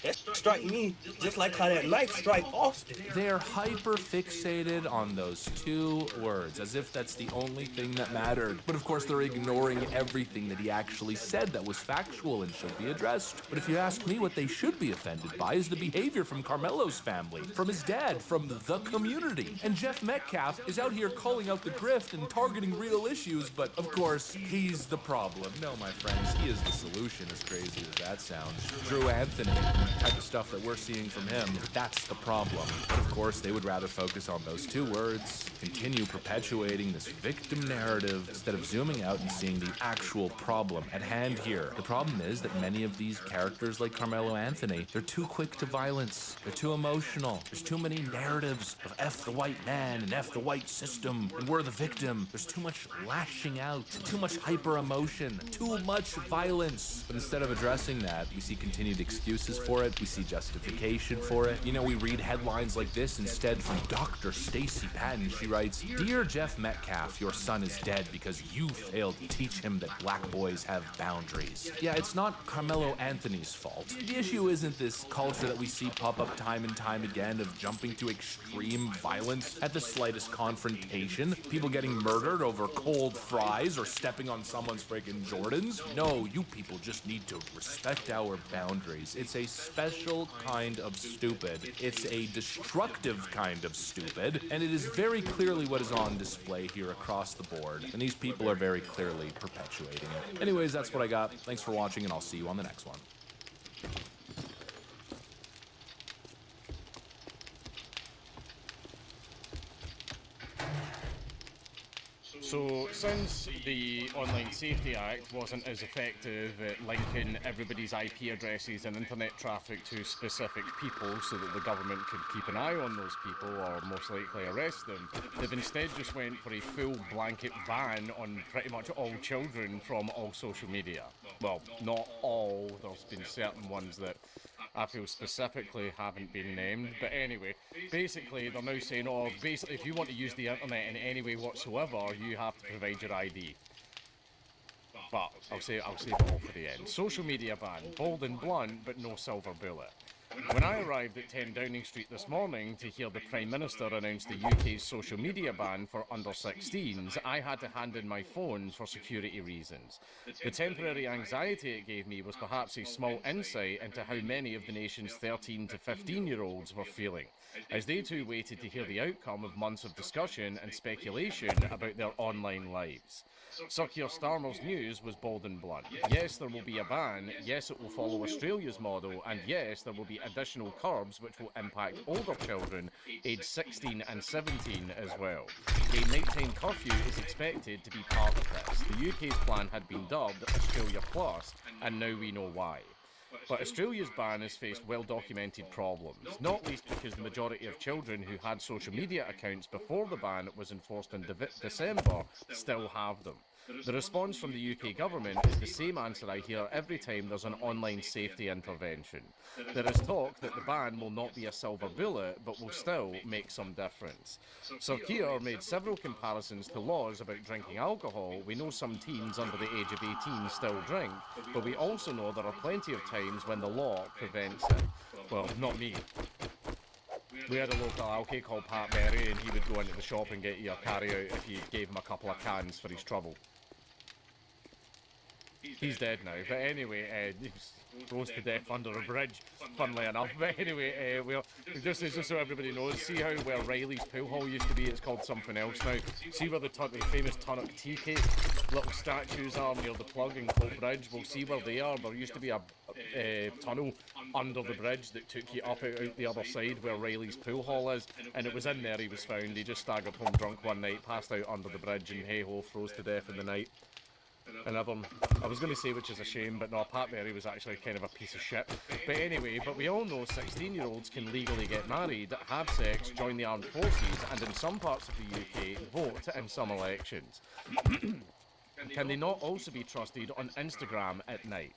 That strike me just like how that knife strike Austin. They're hyper fixated on those 2 words, as if that's the only thing that mattered. But of course, they're ignoring everything that he actually said that was factual and should be addressed. But if you ask me, what they should be offended by is the behavior from Carmelo's family, from his dad, from the community. And Jeff Metcalf is out here calling out the grift and targeting real issues, but of course, he's the problem. No, my friends, he is the solution, as crazy as that sounds. Drew Anthony, type of stuff that we're seeing from him, that's the problem. But of course, they would rather focus on those 2 words, continue perpetuating this victim narrative instead of zooming out and seeing the actual problem at hand here. The problem is that many of these characters like Carmelo Anthony, they're too quick to violence. They're too emotional. There's too many narratives of F the white man and F the white system, and we're the victim. There's too much lashing out, too much hyper emotion, too much violence. But instead of addressing that, we see continued excuses for it. We see justification for it. You know, we read headlines like this instead from Dr. Stacy Patton. She writes, "Dear Jeff Metcalf, your son is dead because you failed to teach him that black boys have boundaries." Yeah, it's not Carmelo Anthony's fault. The issue isn't this culture that we see pop up time and time again of jumping to extreme violence at the slightest confrontation. People getting murdered over cold fries or stepping on someone's freaking Jordans. No, you people just need to respect our boundaries. It's a special kind of stupid. It's a destructive kind of stupid, and it is very clearly what is on display here across the board, and these people are very clearly perpetuating it. Anyways, that's what I got. Thanks for watching, and I'll see you on the next one. So, since the Online Safety Act wasn't as effective at linking everybody's IP addresses and internet traffic to specific people so that the government could keep an eye on those people or most likely arrest them, they've instead just went for a full blanket ban on pretty much all children from all social media. Well, not all, there's been certain ones that I feel specifically haven't been named, but anyway, basically they're now saying, oh, basically if you want to use the internet in any way whatsoever, you have to provide your ID. But I'll save it all for the end. Social media ban, bold and blunt, but no silver bullet. When I arrived at 10 Downing Street this morning to hear the Prime Minister announce the UK's social media ban for under-16s, I had to hand in my phone for security reasons. The temporary anxiety it gave me was perhaps a small insight into how many of the nation's 13 to 15-year-olds were feeling, as they too waited to hear the outcome of months of discussion and speculation about their online lives. Sir Keir Starmer's news was bold and blunt. Yes, there will be a ban, yes, it will follow Australia's model, and yes, there will be additional curbs which will impact older children aged 16 and 17 as well. A nighttime curfew is expected to be part of this. The UK's plan had been dubbed Australia Plus, and now we know why. But Australia's ban has faced well-documented problems, not least because the majority of children who had social media accounts before the ban was enforced in December still have them. The response from the UK government is the same answer I hear every time there's an online safety intervention. There is talk that the ban will not be a silver bullet, but will still make some difference. Sir Keir made several comparisons to laws about drinking alcohol. We know some teens under the age of 18 still drink, but we also know there are plenty of times when the law prevents it. Well, not me. We had a local alky called Pat Berry, and he would go into the shop and get you a carry-out if you gave him a couple of cans for his trouble. He's dead now, but anyway, he rose to death under a bridge, funnily enough. But anyway, well, just so everybody knows, see how where Riley's pool hall used to be, it's called something else now. See where the famous Tunnock tea cake little statues are near the plug in Colt Bridge? We'll see where they are. There used to be a tunnel under the bridge that took you up out the other side where Riley's pool hall is, and it was in there he was found. He just staggered home drunk one night, passed out under the bridge, and hey-ho, froze to death in the night. Another, I was going to say which is a shame, but no, Pat Berry was actually kind of a piece of shit. But anyway, but we all know 16-year-olds can legally get married, have sex, join the armed forces, and in some parts of the UK, vote in some elections. Can they not also be trusted on Instagram at night?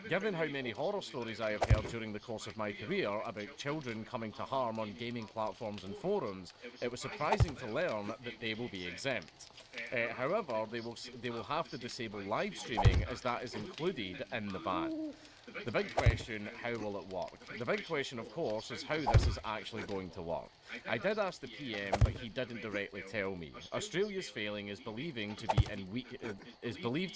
Given how many horror stories I have heard during the course of my career about children coming to harm on gaming platforms and forums, it was surprising to learn that they will be exempt. However, they will have to disable live streaming, as that is included in the ban. The big question, how will it work? The big question, of course, is how this is actually going to work. I did ask the PM, but he didn't directly tell me. Australia's failing is believed to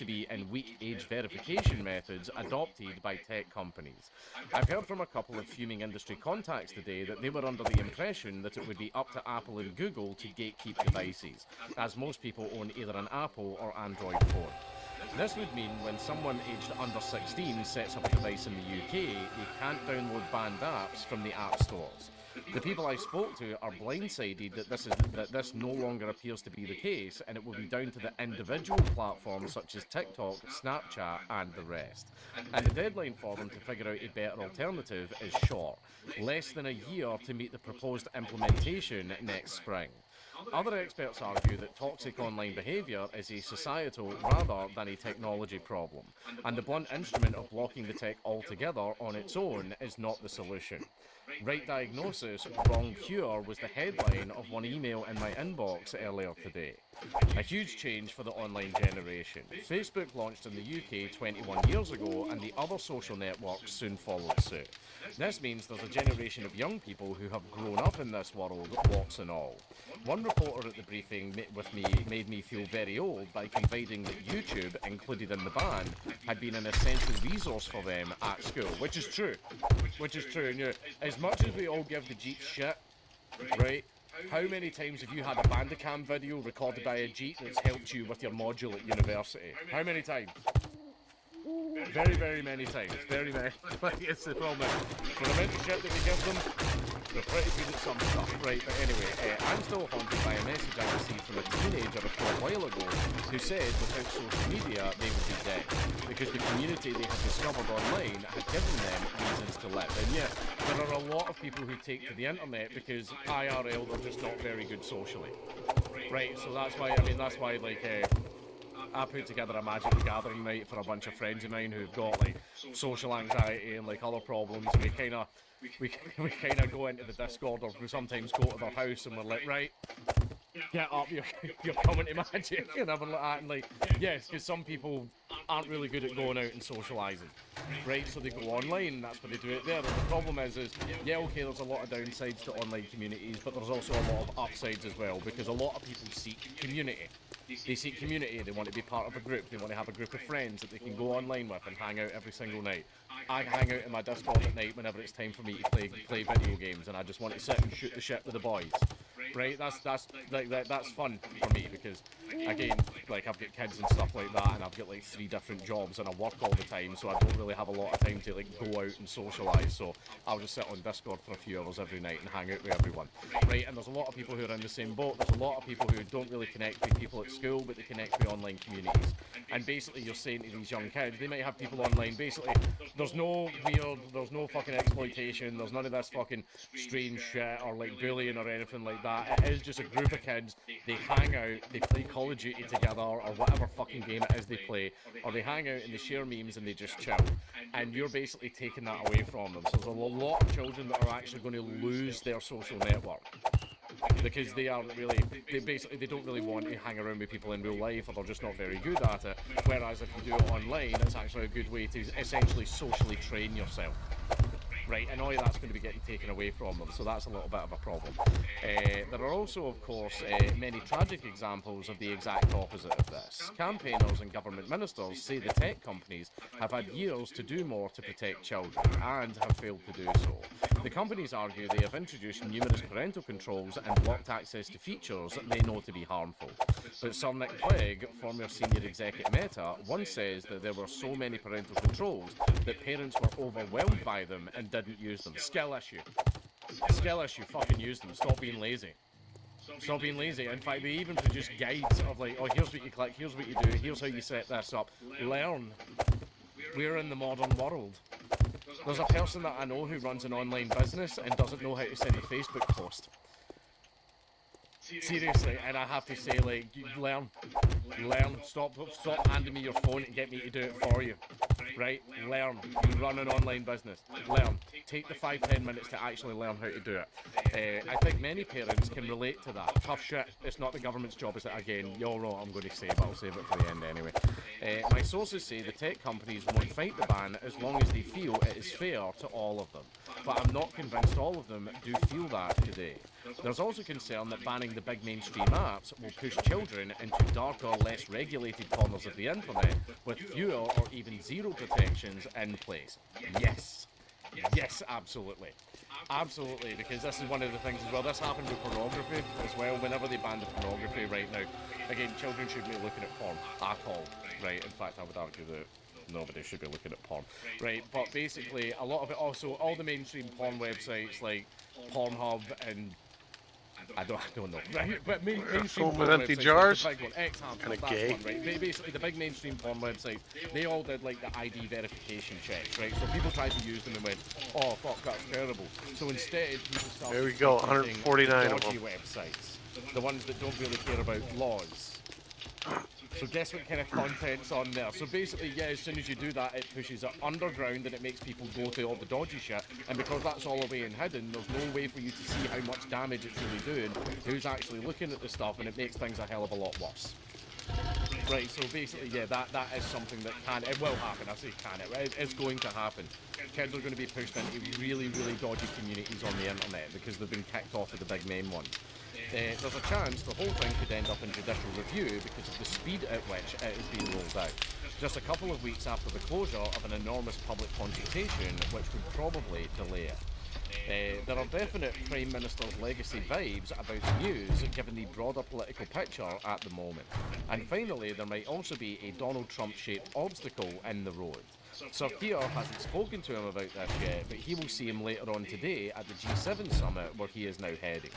be in weak age verification methods adopted by tech companies. I've heard from a couple of fuming industry contacts today that they were under the impression that it would be up to Apple and Google to gatekeep devices, as most people own either an Apple or Android phone. This would mean when someone aged under 16 sets up a device in the UK, they can't download banned apps from the app stores. The people I spoke to are blindsided that this no longer appears to be the case, and it will be down to the individual platforms such as TikTok, Snapchat and the rest. And the deadline for them to figure out a better alternative is short, less than a year to meet the proposed implementation next spring. Other experts argue that toxic online behaviour is a societal rather than a technology problem, and the blunt instrument of blocking the tech altogether on its own is not the solution. Right diagnosis, wrong cure was the headline of one email in my inbox earlier today. A huge change for the online generation. Facebook launched in the UK 21 years ago, and the other social networks soon followed suit. This means there's a generation of young people who have grown up in this world, warts and all. One reporter at the briefing with me made me feel very old by confiding that YouTube, included in the ban, had been an essential resource for them at school, which is true. And you know, as much as we all give the Jeep shit, right? How many times have you had a Bandicam video recorded by a Jeep that's helped you with your module at university? How many times? Very, very many times. Very many. Like, it's the problem. For the amount of shit that we give them, They're pretty good at some stuff, right? But anyway, I'm still haunted by a message I received from a teenager a short while ago who said without social media they would be dead because the community they had discovered online had given them reasons to live. And yeah, there are a lot of people who take to the internet because IRL they're just not very good socially, right? So that's why like I put together a Magic the Gathering night for a bunch of friends of mine who've got like social anxiety and like other problems. And we kind of go into the Discord, or we sometimes go to their house and we're like, right, get up, you're coming to Magic, and everything like that. And like, yes, because some people aren't really good at going out and socialising, right? So they go online, and that's where they do it there. But the problem is yeah, okay, there's a lot of downsides to online communities, but there's also a lot of upsides as well, because a lot of people seek community. They seek community, they want to be part of a group, they want to have a group of friends that they can go online with and hang out every single night. I hang out in my Discord at night whenever it's time for me to play video games, and I just want to sit and shoot the shit with the boys. Right? That's fun for me because, again, like I've got kids and stuff like that, and I've got like 3 different jobs and I work all the time, so I don't really have a lot of time to like go out and socialise. So I'll just sit on Discord for a few hours every night and hang out with everyone. Right? And there's a lot of people who are in the same boat. There's a lot of people who don't really connect with people at school, but they connect with online communities. And basically, you're saying to these young kids, they might have people online. Basically, there's no fucking exploitation. There's none of this fucking strange shit or like bullying or anything like that. It is just a group of kids, they hang out, they play Call of Duty together, or whatever fucking game it is they play, or they hang out and they share memes and they just chill. And you're basically taking that away from them. So there's a lot of children that are actually going to lose their social network. Because they don't really want to hang around with people in real life, or they're just not very good at it. Whereas if you do it online, it's actually a good way to essentially socially train yourself. Right, and all of that's going to be getting taken away from them, so that's a little bit of a problem. There are also, of course, many tragic examples of the exact opposite of this. Campaigners and government ministers say the tech companies have had years to do more to protect children, and have failed to do so. The companies argue they have introduced numerous parental controls and blocked access to features they know to be harmful. But Sir Nick Clegg, former senior exec at Meta, once says that there were so many parental controls that parents were overwhelmed by them and didn't use them. Skill issue. Skill issue, fucking use them. Stop being lazy. Stop being lazy. In fact, they even produce guides of like, oh, here's what you click, here's what you do, here's how you set this up. Learn. We're in the modern world. There's a person that I know who runs an online business and doesn't know how to send a Facebook post. Seriously, and I have to say, like, learn. Stop handing me your phone and get me to do it for you. Right? Learn. You run an online business. Learn. Take the 5-10 minutes to actually learn how to do it. I think many parents can relate to that. Tough shit. It's not the government's job, is it? Again, you all know what I'm going to say, but I'll save it for the end anyway. My sources say the tech companies won't fight the ban as long as they feel it is fair to all of them. But I'm not convinced all of them do feel that today. There's also concern that banning the big mainstream apps will push children into darker, less regulated corners of the internet with fewer or even zero protections in place. Yes. Yes, absolutely. Absolutely, because this is one of the things as well. This happened with pornography as well. Whenever they banned the pornography right now, again, children shouldn't be looking at porn at all, right? In fact, I would argue that nobody should be looking at porn, right? But basically, a lot of it also, all the mainstream porn websites like Pornhub and I don't know, right? But mainstream porn empty websites, jars. like the big one, X-Hamster, that's Gay. one, right? Basically, the big mainstream porn websites, they all did like the ID verification checks, right? So people tried to use them and went, oh fuck, that's terrible. So instead, people started There we go, using 149 of dodgy them. websites, the ones that don't really care about laws. So guess what kind of content's on there? So basically, yeah, as soon as you do that, it pushes it underground and it makes people go to all the dodgy shit. And because that's all away and hidden, there's no way for you to see how much damage it's really doing, who's actually looking at the stuff, and it makes things a hell of a lot worse. Right, so basically, yeah, that is something that it will happen. I say can, it's going to happen. Kids are going to be pushed into really, really dodgy communities on the internet because they've been kicked off of the big main ones. There's a chance the whole thing could end up in judicial review because of the speed at which it is being rolled out. Just a couple of weeks after the closure of an enormous public consultation, which would probably delay it. There are definite Prime Minister's legacy vibes about the news, given the broader political picture at the moment. And finally, there might also be a Donald Trump-shaped obstacle in the road. Sir Keir hasn't spoken to him about this yet, but he will see him later on today at the G7 summit where he is now heading.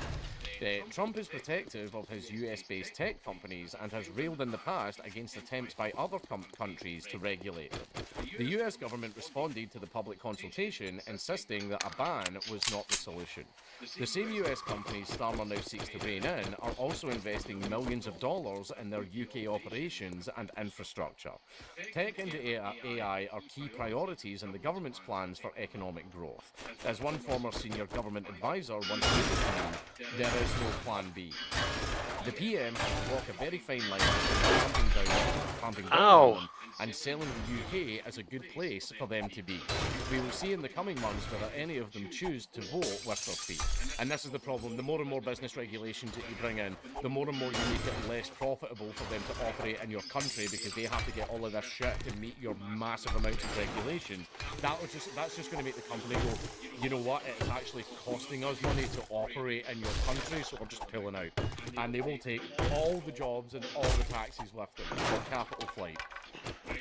Trump is protective of his US-based tech companies and has railed in the past against attempts by other countries to regulate them. The US government responded to the public consultation, insisting that a ban was not the solution. The same US companies Starmer now seeks to rein in are also investing millions of dollars in their UK operations and infrastructure. Tech and AI are key priorities in the government's plans for economic growth. As one former senior government advisor once stated to me, there is no plan B. The PM has to walk a very fine line between clamping down on them and selling the UK as a good place for them to be. We will see in the coming months whether any of them choose to vote with their feet. And this is the problem. The more and more business regulations that you bring in, the more and more you make it less profitable for them to operate in your country because they have to get all of this shit to meet your massive amounts of regulations. That's just going to make the company go, you know what, it's actually costing us money to operate in your country, so we're just pulling out. And they will take all the jobs and all the taxis with them for capital flight.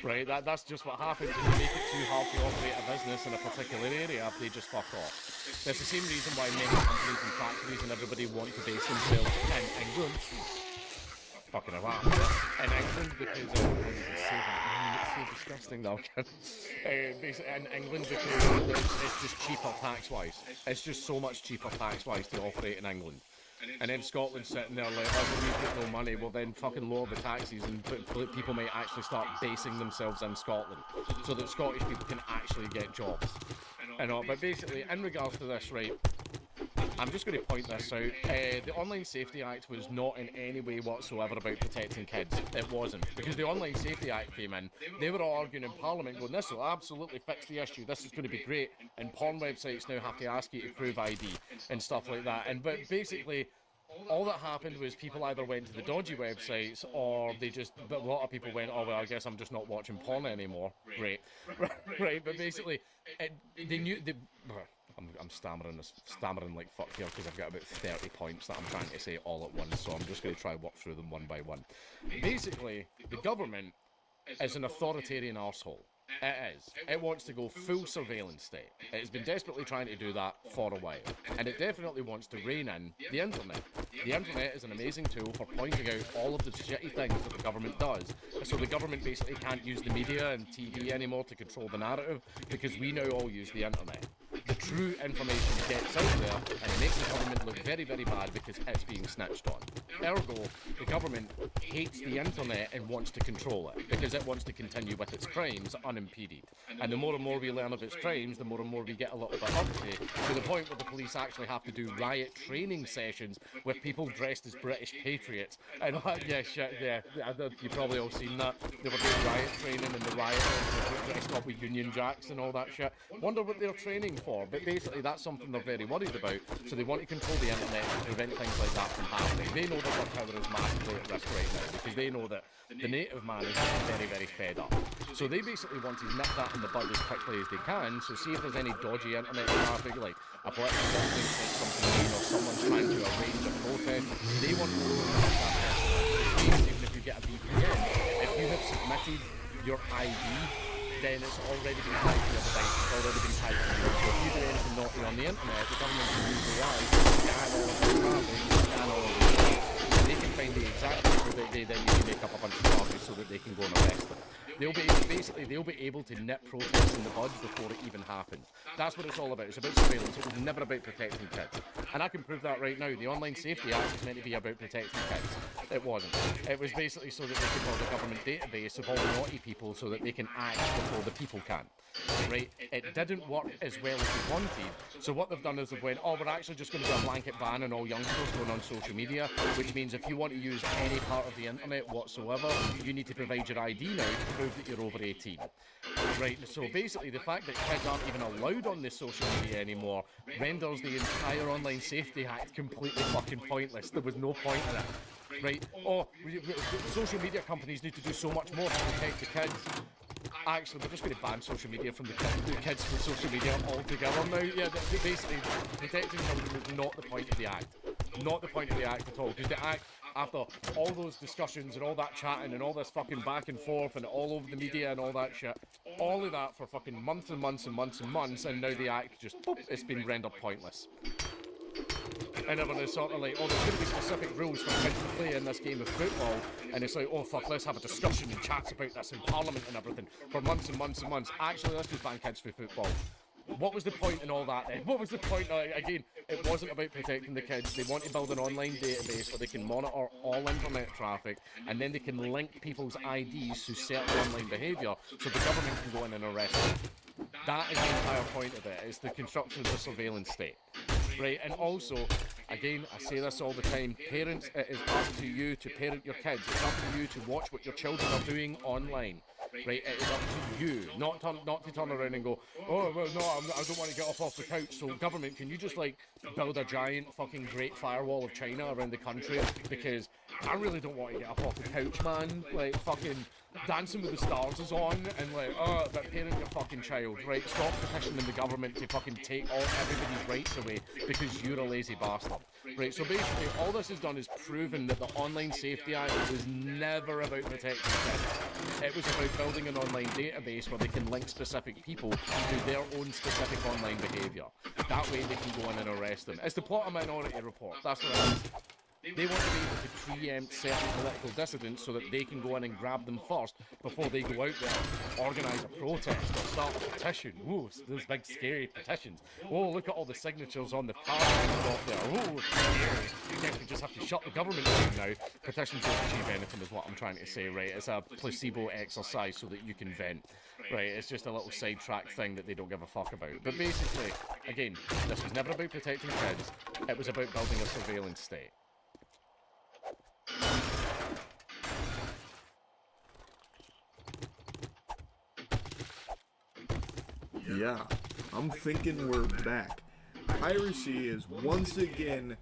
Right, that's just what happens when you make it too hard to operate a business in a particular area. They just fuck off. That's the same reason why many companies and factories and everybody want to base themselves in England. Fucking a lot. In England because it's so disgusting though. Basically in England because it's just cheaper tax-wise. It's just so much cheaper tax-wise to operate in England. And then Scotland's sitting there like, oh, we've got no money, well then fucking lower the taxes and people might actually start basing themselves in Scotland so that Scottish people can actually get jobs. And all. But basically, in regards to this, right, I'm just going to point this out. The Online Safety Act was not in any way whatsoever about protecting kids. It wasn't. Because the Online Safety Act came in, they were all arguing in Parliament going, this will absolutely fix the issue, this is going to be great, and porn websites now have to ask you to prove ID and stuff like that. But basically, all that happened was people either went to the dodgy websites or but a lot of people went, oh well, I guess I'm just not watching porn anymore. Great. Right, but basically, they knew... I'm stammering like fuck here because I've got about 30 points that I'm trying to say all at once, so I'm just going to try and walk through them one by one. Basically, the government is an authoritarian arsehole. It is. It wants to go full surveillance state. It has been desperately trying to do that for a while. And it definitely wants to rein in the internet. The internet is an amazing tool for pointing out all of the shitty things that the government does. So the government basically can't use the media and TV anymore to control the narrative because we now all use the internet. The true information gets out there and it makes the government look very, very bad because it's being snitched on. Ergo, the government hates the internet and wants to control it because it wants to continue with its crimes unimpeded. And the more and more we learn of its crimes, the more and more we get a little bit uppity, to the point where the police actually have to do riot training sessions with people dressed as British patriots. And you've probably all seen that. They were doing riot training and the rioters were dressed up with Union Jacks and all that shit. Wonder what they're training for, but basically that's something they're very worried about, so they want to control the internet and prevent things like that from happening. They know that their power is massively at risk right now because they know that the native man is very, very fed up. So they basically want to nip that in the bud as quickly as they can, so see if there's any dodgy internet traffic, like a political something like something or someone's trying to arrange a protest, they want to know that. Even if you get a VPN, if you have submitted your ID, then it's already been tied to your device, it's already been tied to you. So if you do anything naughty on the internet, the government can use the AI to scan all of your traffic, scan all of your shit, and they can find the exact people that they then need to make up a bunch of charges so that they can go and arrest them. They'll be able to nip protests in the bud before it even happens. That's what it's all about. It's about surveillance. It was never about protecting kids. And I can prove that right now. The Online Safety Act was meant to be about protecting kids. It wasn't. It was basically so that they could build a government database of all the naughty people so that they can act before the people can. Right? It didn't work as well as they wanted. So what they've done is they've went, oh, we're actually just going to do a blanket ban on all youngsters going on social media, which means if you want to use any part of the internet whatsoever, you need to provide your ID now to prove that you're over 18. Right, so basically the fact that kids aren't even allowed on this social media anymore renders the entire Online Safety Act completely fucking pointless. There was no point in it. Right, social media companies need to do so much more to protect the kids. Actually, we're just going to ban social media from the kids from social media altogether now. Yeah, basically, protecting children is not the point of the Act. Not the point of the Act at all, because the Act after all those discussions and all that chatting and all this fucking back and forth and all over the media and all that shit, all of that for fucking months and months and months and months, and now the act just, boop, it's been rendered pointless. And everyone is sort of like, oh, there's going to be specific rules for kids to play in this game of football, and it's like, oh fuck, let's have a discussion and chats about this in Parliament and everything for months and months and months. Actually, let's just ban kids for football. What was the point in all that then? What was the point? Again, it wasn't about protecting the kids. They want to build an online database where they can monitor all internet traffic, and then they can link people's IDs to certain online behaviour so the government can go in and arrest them. That is the entire point of it. It's the construction of the surveillance state. Right, and also, again, I say this all the time, parents, it is up to you to parent your kids. It's up to you to watch what your children are doing online. Right, it is up to you, not to turn around and go, oh, well, no, I don't want to get off the couch, so government, can you just, like, build a giant fucking Great Firewall of China around the country, because I really don't want to get up off the couch, man. Like, fucking Dancing with the Stars is on, and like, oh, but parent your fucking child, right? Stop petitioning the government to fucking take everybody's rights away because you're a lazy bastard, right? So basically, all this has done is proven that the Online Safety Act was never about protecting kids. It was about building an online database where they can link specific people to their own specific online behaviour. That way they can go in and arrest them. It's the plot of Minority Report. That's what it is. They want to be able to preempt certain political dissidents so that they can go in and grab them first before they go out there, organise a protest or start a petition. Ooh, those big scary petitions. Oh, look at all the signatures on the card out there. Oh, scary. You guess we just have to shut the government down now. Petitions don't achieve anything is what I'm trying to say, right? It's a placebo exercise so that you can vent. Right, it's just a little sidetrack thing that they don't give a fuck about. But basically, again, this was never about protecting kids. It was about building a surveillance state. Yeah, I'm thinking we're back. Piracy has once again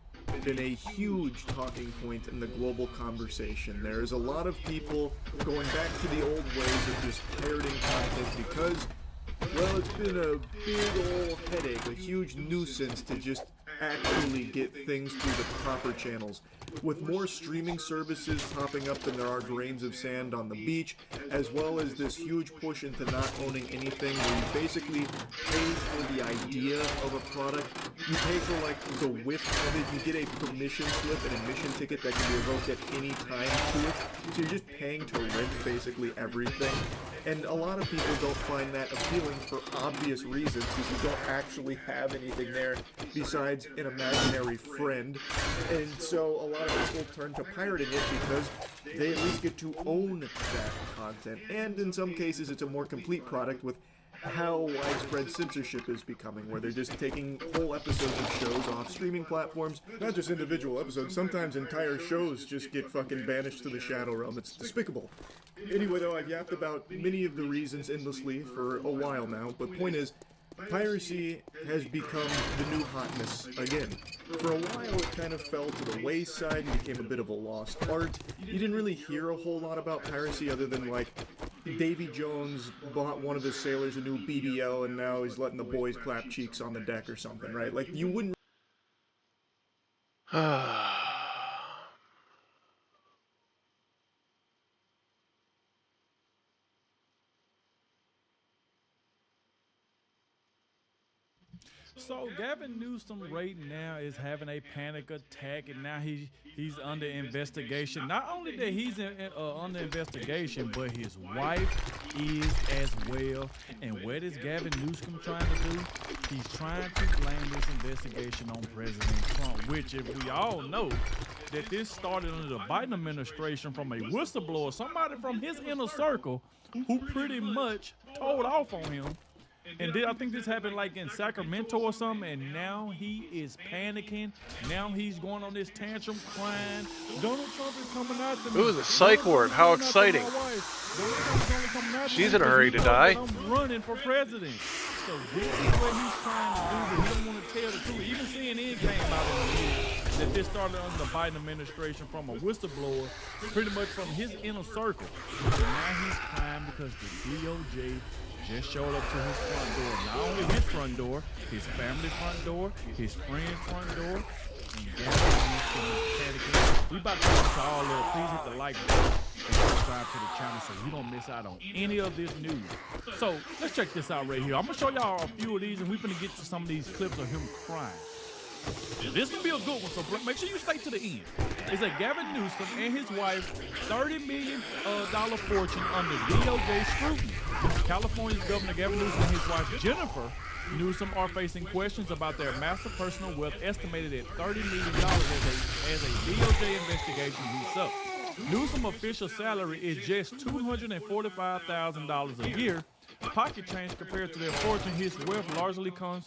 been a huge talking point in the global conversation. There's a lot of people going back to the old ways of just pirating content because, well, it's been a big old headache, a huge nuisance to just actually get things through the proper channels. With more streaming services popping up than there are grains of sand on the beach, as well as this huge push into not owning anything where you basically pay for the idea of a product, you pay for like the whiff of it, you get a permission slip, an admission ticket that can be revoked at any time to it, so you're just paying to rent basically everything. And a lot of people don't find that appealing for obvious reasons, because you don't actually have anything there besides an imaginary friend. And so a lot of people turn to pirating it because they at least get to own that content. And in some cases, it's a more complete product with how widespread censorship is becoming, where they're just taking whole episodes of shows off streaming platforms. Not just individual episodes, sometimes entire shows just get fucking banished to the shadow realm. It's despicable. Anyway, though, I've yapped about many of the reasons endlessly for a while now, but point is, piracy has become the new hotness again. For a while, it kind of fell to the wayside and became a bit of a lost art. You didn't really hear a whole lot about piracy other than, like, Davy Jones bought one of his sailors a new BBL and now he's letting the boys clap cheeks on the deck or something, right? Like, you wouldn't... So Gavin Newsom right now is having a panic attack, and now he's under investigation. Not only that he's under investigation, but his wife is as well. And what is Gavin Newsom trying to do? He's trying to blame this investigation on President Trump, which, if we all know that this started under the Biden administration from a whistleblower, somebody from his inner circle who pretty much told off on him. And I think this happened like in Sacramento or something, and now he is panicking. Now he's going on this tantrum crying. Donald Trump is coming after me. Ooh, the psych ward. How exciting. She's in a hurry to die. I'm running for president. So this is what he's trying to do, but he don't want to tell the truth. Even CNN came out in the news that this started under the Biden administration from a whistleblower, pretty much from his inner circle. And now he's crying because the DOJ just showed up to his front door. Not only his front door, his family's front door, his friend's front door. And Gavin Newsom is panicking. We about to get into all of it. Please hit the like button and subscribe to the channel so you don't miss out on any of this news. So let's check this out right here. I'm gonna show y'all a few of these, and we're gonna get to some of these clips of him crying. This will be a good one, so make sure you stay to the end. It's that Gavin Newsom and his wife $30 million fortune under DOJ scrutiny. California's Governor Gavin Newsom and his wife Jennifer Newsom are facing questions about their massive personal wealth estimated at $30 million as a DOJ investigation heats up. Newsom's official salary is just $245,000 a year. Pocket change compared to their fortune. His wealth largely comes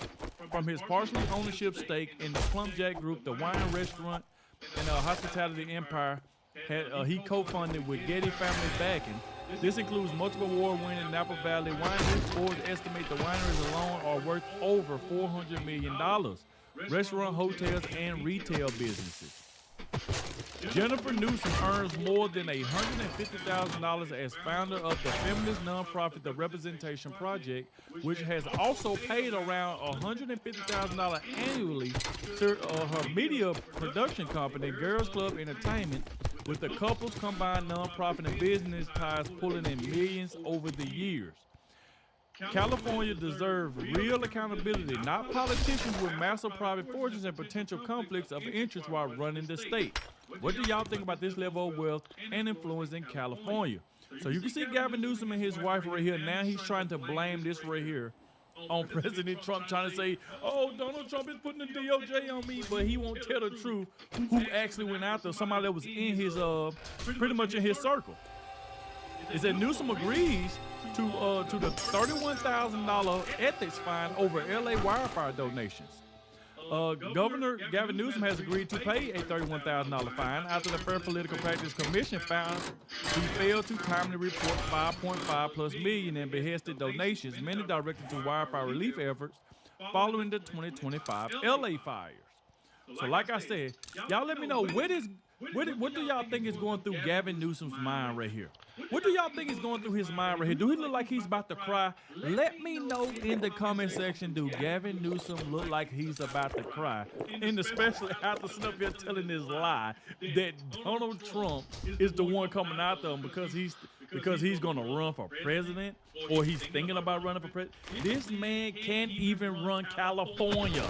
from his partial ownership stake in the Plumjack Group, the wine restaurant and hospitality empire he co-funded with Getty family backing. This includes multiple award-winning Napa Valley wineries. Boards estimate the wineries alone are worth over $400 million. Restaurant, hotels, and retail businesses. Jennifer Newsom earns more than $150,000 as founder of the feminist nonprofit The Representation Project, which has also paid around $150,000 annually to her media production company, Girls Club Entertainment, with the couple's combined nonprofit and business ties pulling in millions over the years. California deserves real accountability, not politicians with massive private fortunes and potential conflicts of interest while running the state. What do y'all think about this level of wealth and influence in California? So you can see Gavin Newsom and his wife right here. Now he's trying to blame this right here on President Trump, trying to say, oh, Donald Trump is putting the DOJ on me, but he won't tell the truth who actually went after somebody that was in his, pretty much in his circle. Is that Newsom agrees to the $31,000 ethics fine over LA wildfire donations. Governor Gavin Newsom has agreed to pay a $31,000 fine after the Fair Political Practice Commission found he failed to timely report 5.5 plus million in behested donations, many directed to wildfire relief efforts following the 2025 LA fires. So like I said, y'all let me know what do y'all think is going through Gavin Newsom's mind right here? What do y'all think is going through his mind right here? Do he look like he's about to cry? Let me know in the comment section. Do Gavin Newsom look like he's about to cry? And especially after sitting up here telling this lie that Donald Trump is the one coming after him because he's going to run for president, or he's thinking about running for president. This man can't even run California.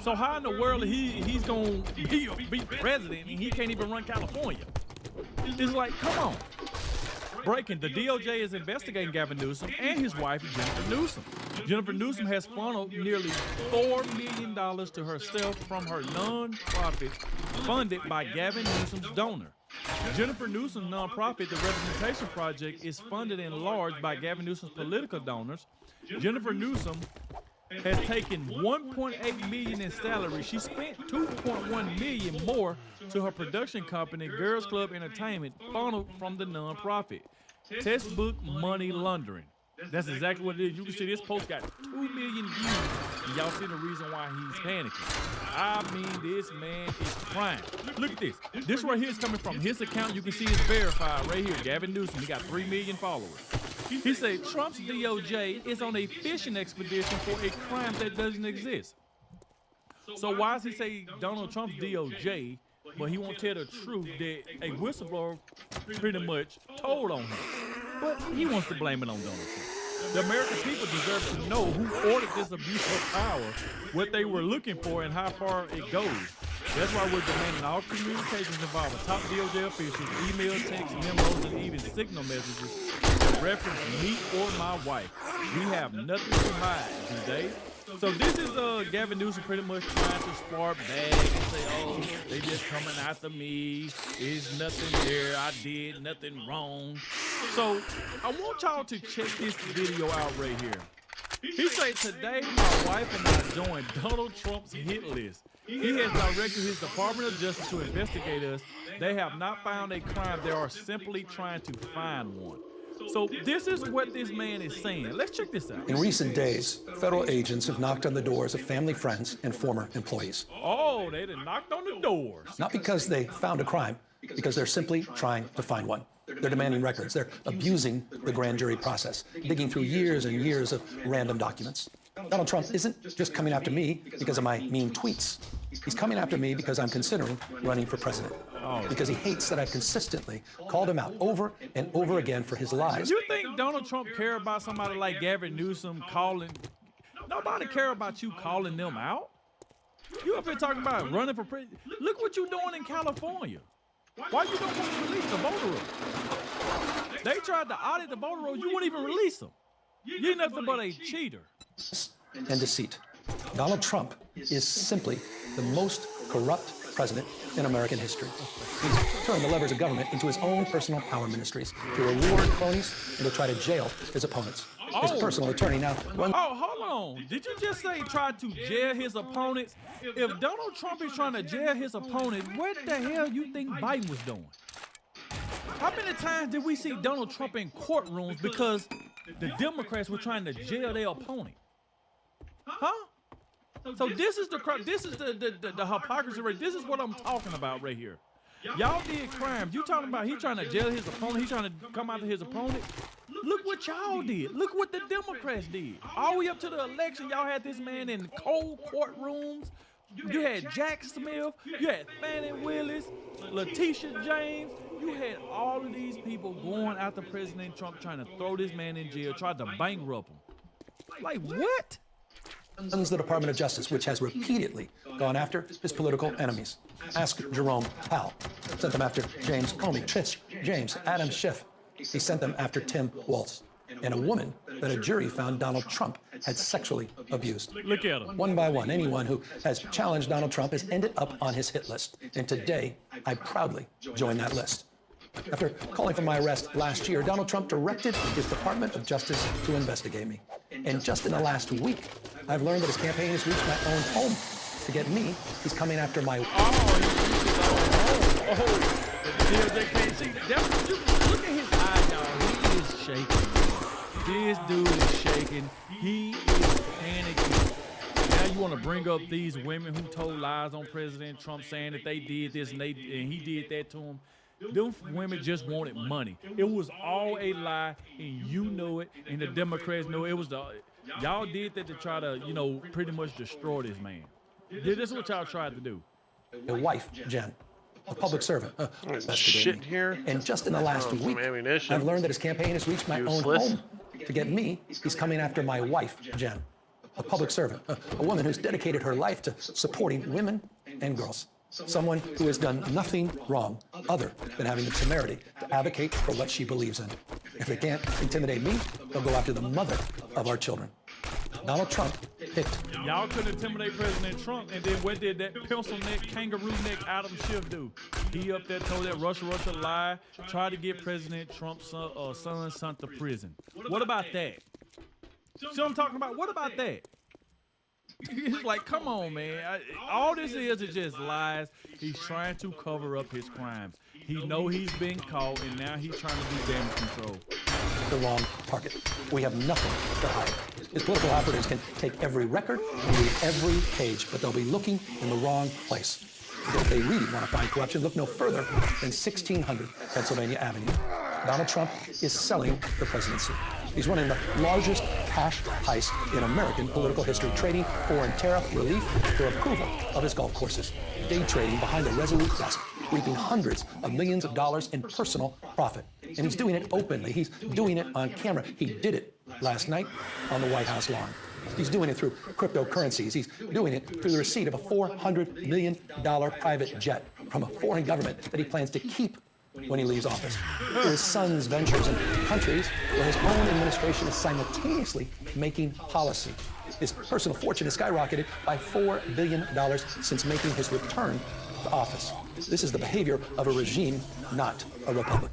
So how in the world he's going to be president and he can't even run California? It's like, come on. Breaking, the DOJ is investigating Gavin Newsom and his wife, Jennifer Newsom. Jennifer Newsom has funneled nearly $4 million to herself from her nonprofit funded by Gavin Newsom's donor. Jennifer Newsom's nonprofit, the Representation Project, is funded in large by Gavin Newsom's political donors. Jennifer Newsom has taken $1.8 million in salary. She spent $2.1 million more to her production company, Girls Club Entertainment, funneled from the nonprofit. Textbook money laundering. That's exactly what it is. You can see this post got 2 million views, and y'all see the reason why he's panicking. I mean, this man is crying. Look at this. This right here is coming from his account. You can see it's verified right here. Gavin Newsom, he got 3 million followers. He said Trump's DOJ is on a fishing expedition for a crime that doesn't exist. So why does he say Donald Trump's DOJ, but he won't tell the truth that a whistleblower pretty much told on him? But he wants to blame it on Donald Trump. The American people deserve to know who ordered this abuse of power, what they were looking for, and how far it goes. That's why we're demanding all communications involving top DOJ officials, email, text, memos, and even signal messages that reference me or my wife. We have nothing to hide, do they? So this is Gavin Newsom pretty much trying to spar back and say, oh, they just coming after me. There's nothing there. I did nothing wrong. So I want y'all to check this video out right here. He said, today my wife and I joined Donald Trump's hit list. He has directed his Department of Justice to investigate us. They have not found a crime. They are simply trying to find one. So this is what this man is saying. Let's check this out. In recent days, federal agents have knocked on the doors of family, friends, and former employees. Oh, they done knocked on the doors. Not because they found a crime, because they're simply trying to find one. They're demanding records. They're abusing the grand jury process, digging through years and years of random documents. Donald Trump isn't just coming after me because of my mean tweets. He's coming after me because I'm considering running for president. Because he hates that I've consistently called him out over and over again for his lies. You think Donald Trump care about somebody like Gavin Newsom calling? Nobody care about you calling them out. You up here talking about running for president? Look what you're doing in California. Why you don't want to release the voter rolls? They tried to audit the voter rolls. You wouldn't even release them. You're nothing but a cheater. And deceit. Donald Trump is simply the most corrupt president in American history. He's turned the levers of government into his own personal power ministries to reward cronies and to try to jail his opponents. His personal attorney now runs... Oh, hold on. Did you just say try to jail his opponents? If Donald Trump is trying to jail his opponents, what the hell you think Biden was doing? How many times did we see Donald Trump in courtrooms because the Democrats were trying to jail their opponent? Huh? So this is the hypocrisy rate. This is what I'm talking about right here. Y'all did crimes. You talking about he trying to jail his opponent? He trying to come after his opponent? Look what y'all did. Look what the Democrats did. All the way up to the election, y'all had this man in cold courtrooms. You had Jack Smith. You had Fannie Willis, Letitia James. You had all of these people going after President Trump, trying to throw this man in jail, tried to bankrupt him. Like what? Runs the Department of Justice, which has repeatedly gone after his political enemies. Ask Jerome Powell. Sent them after James Comey, Tish James, Adam Schiff. He sent them after Tim Walz, and a woman that a jury found Donald Trump had sexually abused. Look at him. One by one, anyone who has challenged Donald Trump has ended up on his hit list. And today, I proudly join that list. After calling for my arrest last year, Donald Trump directed his Department of Justice to investigate me. And just in the last week, I've learned that his campaign has reached my own home. To get me, he's coming after my... DOJ can't see. Look at his eye, y'all. He is shaking. This dude is shaking. He is panicking. Now you want to bring up these women who told lies on President Trump saying that they did this and he did that to him. Them women just wanted money. It was all a lie, and you know it, and the Democrats know it. It was y'all did that to try to, pretty much destroy this man. This is what y'all tried to do. Your wife, Jen, a public servant, shit here. And just in the last week, I've learned that his campaign has reached my own home. To get me, he's coming after my wife, Jen, a public servant, a woman who's dedicated her life to supporting women and girls. Someone who has done nothing wrong other than having the temerity to advocate for what she believes in. If they can't intimidate me, they'll go after the mother of our children. Donald Trump picked. Y'all couldn't intimidate President Trump, and then what did that pencil neck, kangaroo neck Adam Schiff do? He up there told that Russia lie, tried to get President Trump's son to prison. What about that? See what I'm talking about? What about that? It's like, come on, man. All this is just lies. He's trying to cover up his crimes. He know he's been caught, and now he's trying to do damage control. The wrong target. We have nothing to hide. His political operatives can take every record and read every page, but they'll be looking in the wrong place. If they really want to find corruption, look no further than 1600 Pennsylvania Avenue. Donald Trump is selling the presidency. He's running the largest cash heist in American political history, trading foreign tariff relief for approval of his golf courses, day trading behind a resolute desk, reaping hundreds of millions of dollars in personal profit. And he's doing it openly. He's doing it on camera. He did it last night on the White House lawn. He's doing it through cryptocurrencies. He's doing it through the receipt of a $400 million private jet from a foreign government that he plans to keep when he leaves office. His son's ventures in countries where his own administration is simultaneously making policy. His personal fortune has skyrocketed by $4 billion since making his return to office. This is the behavior of a regime, not a republic.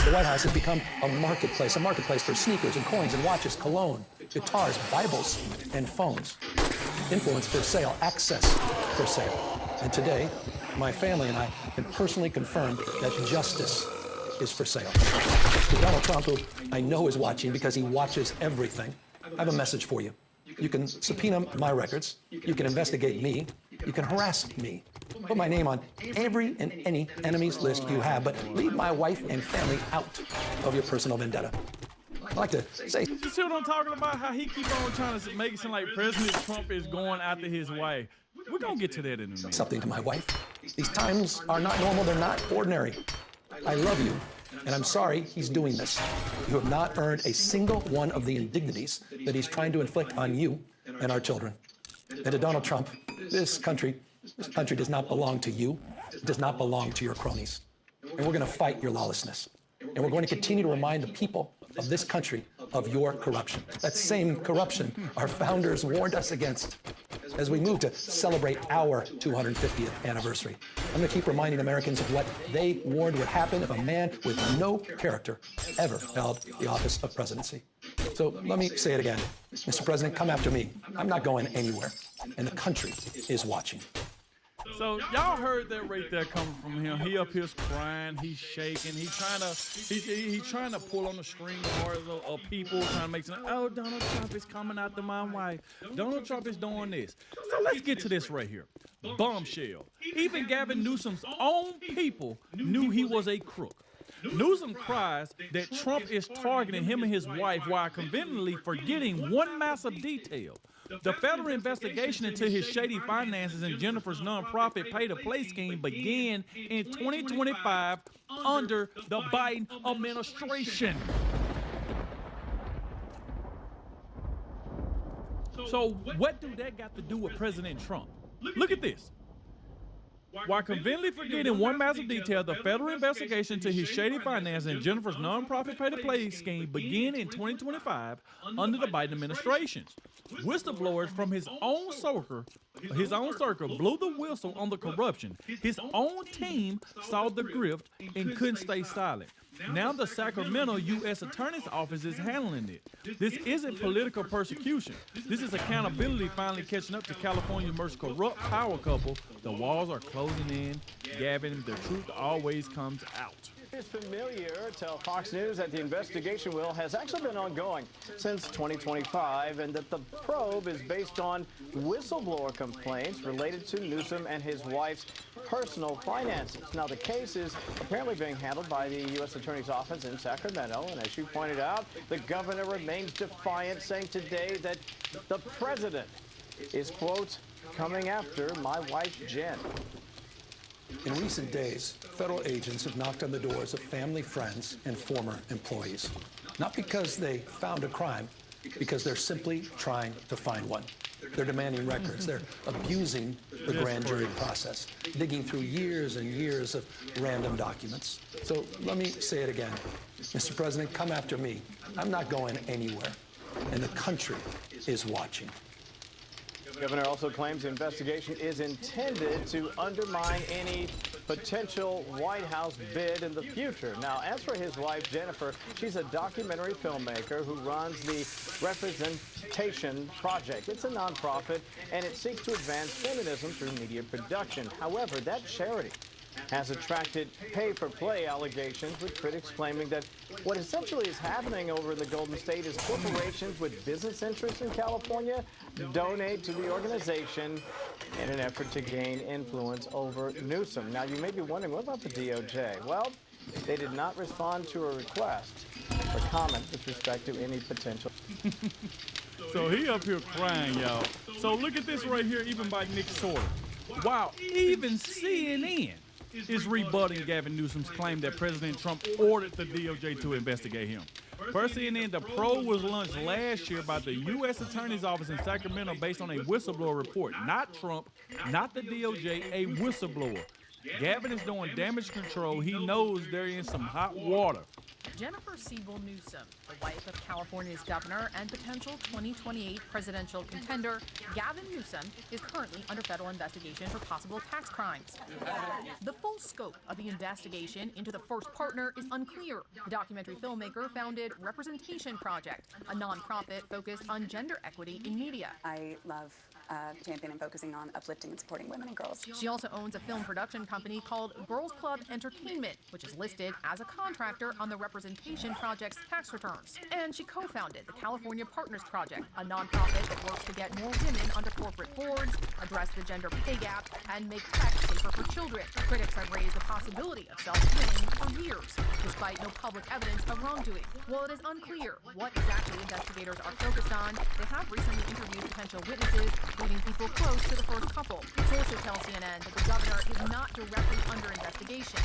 The White House has become a marketplace for sneakers and coins and watches, cologne, guitars, Bibles, and phones. Influence for sale, access for sale. And today, my family and I can personally confirm that justice is for sale. To Donald Trump, who I know is watching because he watches everything, I have a message for you. You can subpoena my records, you can investigate me, you can harass me, Put my name on every and any enemies list you have, but leave my wife and family out of your personal vendetta. I'd like to say... You see what I'm talking about? How he keep on trying to make it seem like President Trump is going after his wife. We're going to get to that in a minute. Something to my wife. These times are not normal. They're not ordinary. I love you, and I'm sorry he's doing this. You have not earned a single one of the indignities that he's trying to inflict on you and our children. And to Donald Trump, this country does not belong to you. It does not belong to your cronies. And we're going to fight your lawlessness. And we're going to continue to remind the people of this country of your corruption. That same corruption our founders warned us against as we move to celebrate our 250th anniversary. I'm going to keep reminding Americans of what they warned would happen if a man with no character ever held the office of presidency. So let me say it again. Mr. President, come after me. I'm not going anywhere, and the country is watching. So y'all heard that right there coming from him. He up here crying, he's shaking, he's trying to pull on the string of people, trying to make sense. Oh, Donald Trump is coming after my wife. Donald Trump is doing this. So let's get to this right here. Bombshell. Even Gavin Newsom's own people knew he was a crook. Newsom cries that Trump is targeting him and his wife while conveniently forgetting one massive detail. The federal investigation into his shady finances and Jennifer's nonprofit pay-to-play scheme began in 2025 under the Biden administration. So what do that got to do with President Trump? Look at this. While conveniently forgetting one massive detail, the federal investigation into his shady finances and Jennifer's nonprofit pay-to-play scheme began in 2025 under the Biden administration. Whistleblowers from his own circle blew the whistle on the corruption. His own team saw the grift and couldn't stay silent. Now the Sacramento U.S. Attorney's Office is handling it. This isn't political persecution. This is accountability finally catching up to California's most corrupt power couple. The walls are closing in. Gavin, the truth always comes out. It's familiar to Fox News that the investigation has actually been ongoing since 2025 and that the probe is based on whistleblower complaints related to Newsom and his wife's personal finances. Now, the case is apparently being handled by the U.S. Attorney's Office in Sacramento, and as you pointed out, the governor remains defiant, saying today that the president is, quote, coming after my wife, Jen. In recent days, federal agents have knocked on the doors of family, friends, and former employees. Not because they found a crime, because they're simply trying to find one. They're demanding records. They're abusing the grand jury process, digging through years and years of random documents. So let me say it again. Mr. President, come after me. I'm not going anywhere, and the country is watching. The governor also claims the investigation is intended to undermine any potential White House bid in the future. Now, as for his wife, Jennifer, she's a documentary filmmaker who runs the Representation Project. It's a nonprofit, and it seeks to advance feminism through media production. However, that charity has attracted pay-for-play allegations, with critics claiming that what essentially is happening over in the Golden State is corporations with business interests in California donate to the organization in an effort to gain influence over Newsom. Now, you may be wondering, what about the DOJ? Well, they did not respond to a request for comment with respect to any potential. So he up here crying, y'all. So look at this right here, even by Nick Sorter. Wow, even CNN is rebutting Gavin Newsom's claim that President Trump ordered the DOJ to investigate him. Per CNN, the probe was launched last year by the U.S. Attorney's Office in Sacramento based on a whistleblower report. Not Trump, not the DOJ, a whistleblower. Gavin is doing damage control. He knows they're in some hot water. Jennifer Siebel Newsom, the wife of California's governor and potential 2028 presidential contender, Gavin Newsom is currently under federal investigation for possible tax crimes. The full scope of the investigation into the first partner is unclear. The documentary filmmaker founded Representation Project, a nonprofit focused on gender equity in media. I love championing and focusing on uplifting and supporting women and girls. She also owns a film production company called Girls Club Entertainment, which is listed as a contractor on the Representation Project's tax returns. And she co-founded the California Partners Project, a nonprofit that works to get more women onto corporate boards, address the gender pay gap, and make tech safer for children. Critics have raised the possibility of self-healing for years, despite no public evidence of wrongdoing. While it is unclear what exactly investigators are focused on, they have recently interviewed potential witnesses, including people close to the first couple. Sources tell CNN that the governor is not directly under investigation,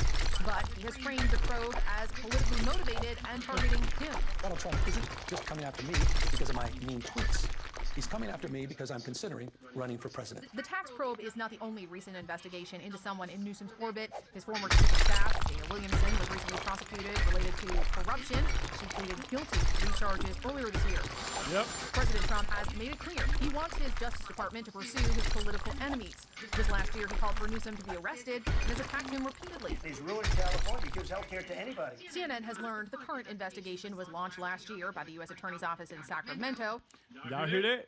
but he has framed the probe as politically motivated and targeting him. Donald Trump isn't just coming after me because of my mean tweets. He's coming after me because I'm considering running for president. The tax probe is not the only recent investigation into someone in Newsom's orbit. His former chief of staff, Dana Williamson, was recently prosecuted related to corruption. She pleaded guilty to 3 charges earlier this year. Yep. President Trump has made it clear he wants his Justice Department to pursue his political enemies. Just last year, he called for Newsom to be arrested and has attacked him repeatedly. He's ruined California. He gives health care to anybody. CNN has learned the current investigation was launched last year by the U.S. Attorney's Office in Sacramento. Y'all hear that?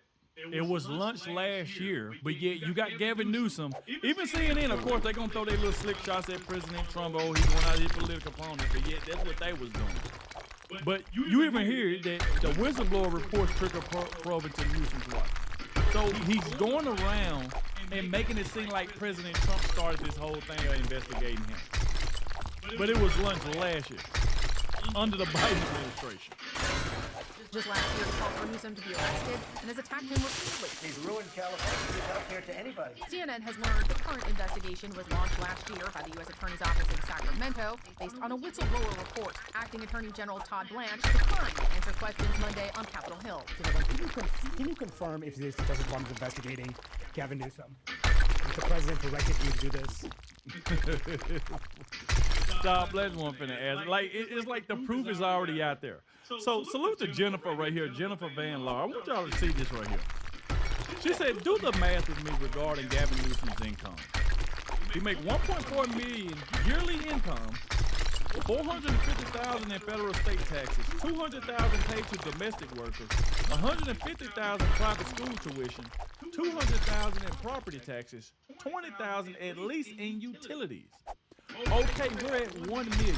It was launched last year, but yet you got Gavin Newsom. Even CNN, of course, they're going to throw their little slick shots at President Trump. Oh, he's going out his political opponent, but yet that's what they was doing. But you even hear that the whistleblower reports trigger probe into Newsom's wife. So he's going around and making it seem like President Trump started this whole thing of investigating him. But it was launched last year, under the Biden administration. Just last year, he called for Newsom to be arrested and has attacked him repeatedly. He's ruined California. He gives health care to anybody. CNN has learned the current investigation was launched last year by the U.S. Attorney's Office in Sacramento based on a whistleblower report. Acting Attorney General Todd Blanche declined to answer questions Monday on Capitol Hill. Can you confirm if the Justice Department is investigating Gavin Newsom? If the president directed you to do this? Todd Blanche one finna ask. Like it's like the proof is already out there. So salute to Jennifer right here, Jennifer Van Laar. I want y'all to see this right here. She said, do the math with me regarding Gavin Newsom's income. He make $1.4 million yearly income, $450,000 in federal state taxes, $200,000 paid to domestic workers, $150,000 private school tuition, $200,000 in property taxes, $20,000 at least in utilities. Okay, we're at $1 million.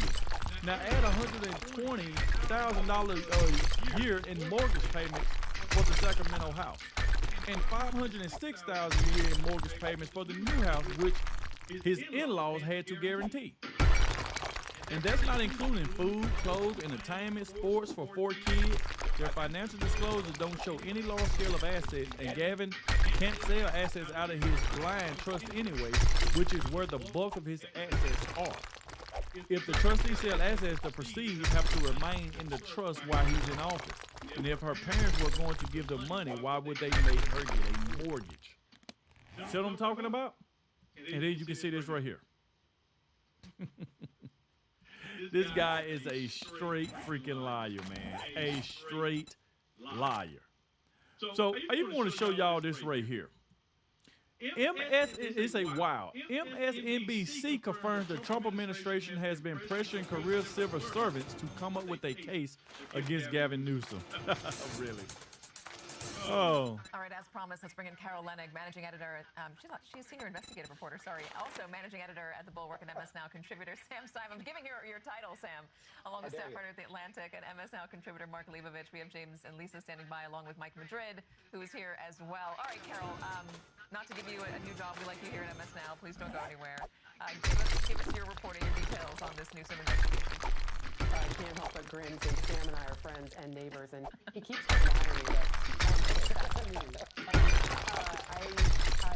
Now add $120,000 a year in mortgage payments for the Sacramento house, and $506,000 a year in mortgage payments for the new house, which his in-laws had to guarantee. And that's not including food, clothes, entertainment, sports for 4 kids. Their financial disclosures don't show any large scale of assets, and Gavin can't sell assets out of his blind trust anyway, which is where the bulk of his assets are. If the trustees sell assets, the proceeds have to remain in the trust while he's in office. And if her parents were going to give the money, why would they make her get a mortgage? See what I'm talking about? And then you can see this right here. This guy is a straight freaking liar, man. A straight liar. So I even want to show y'all this right here. MSNBC confirms the Trump administration has been pressuring career civil servants to come up with a case against Gavin Newsom. Really? Oh. All right, as promised, let's bring in Carol Leonnig, managing editor. She's senior investigative reporter, also managing editor at The Bulwark and MS Now contributor Sam Simon. I'm giving your title, Sam, along with staff writer at The Atlantic and MS Now contributor Mark Leibovich. We have James and Lisa standing by, along with Mike Madrid, who is here as well. All right, Carol, not to give you a new job, we like you here at MS Now. Please don't go anywhere. Give us your reporting, your details on this Newsom investigation. I can't help but grin since Sam and I are friends and neighbors, and he keeps trying to hire me, but that's news. I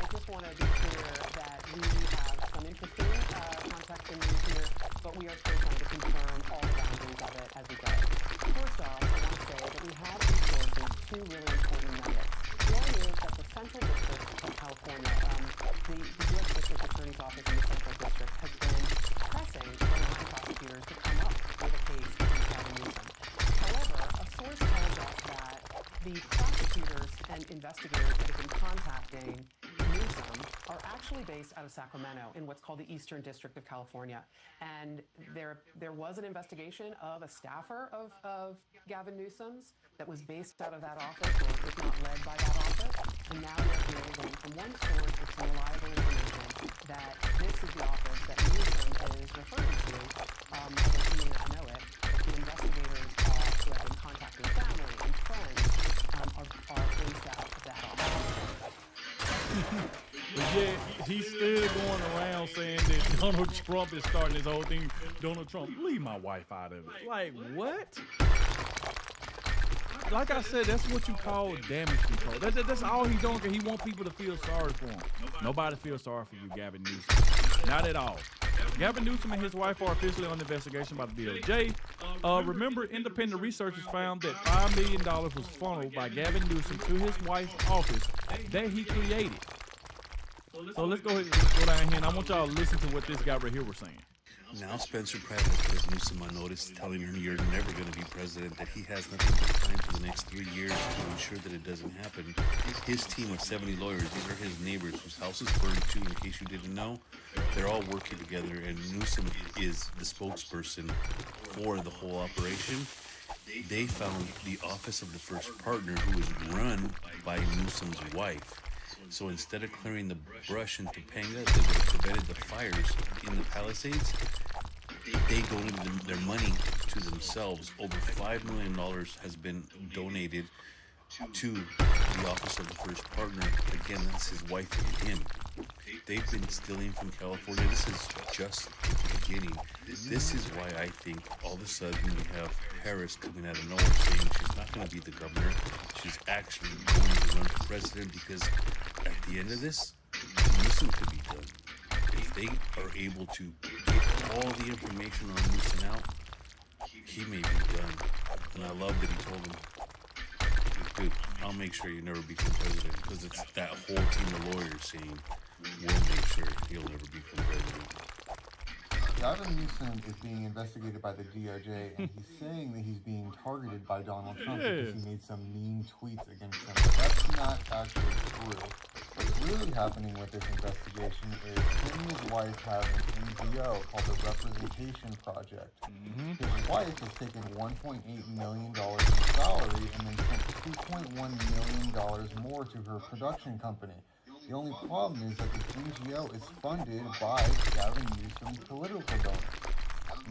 just want to be clear that we have some interesting context and news here, but we are still trying to confirm all the boundaries of it as we go. First off, I want to say that we have in sources 2 really important nuggets. One is that the Central District of California, the U.S. District Attorney's Office in the Central District has been pressing Illinois prosecutors to come up with a case against Gavin Newsom. However, a source tells us that the prosecutors and investigators that have been contacting Newsom are actually based out of Sacramento in what's called the Eastern District of California. And there was an investigation of a staffer of Gavin Newsom's that was based out of that office, or if not led by that office. And now we are hearing from one source with some reliable information that this is the office that Newsom is referring to, although he may not know it, but the investigators who have been contacting family and friends are based out of that office. But yeah, he's still going around saying that Donald Trump is starting this whole thing. Donald Trump, leave my wife out of it. Like, what? Like I said, that's what you call damage control. That's all he's doing, because he wants people to feel sorry for him. Nobody feels sorry for you, Gavin Newsom. Not at all. Gavin Newsom and his wife are officially under investigation by the DOJ. Remember, independent researchers found that $5 million was funneled by Gavin Newsom to his wife's office that he created. So let's go ahead and go down here, and I want y'all to listen to what this guy right here was saying. Now Spencer Pratt has put Newsom on notice, telling him you're never going to be president, that he has nothing but time for the next 3 years to ensure that it doesn't happen. His team of 70 lawyers, these are his neighbors whose houses burned too, in case you didn't know. They're all working together, and Newsom is the spokesperson for the whole operation. They found the office of the first partner, who was run by Newsom's wife. So instead of clearing the brush in Topanga that would have prevented the fires in the Palisades, they donated their money to themselves. Over $5 million has been donated to the office of the first partner. Again, that's his wife and him. They've been stealing from California. This is just the beginning. This is why I think all of a sudden we have Harris coming out of nowhere saying she's not going to be the governor. She's actually going to run for president, because at the end of this, Newsom could be done. If they are able to get all the information on Newsom out, he may be done. And I love that he told him, dude, I'll make sure you never become president, because it's that whole team of lawyers saying, we'll make sure he'll never become president. Gavin Newsom is being investigated by the DOJ, and he's saying that he's being targeted by Donald Trump because he made some mean tweets against him. But that's not actually true. What's really happening with this investigation is him and his wife have an NGO called the Representation Project. His wife has taken $1.8 million in salary and then sent $2.1 million more to her production company. The only problem is that this NGO is funded by Gavin Newsom's political donors.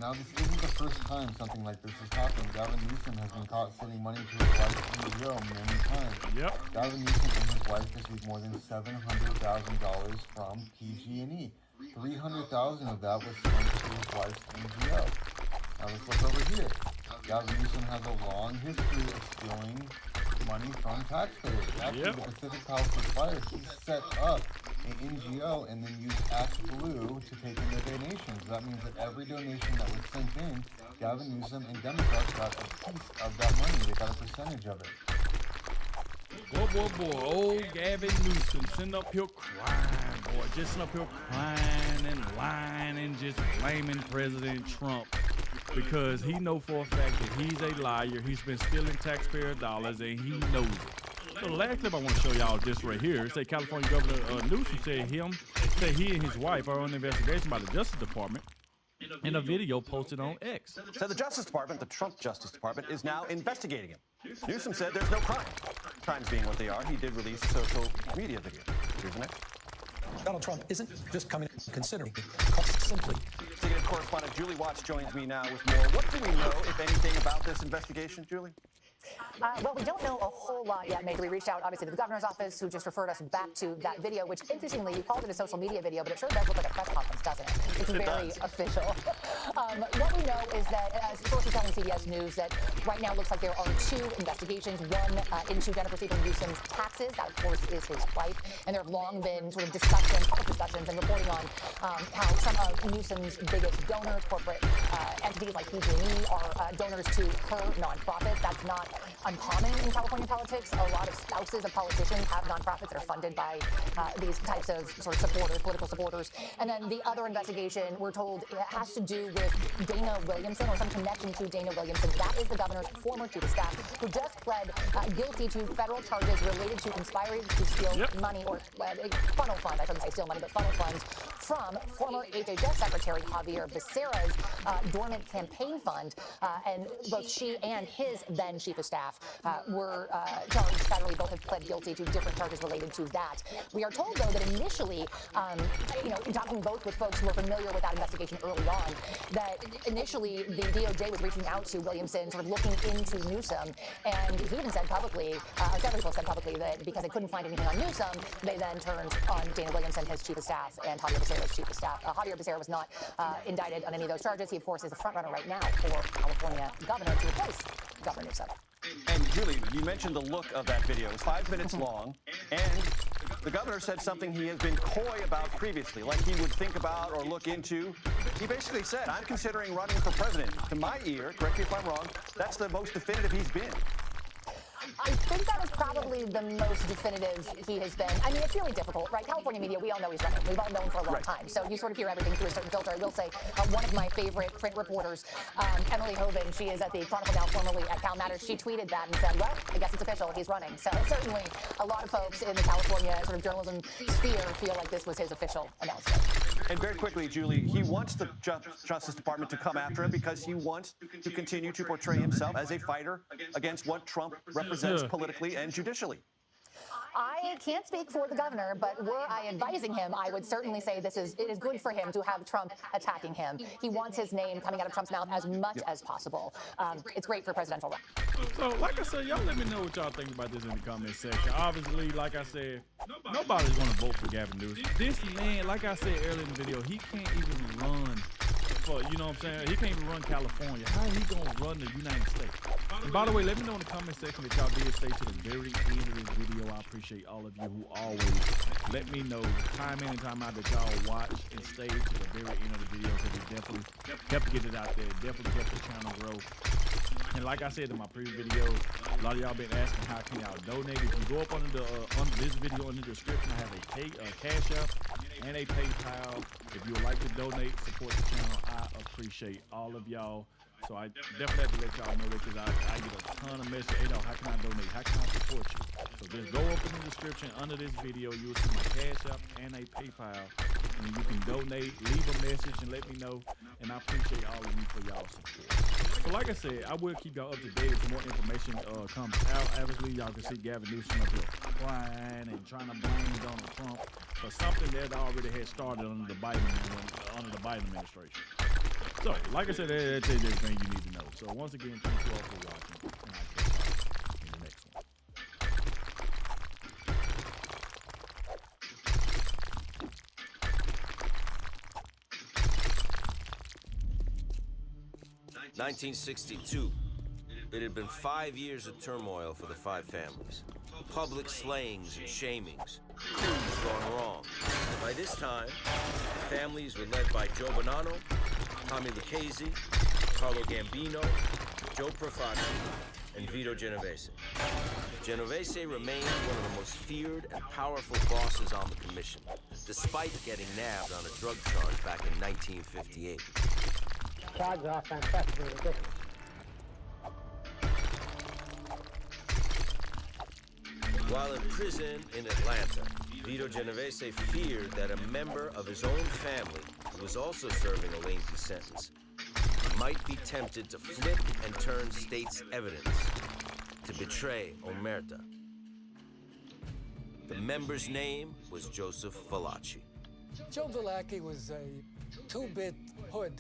Now, this isn't the first time something like this has happened. Gavin Newsom has been caught sending money to his wife's NGO many times. Gavin Newsom and his wife received more than $700,000 from PG&E. $300,000 of that was sent to his wife's NGO. Now let's look over here. Gavin Newsom has a long history of stealing money from taxpayers. Actually, the Pacific Palisades Fire, he set up an NGO and then used ActBlue to take in their donations. That means that every donation that was sent in, Gavin Newsom and Democrats got a piece of that money. They got a percentage of it. Boy, old Gavin Newsom sitting up here crying, boy. Just sitting up here crying and lying and just blaming President Trump, because he know for a fact that he's a liar. He's been stealing taxpayer dollars, and he knows it. So the last clip I want to show y'all just right here. It say California Governor Newsom said he and his wife are on investigation by the Justice Department in a video posted on X. So the Justice Department, the Trump Justice Department, is now investigating him. Newsom said there's no crime. Crimes being what they are, he did release a social media video. Here's the next. Donald Trump isn't just coming and considering it. Simply. Executive correspondent Julie Watts joins me now with more. What do we know, if anything, about this investigation, Julie? Well, we don't know a whole lot yet, Major. We reached out, obviously, to the governor's office, who just referred us back to that video, which, interestingly, you called it a social media video, but it sure does look like a press conference, doesn't it? It's very official. What we know is that, sources telling CBS News, that right now looks like there are two investigations, one into Jennifer Stephen Newsom's taxes. That, of course, is his wife. And there have long been sort of discussions, public discussions, and reporting on how some of Newsom's biggest donors, corporate entities like PG&E, are donors to her nonprofits. That's not uncommon in California politics. A lot of spouses of politicians have nonprofits that are funded by these types of sort of supporters, political supporters. And then the other investigation, we're told, has to do with Dana Williamson, or some connection to Dana Williamson. That is the governor's former chief of staff, who just pled guilty to federal charges related to conspiring to steal money, or funnel funds. I shouldn't say steal money, but funnel funds from former HHS Secretary Javier Becerra's dormant campaign fund. And both she and his then chief of staff staff were charged federally. Both have pled guilty to different charges related to that. We are told, though, that initially, in talking both with folks who were familiar with that investigation early on, that initially the DOJ was reaching out to Williamson, sort of looking into Newsom, and he even said publicly, or several people said publicly, that because they couldn't find anything on Newsom, they then turned on Dana Williamson, his chief of staff, and Javier Becerra's chief of staff. Javier Becerra was not indicted on any of those charges. He, of course, is the frontrunner right now for California governor to replace Governor Newsom. And Julie, you mentioned the look of that video. It was 5 minutes long, and the governor said something he has been coy about previously, like he would think about or look into. He basically said, I'm considering running for president. To my ear, correct me if I'm wrong, that's the most definitive he's been. I think that is probably the most definitive he has been. I mean, it's really difficult, right? California media, we all know he's running. We've all known for a long time. So you sort of hear everything through a certain filter. I will say one of my favorite print reporters, Emily Hoban, she is at the Chronicle now, formerly at Cal Matters. She tweeted that and said, well, I guess it's official. He's running. So certainly a lot of folks in the California sort of journalism sphere feel like this was his official announcement. And very quickly, Julie, he wants the Justice Department to come after him because he wants to continue to portray himself as a fighter against what Trump represents politically and judicially. I can't speak for the governor, but were I advising him, I would certainly say it is good for him to have Trump attacking him. He wants his name coming out of Trump's mouth as much as possible. It's great for presidential run. So, like I said, y'all let me know what y'all think about this in the comment section. Obviously, like I said, nobody's going to vote for Gavin Newsom. This man, like I said earlier in the video, he can't even run for, you know what I'm saying? He can't even run California. How he going to run the United States? And by the way, let me know in the comment section if y'all did stay to the very end of this video. I appreciate all of you who always let me know time in and time out that y'all watch and stay to the very end of the video, because it definitely helped get it out there. It definitely helped the channel grow. And like I said in my previous video, a lot of y'all been asking how can y'all donate. If you go up under this video in the description, I have a Cash App and a PayPal. If you would like to donate, support the channel, I appreciate all of y'all. So I definitely have to let y'all know that, because I get a ton of messages. Hey, how can I donate? How can I support you? So just go up in the description under this video. You'll see my Cash App and a PayPal. And you can donate, leave a message, and let me know. And I appreciate all of you for y'all support. So like I said, I will keep y'all up to date as more information comes out. Obviously, y'all can see Gavin Newsom up here crying and trying to blame Donald Trump for something that already had started under the Biden administration. So, like I said, that's everything you need to know. So, once again, thank you all for watching, and I'll catch y'all in the next one. 1962. It had been 5 years of turmoil for the five families. Public slayings and shamings. Coups gone wrong. By this time, the families were led by Joe Bonanno, Tommy Lucchese, Carlo Gambino, Joe Profaci, and Vito Genovese. Genovese remained one of the most feared and powerful bosses on the commission, despite getting nabbed on a drug charge back in 1958. Charges are fantastically ridiculous. While in prison in Atlanta, Vito Genovese feared that a member of his own family, who was also serving a lengthy sentence, might be tempted to flip and turn state's evidence to betray Omerta. The member's name was Joseph Valachi. Joe Valachi was a two-bit hood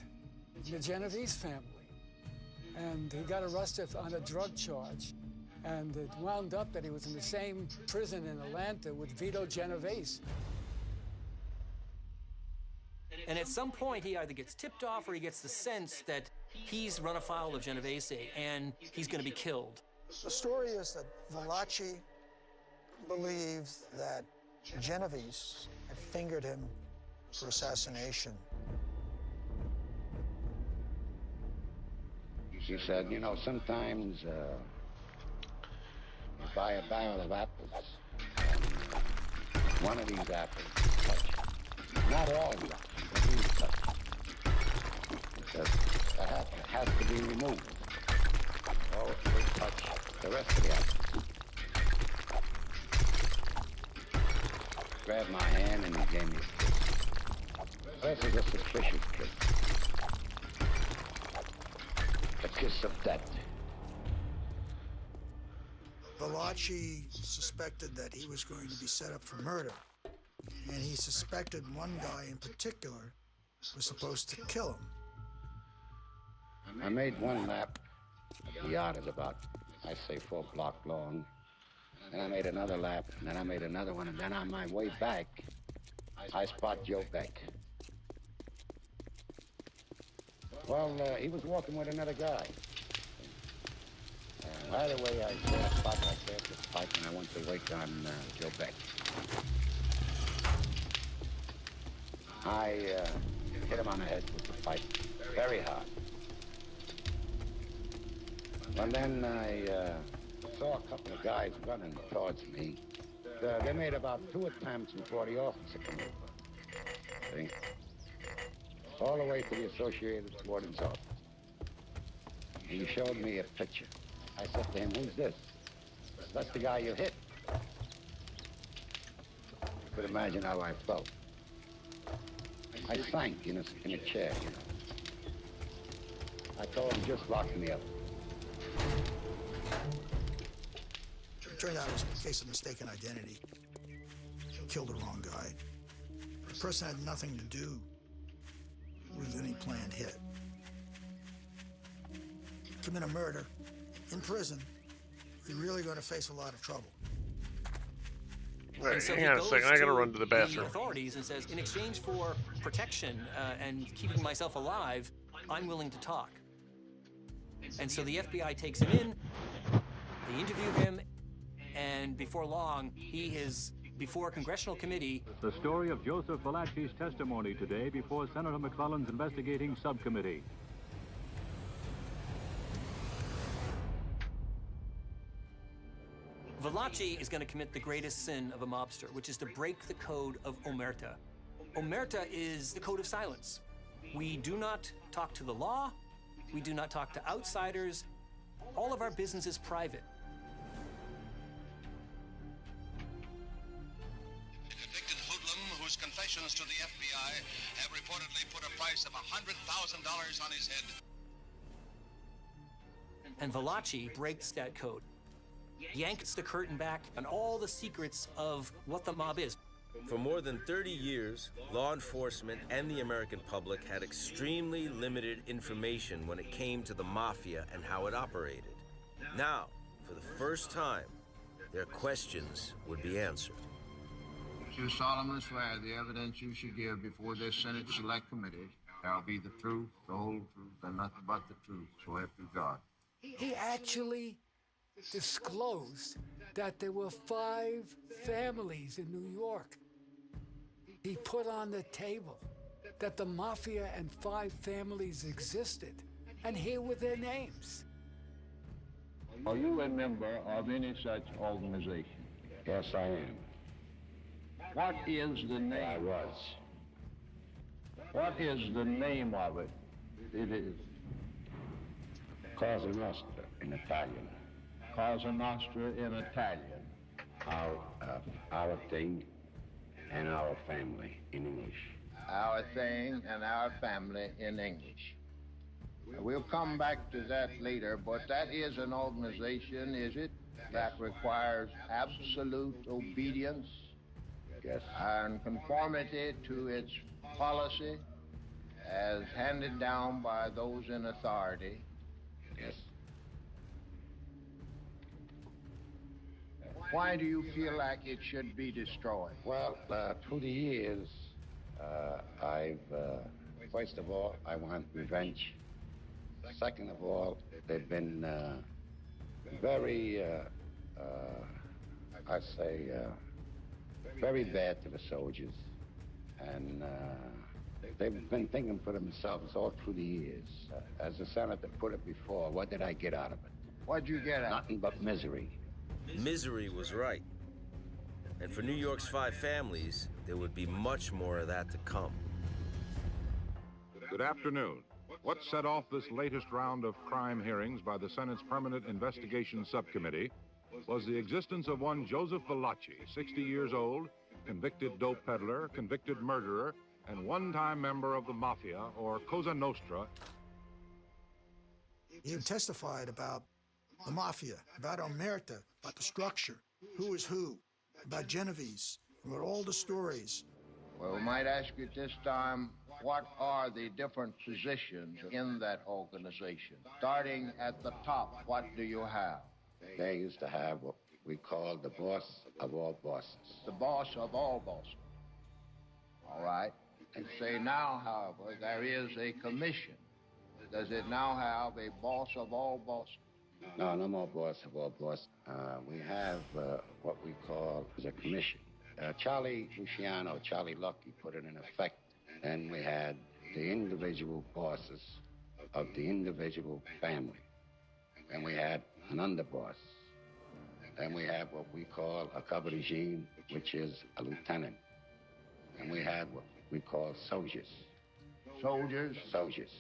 in the Genovese family, and he got arrested on a drug charge. And it wound up that he was in the same prison in Atlanta with Vito Genovese. And at some point, he either gets tipped off or he gets the sense that he's run afoul of Genovese and he's going to be killed. The story is that Valachi believes that Genovese had fingered him for assassination. She said, you know, sometimes you buy a barrel of apples, and one of these apples touch. Not all of them, but these touch. It says the apple has to be removed. Oh, they touch the rest of the apples. Grabbed my hand and he gave me a kiss. This is a suspicious kiss. The kiss of death. Valachi suspected that he was going to be set up for murder, and he suspected one guy in particular was supposed to kill him. I made one lap. The yard is about, I say, 4 blocks long. Then I made another lap, and then I made another one, and then on my way back, I spot Joe Beck. Well, he was walking with another guy. And right away, I saw a spot like that, the spike, and I went to wake on Joe Beck. I hit him on the head with the pipe very hard. And then I saw a couple of guys running towards me. They made about 2 attempts before the officer came over. See? All the way to the Associated Warden's office. He showed me a picture. I said to him, "Who's this?" He said, "That's the guy you hit." You could imagine how I felt. I sank in a chair, you know. I told him, "Just lock me up." It turned out it was a case of mistaken identity. Killed the wrong guy. The person had nothing to do with any planned hit. Commit a murder in prison, you're really going to face a lot of trouble. Right, So hang on a second, I gotta run to the bathroom. Authorities and says, in exchange for protection and keeping myself alive, I'm willing to talk. And so the FBI takes him in, they interview him, and before long, he is before a congressional committee. The story of Joseph Valachi's testimony today before Senator McClellan's investigating subcommittee. Valachi is going to commit the greatest sin of a mobster, which is to break the code of omerta. Omerta is the code of silence. We do not talk to the law. We do not talk to outsiders. All of our business is private. Whose confessions to the FBI have reportedly put a price of $100,000 on his head. And Valachi breaks that code, yanks the curtain back on all the secrets of what the mob is. For more than 30 years, law enforcement and the American public had extremely limited information when it came to the mafia and how it operated. Now, for the first time, their questions would be answered. You solemnly swear the evidence you should give before this Senate Select Committee shall be the truth, the whole truth, and nothing but the truth, so help you God. He actually disclosed that there were 5 families in New York. He put on the table that the mafia and 5 families existed, and here were their names. Are you a member of any such organization? Yes, I am. What is the name? I was. What is the name of it? It is Cosa Nostra in Italian. Cosa Nostra in Italian. Our thing and our family in English. Our thing and our family in English. We'll come back to that later, but that is an organization, is it, that requires absolute obedience? Yes. And conformity to its policy as handed down by those in authority. Yes. Why do you feel like it should be destroyed? Well, through the years, first of all, I want revenge. Second of all, they've been very, very bad to the soldiers. And they've been thinking for themselves all through the years. As the senator put it before, what did I get out of it? What'd you get out of it? Nothing but misery. Misery was right. And for New York's 5 families, there would be much more of that to come. Good afternoon. What set off this latest round of crime hearings by the Senate's Permanent Investigation Subcommittee was the existence of one Joseph Valachi, 60 years old, convicted dope peddler, convicted murderer, and one-time member of the Mafia, or Cosa Nostra. He testified about the mafia, about Omerta, about the structure, who is who, about Genovese, about all the stories. Well, we might ask you at this time, what are the different positions in that organization? Starting at the top, what do you have? They used to have what we call the boss of all bosses. The boss of all bosses. All right. And say now, however, there is a commission. Does it now have a boss of all bosses? No, no more boss of all bosses. We have what we call a commission. Charlie Luciano, Charlie Lucky put it in effect. And we had the individual bosses of the individual family. And we had an underboss. Then we have what we call a cub regime, which is a lieutenant. And we had what we call soldiers. Soldiers? Soldiers.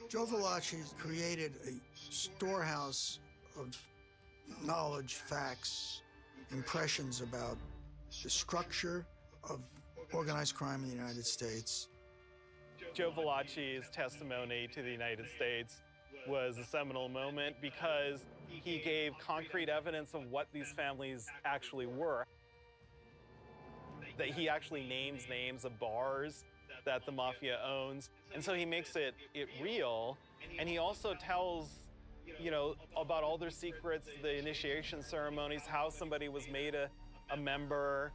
Joe Valachi created a storehouse of knowledge, facts, impressions about the structure of organized crime in the United States. Joe Valachi's testimony to the United States was a seminal moment because he gave concrete evidence of what these families actually were. That he actually names names of bars that the mafia owns, and so he makes it real, and he also tells, you know, about all their secrets, the initiation ceremonies, how somebody was made a member.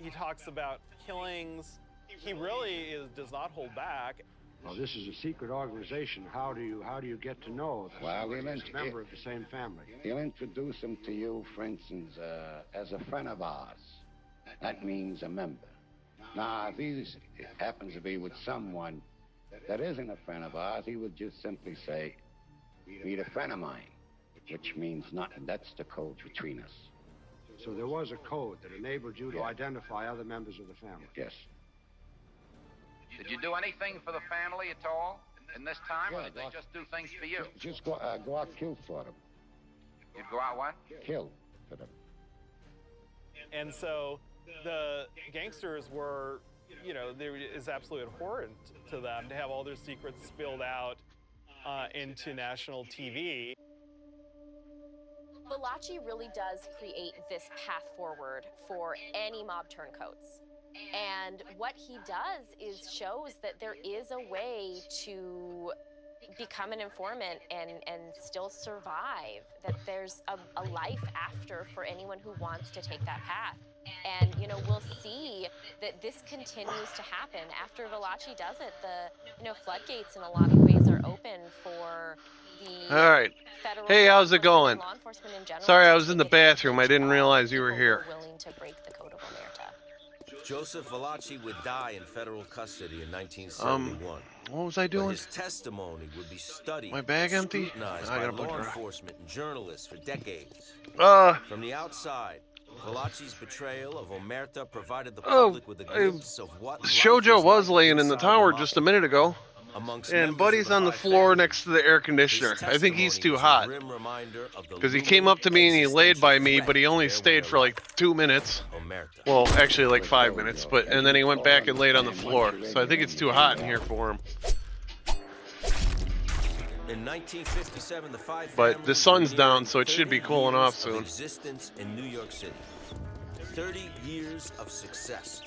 He talks about killings. He really does not hold back. Well, this is a secret organization. How do you get to know that somebody's a member of the same family? He'll introduce him to you, for instance, as a friend of ours. That means a member. Now, if he happens to be with someone that isn't a friend of ours, he would just simply say, meet a friend of mine, which means nothing. That's the code between us. So there was a code that enabled you to identify other members of the family? Yes. Did you do anything for the family at all in this time, or did they just do things for you? Just go out, kill for them. You'd go out what? Kill for them. And so the gangsters were, you know, there is absolutely abhorrent to them to have all their secrets spilled out into national TV. Valachi really does create this path forward for any mob turncoats. And what he does is shows that there is a way to become an informant and still survive, that there's a life after for anyone who wants to take that path. And, you know, we'll see that this continues to happen. After Valachi does it, the floodgates in a lot of ways are open for the All right. Hey, how's it going? law enforcement in general. Sorry, I was in the bathroom. I didn't realize you were here. Willing to break the code of Omerta. Joseph Valachi would die in federal custody in 1971. What was I doing? But his testimony would be studied My bag and empty? scrutinized I by gotta put law it- enforcement and journalists for decades. From the outside, Valachi's betrayal of Omerta provided the Oh, public with a glimpse of what Shojo was laying in the tower just a minute ago. Amongst And Buddy's on the floor next to the air conditioner. I think he's too hot. Because he came up to me and he laid by me, but he only stayed for like 2 minutes. Well, actually like 5 minutes, and then he went back and laid on the floor. So I think it's too hot in here for him. In 1957, the five But the sun's down, so it should be cooling off soon. Existence in New York City. 30 years of success,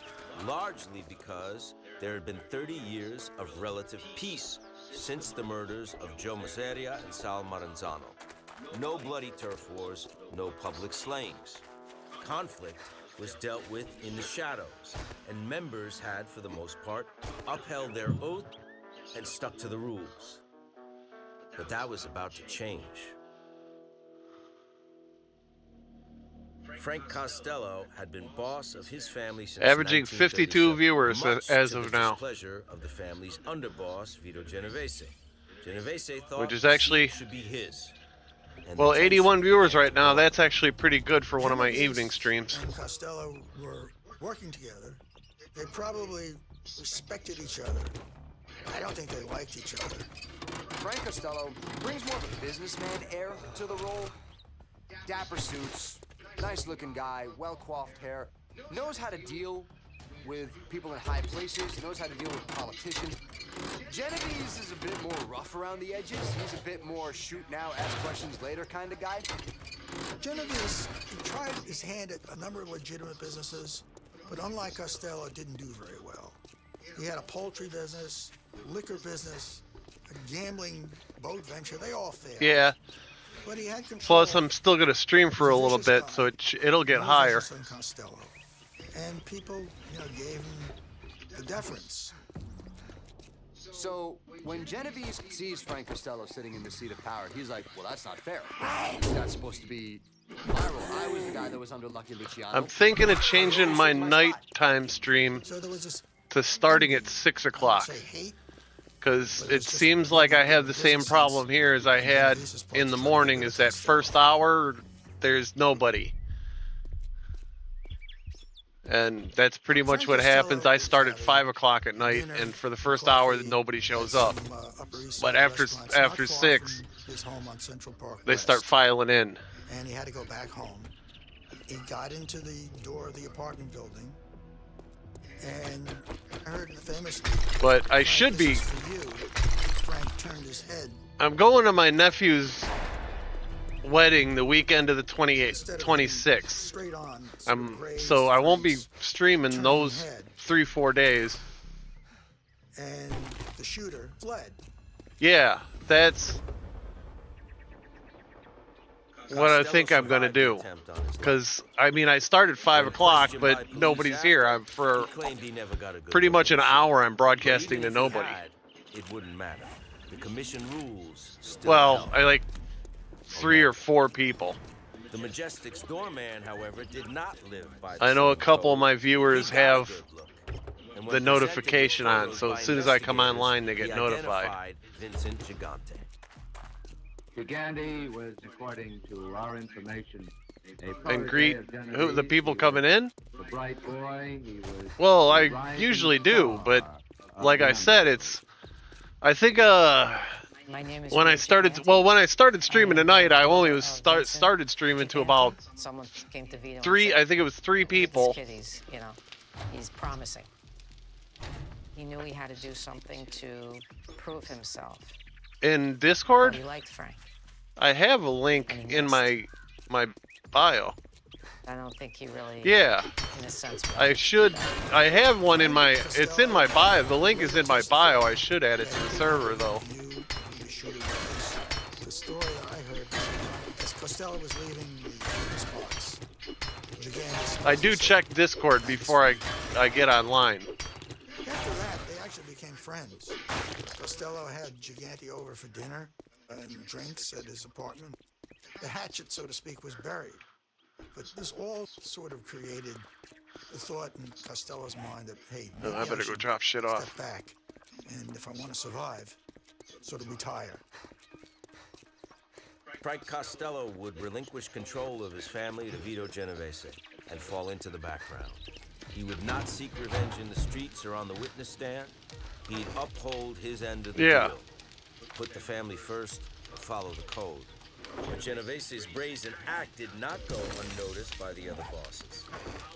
largely because there had been 30 years of relative peace since the murders of Joe Miseria and Sal Maranzano. No bloody turf wars, no public slayings. Conflict was dealt with in the shadows, and members had, for the most part, upheld their oath and stuck to the rules. But that was about to change. Frank Costello had been boss of his family since Averaging 52 viewers much as to of the now. displeasure of the family's underboss, Vito Genovese. Genovese thought Which is the actually- seat should be his. And Well, the 81 viewers right now. That's actually pretty good for one of my evening streams. And Costello were working together. They probably respected each other. I don't think they liked each other. Frank Costello brings more of a businessman air to the role. Dapper suits, nice-looking guy, well-coiffed hair, knows how to deal with people in high places. He knows how to deal with politicians. Genovese is a bit more rough around the edges. He's a bit more shoot now, ask questions later kind of guy. Genovese, he tried his hand at a number of legitimate businesses, but unlike Costello, didn't do very well. He had a poultry business, liquor business, a gambling boat venture. They all failed. Yeah. But he had control. Plus, I'm still gonna stream for a little bit, so it'll get higher. Costello. And people, gave him the deference. So when Genovese sees Frank Costello sitting in the seat of power, he's like, well, that's not fair. This guy's supposed to be viral. I was the guy that was under Lucky Luciano. I'm thinking of changing my nighttime stream to starting at 6 o'clock. Because it seems like I have the same problem here as I had in the morning, is that first hour, there's nobody. And that's pretty much what happens. I start at 5 o'clock at night, and for the first hour, nobody shows up. But after 6, they start filing in. And he had to go back home. He got into the door of the apartment building, and I heard famously. But I should be. Frank turned his head. I'm going to my nephew's wedding the weekend of the 26th. So I won't be streaming those 3-4 days. And the shooter fled. Yeah, that's what I think I'm gonna do. Because I mean, I start at 5 o'clock, but nobody's here. I'm for pretty much an hour. I'm broadcasting to nobody. It wouldn't matter. The commission rules still Well, held. I like 3 or 4 people. The Majestic's doorman, however, did not live by the I know a same couple code. of my viewers He got a have good look. And when the presented notification with on, photos so by as soon as I come investigators, online, they get he notified. identified Vincent Gigante. Gigante was, according to our information, And greet who, the people coming in? the bright boy. He was Well, I usually do, but like I said, I think when I started streaming tonight, I only started streaming to about Someone came to veto 3. I think it was 3 people. This kid, he's promising. He knew he had to do something to prove himself. In Discord, He liked Frank. I have a link in my bio. I don't think he really. Yeah. In a sense. I have one in my. It's in my bio. The link is in my bio. I should add it to the server though. The story I heard as Costello was leaving the spots. I do check Discord before I get online. After that, they actually became friends. Costello had Gigante over for dinner and drinks at his apartment. The hatchet, so to speak, was buried. But this all sort of created the thought in Costello's mind that, hey, maybe I better go should drop shit step off. back, and if I want to survive, sort of retire. Frank Costello would relinquish control of his family to Vito Genovese and fall into the background. He would not seek revenge in the streets or on the witness stand. He'd uphold his end of the deal. Put the family first, follow the code. But Genovese's brazen act did not go unnoticed by the other bosses.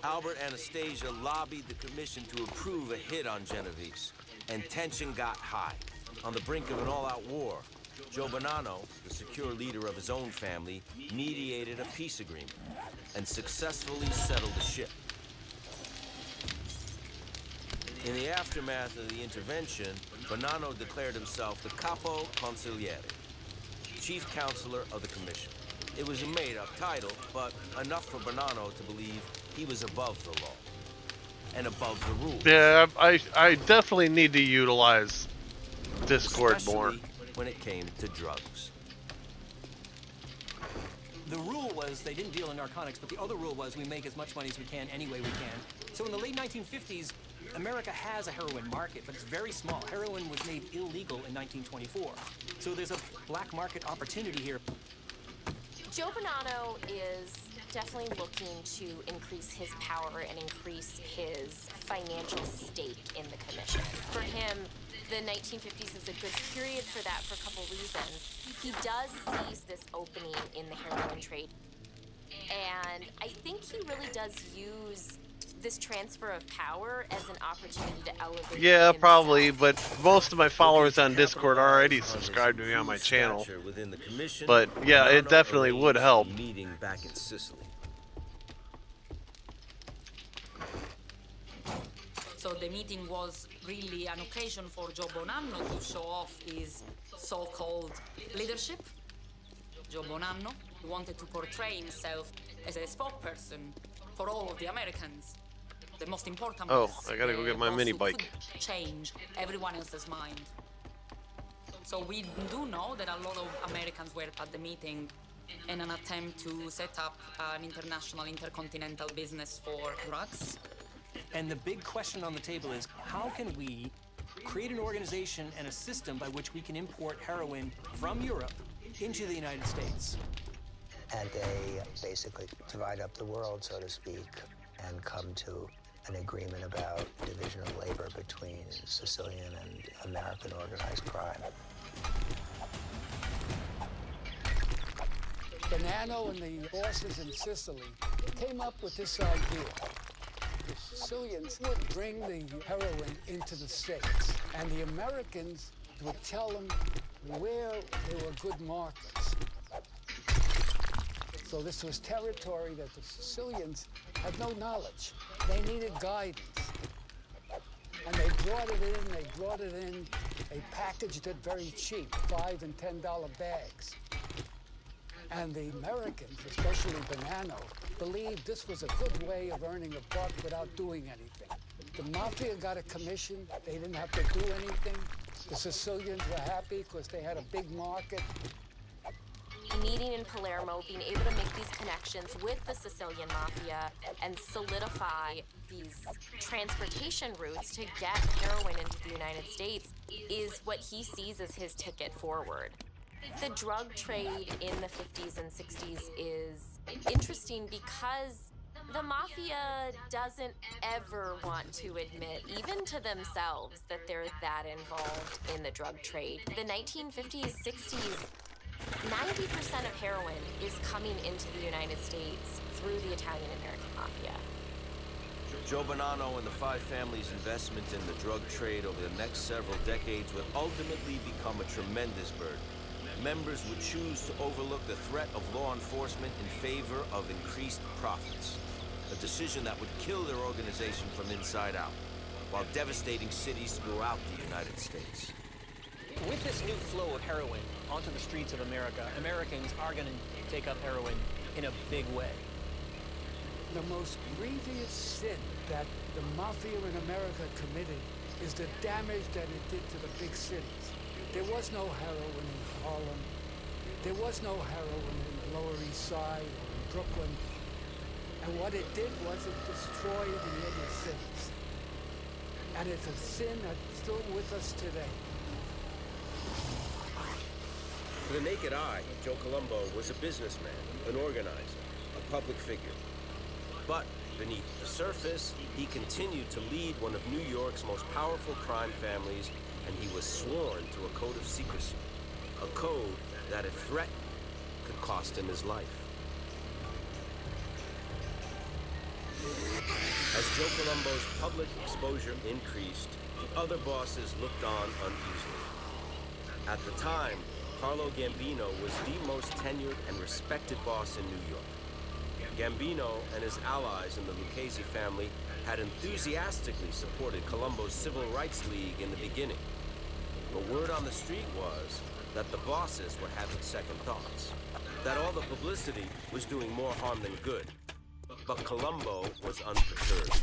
Albert Anastasia lobbied the commission to approve a hit on Genovese, and tension got high. On the brink of an all-out war, Joe Bonanno, the secure leader of his own family, mediated a peace agreement and successfully settled the ship. In the aftermath of the intervention, Bonanno declared himself the Capo Consigliere, chief counselor of the commission. It was a made-up title, but enough for Bonanno to believe he was above the law and above the rules. Yeah, I definitely need to utilize Discord more. Especially when it came to drugs. The rule was they didn't deal in narcotics, but the other rule was we make as much money as we can any way we can. So in the late 1950s, America has a heroin market, but it's very small. Heroin was made illegal in 1924. So there's a black market opportunity here. Joe Bonanno is definitely looking to increase his power and increase his financial stake in the commission. For him, the 1950s is a good period for that for a couple reasons. He does seize this opening in the heroin trade. And I think he really does use this transfer of power as an opportunity to elevate Yeah, himself. probably, but most of my followers on Discord already subscribe to me on my channel. Within the commission, But yeah, it Bonanno definitely would arranged help. a meeting back in Sicily. So the meeting was really an occasion for Joe Bonanno to show off his so-called leadership. Joe Bonanno wanted to portray himself as a spokesperson for all of the Americans. The most important Oh, was I gotta go the get my boss mini who bike. could change everyone else's mind. So we do know that a lot of Americans were at the meeting in an attempt to set up an international intercontinental business for drugs. And the big question on the table is, how can we create an organization and a system by which we can import heroin from Europe into the United States? And they basically divide up the world, so to speak, and come to an agreement about division of labor between Sicilian and American organized crime. Bonanno and the bosses in Sicily came up with this idea. The Sicilians would bring the heroin into the States, and the Americans would tell them where there were good markets. So this was territory that the Sicilians had no knowledge. They needed guidance. And they brought it in, they packaged it very cheap, $5 and $10 bags. And the Americans, especially Bonanno, believed this was a good way of earning a buck without doing anything. The Mafia got a commission. They didn't have to do anything. The Sicilians were happy because they had a big market. Meeting in Palermo, being able to make these connections with the Sicilian Mafia and solidify these transportation routes to get heroin into the United States is what he sees as his ticket forward. The drug trade in the 50s and 60s is interesting because the Mafia doesn't ever want to admit, even to themselves, that they're that involved in the drug trade. The 1950s, 60s, 90% of heroin is coming into the United States through the Italian-American Mafia. Joe Bonanno and the Five Family's investment in the drug trade over the next several decades would ultimately become a tremendous burden. Members would choose to overlook the threat of law enforcement in favor of increased profits, a decision that would kill their organization from inside out, while devastating cities throughout the United States. With this new flow of heroin onto the streets of America, Americans are going to take up heroin in a big way. The most grievous sin that the Mafia in America committed is the damage that it did to the big cities. There was no heroin in Harlem. There was no heroin in the Lower East Side or in Brooklyn. And what it did was it destroyed the inner cities. And it's a sin that's still with us today. To the naked eye, Joe Colombo was a businessman, an organizer, a public figure. But beneath the surface, he continued to lead one of New York's most powerful crime families, and he was sworn to a code of secrecy, a code that, if threatened, could cost him his life. As Joe Colombo's public exposure increased, the other bosses looked on uneasily. At the time, Carlo Gambino was the most tenured and respected boss in New York. Gambino and his allies in the Lucchese family had enthusiastically supported Colombo's Civil Rights League in the beginning. But word on the street was that the bosses were having second thoughts, that all the publicity was doing more harm than good. But Colombo was unperturbed.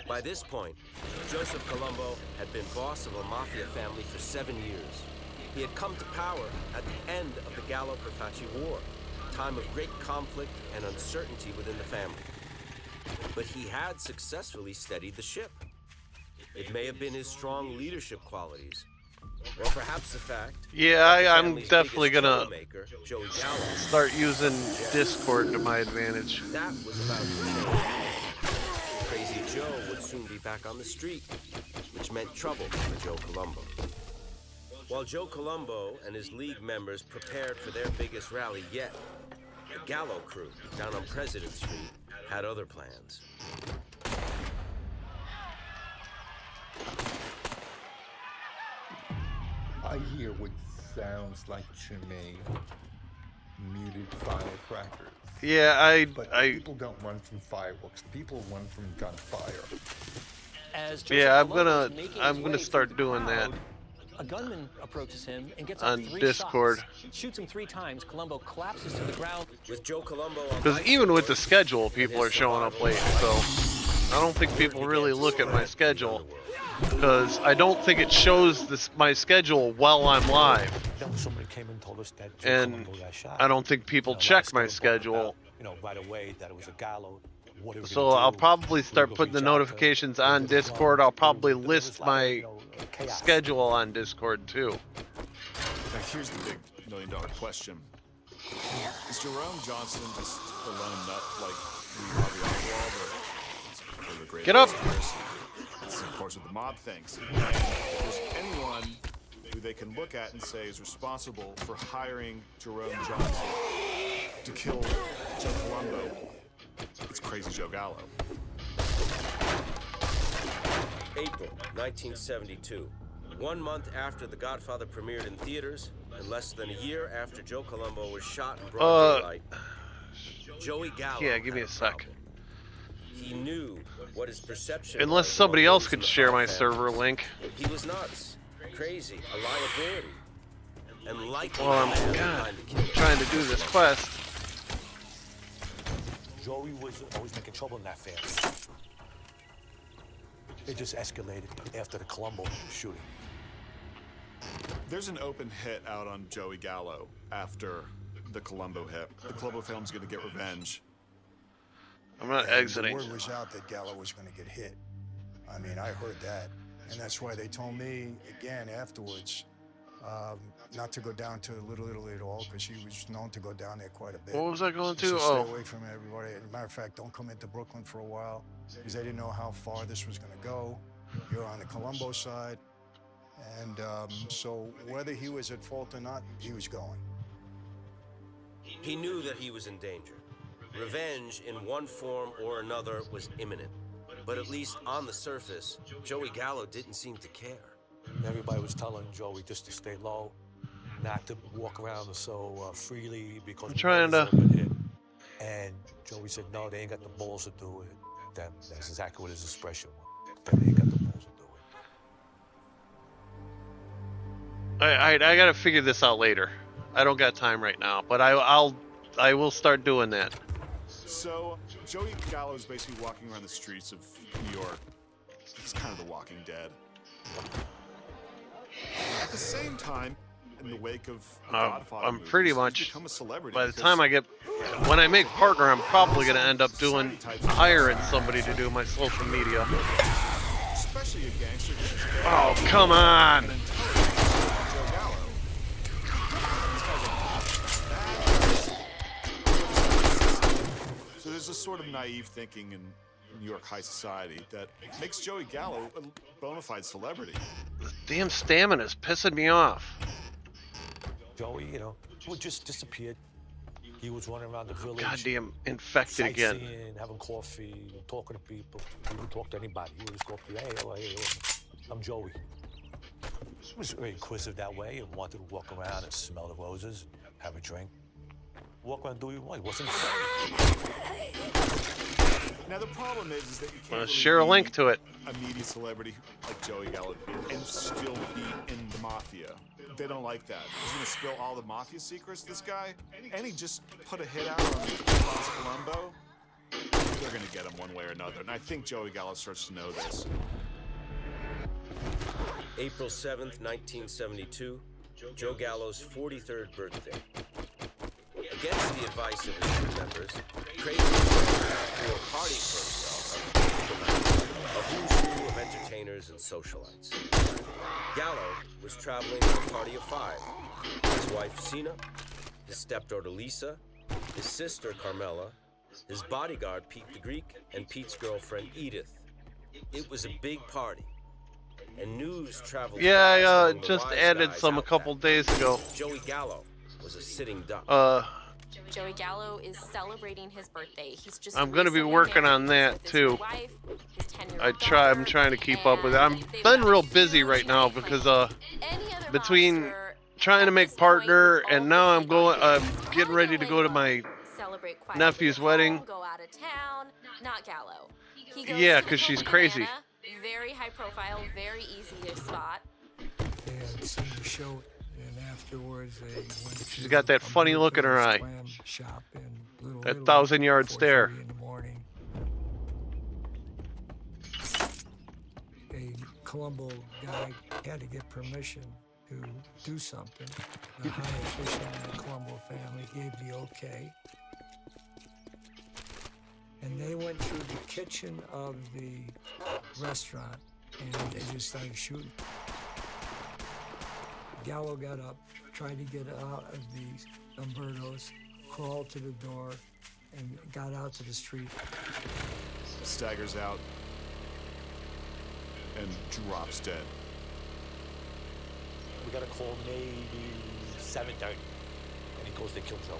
By this point, Joseph Colombo had been boss of a mafia family for 7 years. He had come to power at the end of the Gallo-Carfacci War, a time of great conflict and uncertainty within the family. But he had successfully steadied the ship. It may have been his strong leadership qualities, or perhaps the fact I'm definitely gonna start using Discord to my advantage. That was about to change. Crazy Joe would soon be back on the street, which meant trouble for Joe Colombo. While Joe Colombo and his league members prepared for their biggest rally yet, the Gallo crew down on President Street had other plans. I hear what sounds like to me muted firecrackers. Yeah, But people don't run from fireworks. People run from gunfire. Yeah, I'm gonna start doing that. A gunman approaches him and gets on off 3 Discord. shots. Shoots him 3 times. Colombo collapses to the ground. With Joe Colombo on Because even with the schedule, people are showing up late, so I don't think people really look at my schedule. Because I don't think it shows my schedule while I'm live. Somebody came and told us that And I don't think people check my schedule. Right away that it was a Gallo. So I'll probably start putting the notifications on Discord. I'll probably list my schedule on Discord too. Now here's the big $1 million question. Is Jerome Johnson just a lone nut like Lee Harvey Oswald, or the Get up! That's of course what the mob thinks. And if there's anyone who they can look at and say is responsible for hiring Jerome Johnson to kill Joe Colombo, it's Crazy Joe Gallo. April 1972. 1 month after The Godfather premiered in theaters, and less than a year after Joe Colombo was shot in broad daylight, Joey Gallo. Yeah, give me a sec. He knew what his perception. Unless somebody else could share my server link. He was nuts, crazy, a liability, and likely. Well, I'm trying to do this quest. Joey was always making trouble in that family. It just escalated after the Colombo shooting. There's an open hit out on Joey Gallo after the Colombo hit. The Colombo family's going to get revenge. I'm not exiting. The word was out that Gallo was going to get hit. I mean, I heard that. And that's why they told me, again, afterwards, not to go down to Little Italy at all, because he was known to go down there quite a bit. What was I going to? So Oh. stay away from everybody. As a matter of fact, don't come into Brooklyn for a while, because they didn't know how far this was going to go. You're on the Colombo side. And so whether he was at fault or not, he was going. He knew that he was in danger. Revenge in one form or another was imminent. But at least on the surface, Joey Gallo didn't seem to care. Everybody was telling Joey just to stay low, not to walk around so freely because I'm trying to. And Joey said, no, they ain't got the balls to do it. That's exactly what his expression was. That they ain't got the balls to do it. I gotta figure this out later. I don't got time right now, but I will start doing that. So, Joey Gallo is basically walking around the streets of New York. He's kind of the Walking Dead. At the same time, in the wake of the Godfather I'm movies, pretty he's much, become a celebrity. by the time when I make partner, I'm probably going to end up hiring somebody to do my social media. Especially a gangster. Oh, come on! So there's a sort of naive thinking in New York high society that makes Joey Gallo a bona fide celebrity. The damn stamina's pissing me off. Joey, would just disappeared. He was running around the village. Goddamn infected again. Sightseeing, having coffee, talking to people. He would talk to anybody. He would just go up to you, hey, I'm Joey. He was very inquisitive that way and wanted to walk around and smell the roses, have a drink. Walk around, do what you want. He wasn't afraid. Now the problem is that you can't really share a link to it. A media celebrity like Joey Gallo and still be in the mafia. They don't like that. He's gonna spill all the mafia secrets, this guy, and he just put a hit out on Los Colombo. They're gonna get him one way or another, and I think Joey Gallo starts to know this. April 7th, 1972, Joe Gallo's 43rd birthday. Against the advice of his crew members, Crazy threw a party for himself, a who's who of entertainers and socialites. Gallo was traveling with a party of 5. His wife, Sina, his stepdaughter, Lisa, his sister, Carmela, his bodyguard, Pete the Greek, and Pete's girlfriend, Edith. It was a big party, and news traveled fast Yeah, I among the just wise added guys some a out couple back. days ago. Joey Gallo was a sitting duck. Joey Gallo is celebrating his birthday. He's just I'm gonna be working on that too. I'm trying to keep up with it. I'm been real busy right now because between trying to make partner and now I'm getting ready to go to my celebrate quietly nephew's at wedding. home, go out of town. Not Gallo. He goes Yeah, to the because she's Coca crazy. Cabana, very high profile, very easy to spot. They had seen the show, and afterwards they went She's to got that funny look in her eye. clam shop in Little That Italy, 1,000-yard stare. 4:30 in the morning. A Colombo guy had to get permission to do something. The high official in the Colombo family gave the okay. And they went through the kitchen of the restaurant and they just started shooting. Gallo got up, tried to get out of the Umbertos, crawled to the door, and got out to the street. Staggers out and drops dead. We got a call maybe 7:30, and he goes to kill Joey.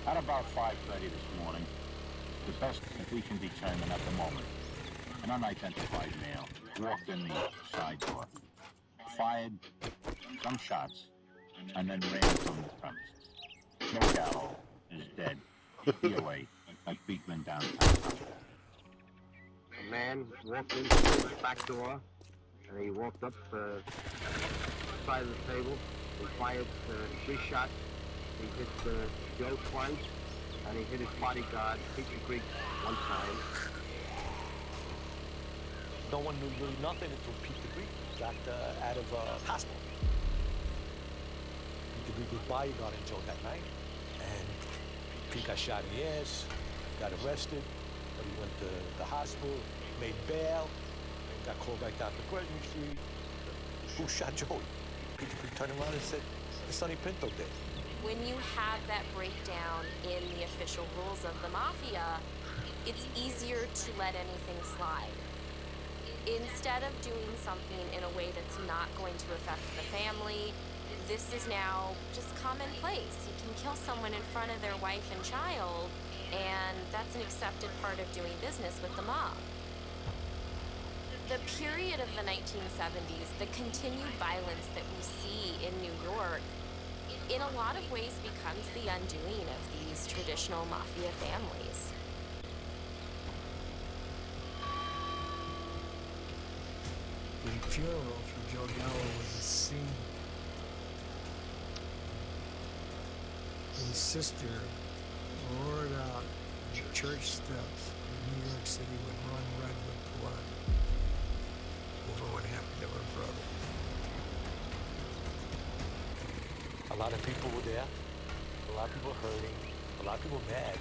At about 5:30 this morning, the best that we can determine at the moment, an unidentified male walked in the side door, fired some shots, and then ran from the premises. Joe Gallo is dead, DOA at Beekman downtown. A man walked into the back door, and he walked up the side of the table. He fired 3 shots. He hit Joe twice, and he hit his bodyguard, Peter Greek, 1 time. No one knew really nothing until Peter Greek got out of hospital. Peter Greek was bodyguard in Joe that night, and Pete got shot in the ass, got arrested, but he went to the hospital, made bail, and got called back down to Gresham Street. Who shot Joey? Peter Greek turned around and said, Sonny Pinto did. When you have that breakdown in the official rules of the mafia, it's easier to let anything slide. Instead of doing something in a way that's not going to affect the family, this is now just commonplace. You can kill someone in front of their wife and child, and that's an accepted part of doing business with the mob. The period of the 1970s, the continued violence that we see in New York, in a lot of ways becomes the undoing of these traditional mafia families. The funeral for Joe Gallo was a scene. His sister roared out the church steps in New York City would run red with blood over what happened to her brother. A lot of people were there, a lot of people hurting, a lot of people mad.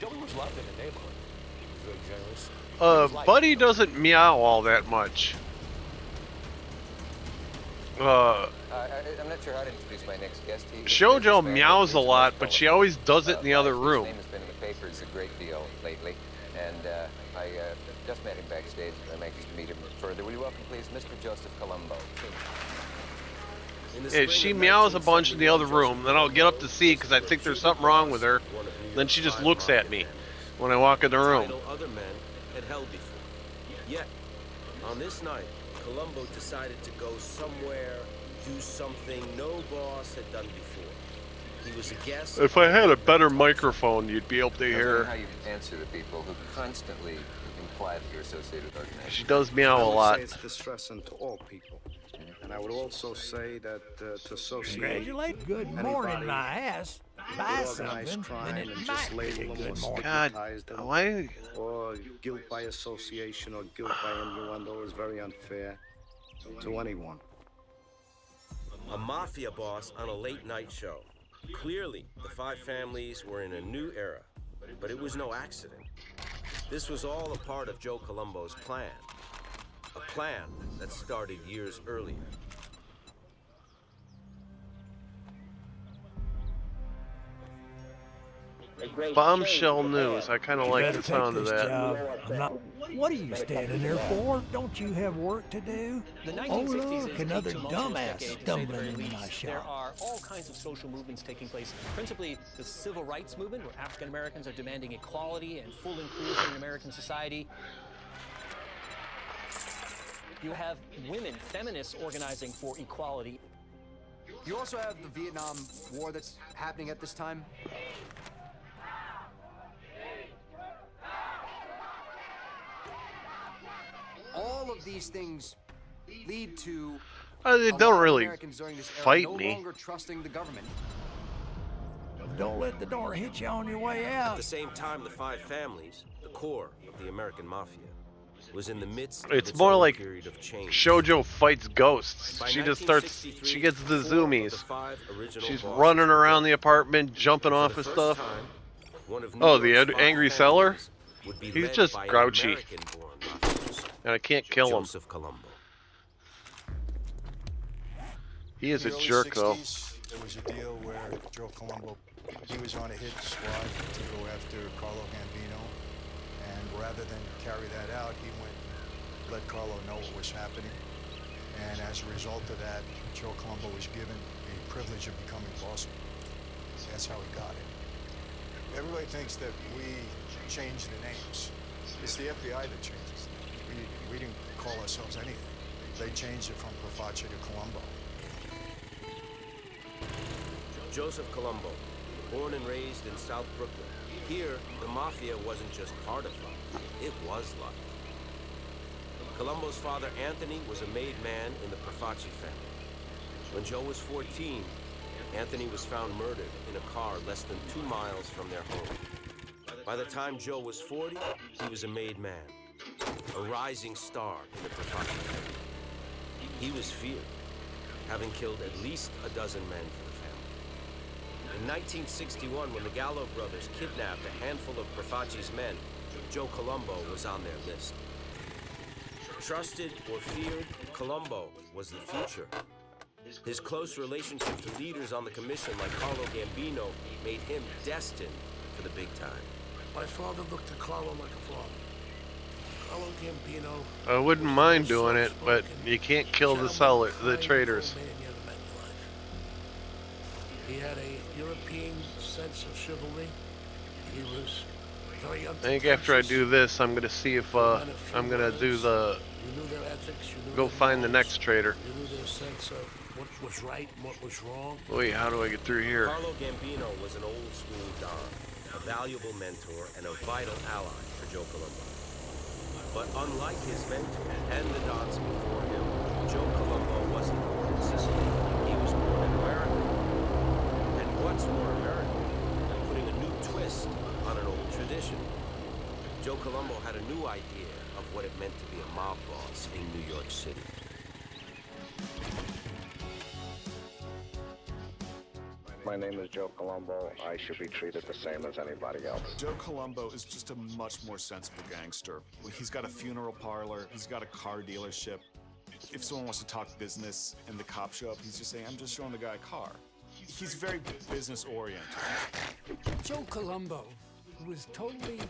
Joey was loved in the neighborhood. He was very generous. Buddy doesn't meow all that much. I'm not sure how to introduce my next guest. Shoujo meows a lot, but she always does it in the other room. His name has been in the papers a great deal lately, and I just met him backstage. I'm anxious to meet him further. Will you welcome, please, Mr. Joseph Colombo? She meows a bunch in the other room, then I'll get up to see because I think there's something wrong with her. Then she just looks at me when I walk in the room. Other men had held before. Yet, on this night, Colombo decided to go somewhere, do something no boss had done before. He was a guest. If I had a better microphone, you'd be able to hear How you answer the people who constantly imply that you're associated with organizations. She does meow a lot. I would say it's distressing to all people. And I would also say that to associate Congratulate. Good morning, my ass. Buy with organized something, crime then it and might just be a label them or good morning. stigmatize them, why? or guilt by association or guilt by innuendo is very unfair to anyone. A mafia boss on a late night show. Clearly, the 5 families were in a new era, but it was no accident. This was all a part of Joe Colombo's plan. A plan that started years earlier. Bombshell news. I kind of like the sound of that. What are you standing there for? Don't you have work to do? The Oh, 1960s look, is another a tumultuous dumbass decade, to say the stumbling very into my least. There shop. are all kinds of social movements taking place, principally the civil rights movement, where African Americans are demanding equality and full inclusion in American society. You have women, feminists, organizing for equality. You also have the Vietnam War that's happening at this time. All of these things lead to They a don't lot of really Americans during this era fight no me. longer trusting the government. Don't let the door hit you on your way out. At the same time, the five families, the core of the American mafia, was in the midst of It's its more own like period of change. Shoujo fights ghosts. By She just starts. 1963, She gets the 4 of zoomies. the 5 original She's bosses running were around dead. the apartment, jumping And for off the of first stuff. time, one of New Oh, the York's 5 angry seller? families would be He's led just by an grouchy. American-born mafioso, And I can't kill him. Joseph Colombo. He is In a the early jerk, though. 60s, there was a deal where Joe Colombo, he was on a hit squad to go after Carlo Gambino, and rather than carry that out, he went and let Carlo know what was happening. And as a result of that, Joe Colombo was given the privilege of becoming boss. That's how he got it. Everybody thinks that we changed the names. It's the FBI that changes. We didn't call ourselves anything. They changed it from Profaci to Colombo. Joseph Colombo, born and raised in South Brooklyn. Here, the mafia wasn't just part of life, it was life. Colombo's father, Anthony, was a made man in the Profaci family. When Joe was 14, Anthony was found murdered in a car less than 2 miles from their home. By the time Joe was 40, he was a made man, a rising star in the Profaci family. He was feared, having killed at least a dozen men for the family. In 1961, when the Gallo brothers kidnapped a handful of Profaci's men, Joe Colombo was on their list. Trusted or feared, Colombo was the future. His close relationship to leaders on the commission like Carlo Gambino made him destined for the big time. My father looked at Carlo like a father. Carlo Gambino. I wouldn't mind doing it, but you can't kill the seller, the traders. He had a European sense of chivalry. He was very I think after I do this, I'm gonna see if I'm gonna do the You knew their ethics. You knew go their find the morals, next trader. You knew their sense of what was right and what was wrong. Wait, how do I get through here? Carlo Gambino was an old school don, a valuable mentor and a vital ally for Joe Colombo. But unlike his mentor and the dons before him, Joe Colombo wasn't born in Sicily. He was born in America. And what's more American than putting a new twist on an old tradition? Joe Colombo had a new idea of what it meant to be a mob boss in New York City. My name is Joe Colombo. I should be treated the same as anybody else. Joe Colombo is just a much more sensible gangster. He's got a funeral parlor, he's got a car dealership. If someone wants to talk business in the cop show up, he's just saying, I'm just showing the guy a car. He's very business-oriented. Joe Colombo was totally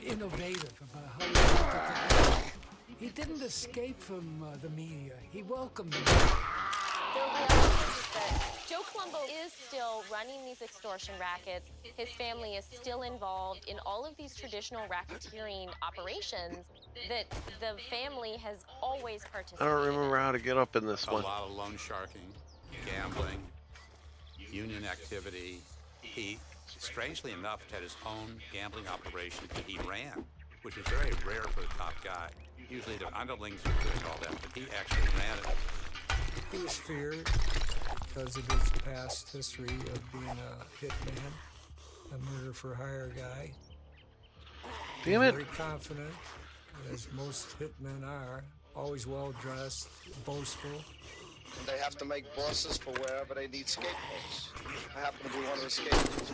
innovative about how he looked at things. He didn't escape from the media. He welcomed them. The reality is that Joe Colombo is still running these extortion rackets. His family is still involved in all of these traditional racketeering operations that the family has always I participated don't remember how to get up in this one. A lot of loan sharking, gambling, union activity. He, strangely enough, had his own gambling operation that he ran, which is very rare for the top guy. Usually the underlings are doing all that, but he actually ran it. He was feared because of his past history of being a hitman, a murder-for-hire guy. Damn it. Very confident, as most hitmen are, always well-dressed, boastful. They have to make bosses for wherever they need scapegoats. I happen to be one of the scapegoats.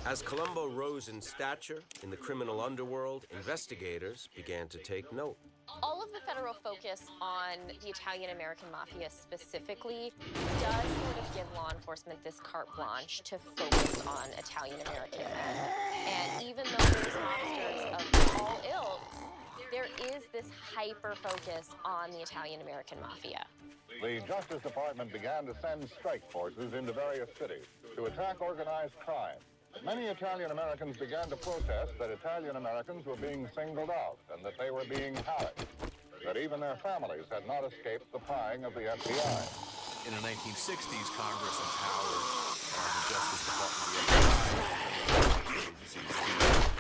As Colombo rose in stature in the criminal underworld, investigators began to take note. All of the federal focus on the Italian-American mafia specifically does sort of give law enforcement this carte blanche to focus on Italian-American men. And even though there's mobsters of all ilks, there is this hyper-focus on the Italian-American mafia. The Justice Department began to send strike forces into various cities to attack organized crime. Many Italian Americans began to protest that Italian Americans were being singled out and that they were being harassed, that even their families had not escaped the prying of the FBI. In the 1960s, Congress empowered the Justice Department, the FBI, agencies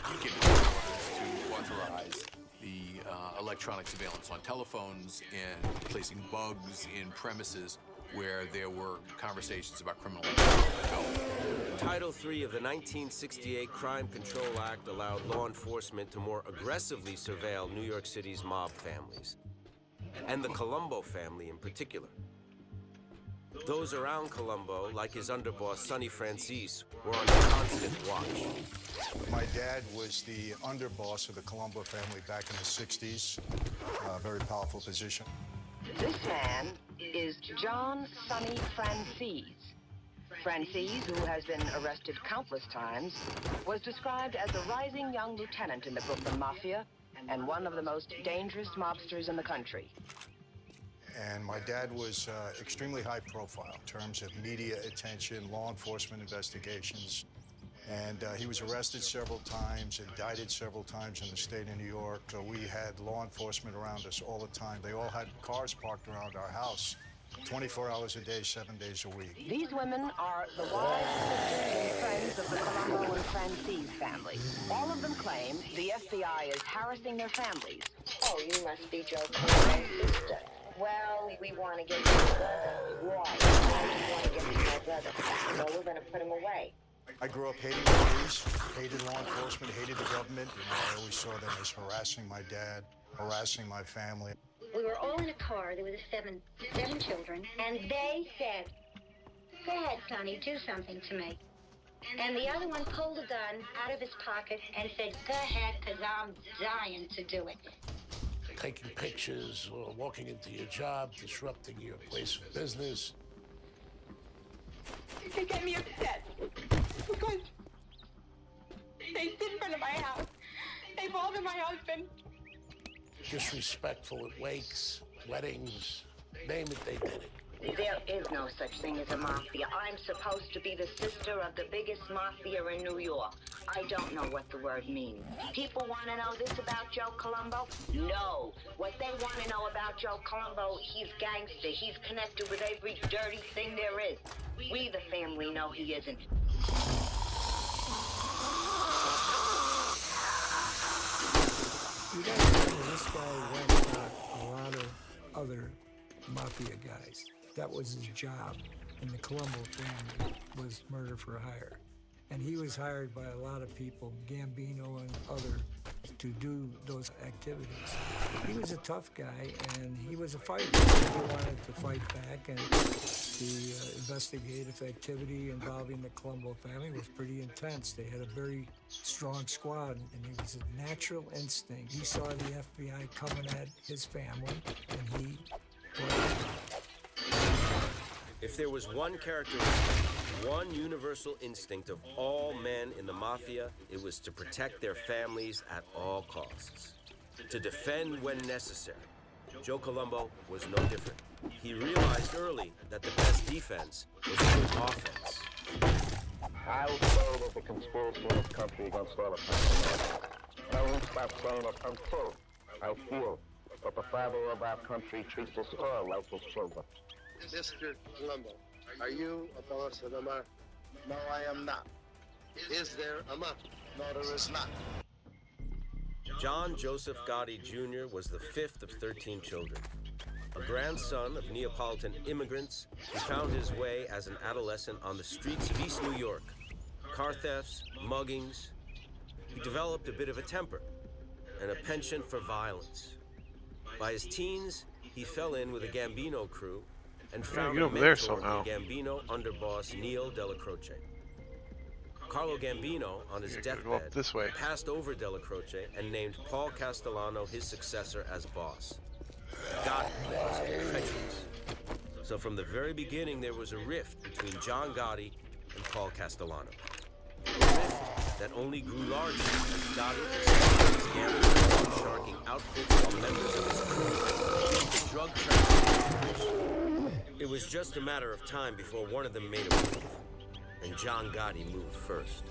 to give orders to authorize the electronic surveillance on telephones and placing bugs in premises where there were conversations about criminal activity. Title III of the 1968 Crime Control Act allowed law enforcement to more aggressively surveil New York City's mob families, and the Colombo family in particular. Those around Colombo, like his underboss, Sonny Francis, were on constant watch. My dad was the underboss of the Colombo family back in the 60s, a very powerful position. This man is John Sonny Francis. Francis, who has been arrested countless times, was described as a rising young lieutenant in the Brooklyn Mafia and one of the most dangerous mobsters in the country. And my dad was extremely high profile in terms of media attention, law enforcement investigations. And he was arrested several times, indicted several times in the state of New York. So we had law enforcement around us all the time. They all had cars parked around our house 24 hours a day, 7 days a week. These women are the wives, sisters, and friends of the Colombo and Francis family. All of them claim the FBI is harassing their families. Oh, you must be Joe Colombo's sister. Well, we want to get to my brother. Why? Why do you want to get to my brother? Well, we're going to put him away. I grew up hating the police, hated law enforcement, hated the government. I always saw them as harassing my dad, harassing my family. We were all in a car. There were seven children, and they said, "Go ahead, Sonny, do something to me." And the other one pulled a gun out of his pocket and said, "Go ahead, because I'm dying to do it." Taking pictures, or walking into your job, disrupting your place of business. They get me upset because they sit in front of my house. They bother my husband. Disrespectful at wakes, weddings, name it, they did it. There is no such thing as a mafia. I'm supposed to be the sister of the biggest mafia in New York. I don't know what the word means. People want to know this about Joe Colombo? No. What they want to know about Joe Colombo, he's gangster. He's connected with every dirty thing there is. We, the family, know he isn't. You guys remember this guy went a lot of other mafia guys. That was his job in the Colombo family, was murder for hire. And he was hired by a lot of people, Gambino and others, to do those activities. He was a tough guy, and he was a fighter. He wanted to fight back, and the investigative activity involving the Colombo family was pretty intense. They had a very strong squad, and it was a natural instinct. He saw the FBI coming at his family, and he If there was one characteristic, one universal instinct of all men in the mafia, it was to protect their families at all costs, to defend when necessary. Joe Colombo was no different. He realized early that the best defense was good offense. I was told of the conspiracy in this country against all of us. I won't stop saying it until I feel that the father of our country treats us all like his children. Mr. Colombo, are you a boss of the mafia? No, I am not. Is there a mafia? No, there is not. John Joseph Gotti Jr. was the fifth of 13 children. A grandson of Neapolitan immigrants, he found his way as an adolescent on the streets of East New York. Car thefts, muggings. He developed a bit of a temper and a penchant for violence. By his teens, he fell in with a Gambino crew and found a mentor in Gambino underboss Neil Della Croce. Carlo Gambino, on his go up deathbed, this way. passed over Della Croce and named Paul Castellano his successor as boss. Gotti was treacherous. So from the very beginning, there was a rift between John Gotti and Paul Castellano. A rift that only grew larger as Gotti expanded his gambling, sharking outfits while members of his crew did the drug trafficking. It was just a matter of time before one of them made a move, and John Gotti moved first.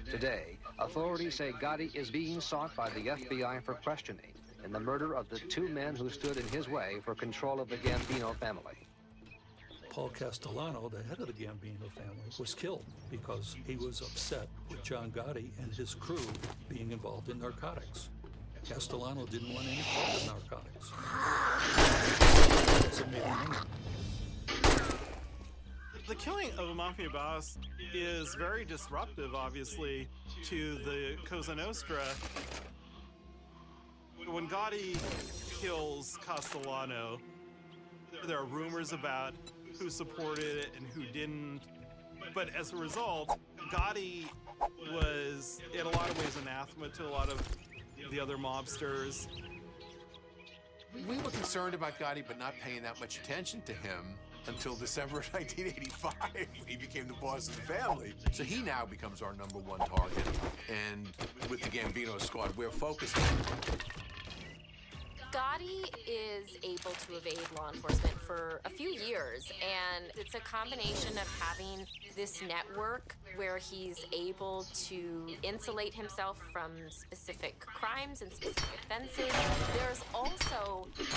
Today, authorities say Gotti is being sought by the FBI for questioning in the murder of the two men who stood in his way for control of the Gambino family. Paul Castellano, the head of the Gambino family, was killed because he was upset with John Gotti and his crew being involved in narcotics. Castellano didn't want any part of narcotics. So the killing of a mafia boss is very disruptive, obviously, to the Cosa Nostra. When Gotti kills Castellano, there are rumors about who supported it and who didn't. But as a result, Gotti was, in a lot of ways, anathema to a lot of the other mobsters. We were concerned about Gotti, but not paying that much attention to him until December of 1985. He became the boss of the family. So he now becomes our #1 target. And with the Gambino squad, we're focused on him. Gotti is able to evade law enforcement for a few years, and it's a combination of having this network where he's able to insulate himself from specific crimes and specific offenses. There's also this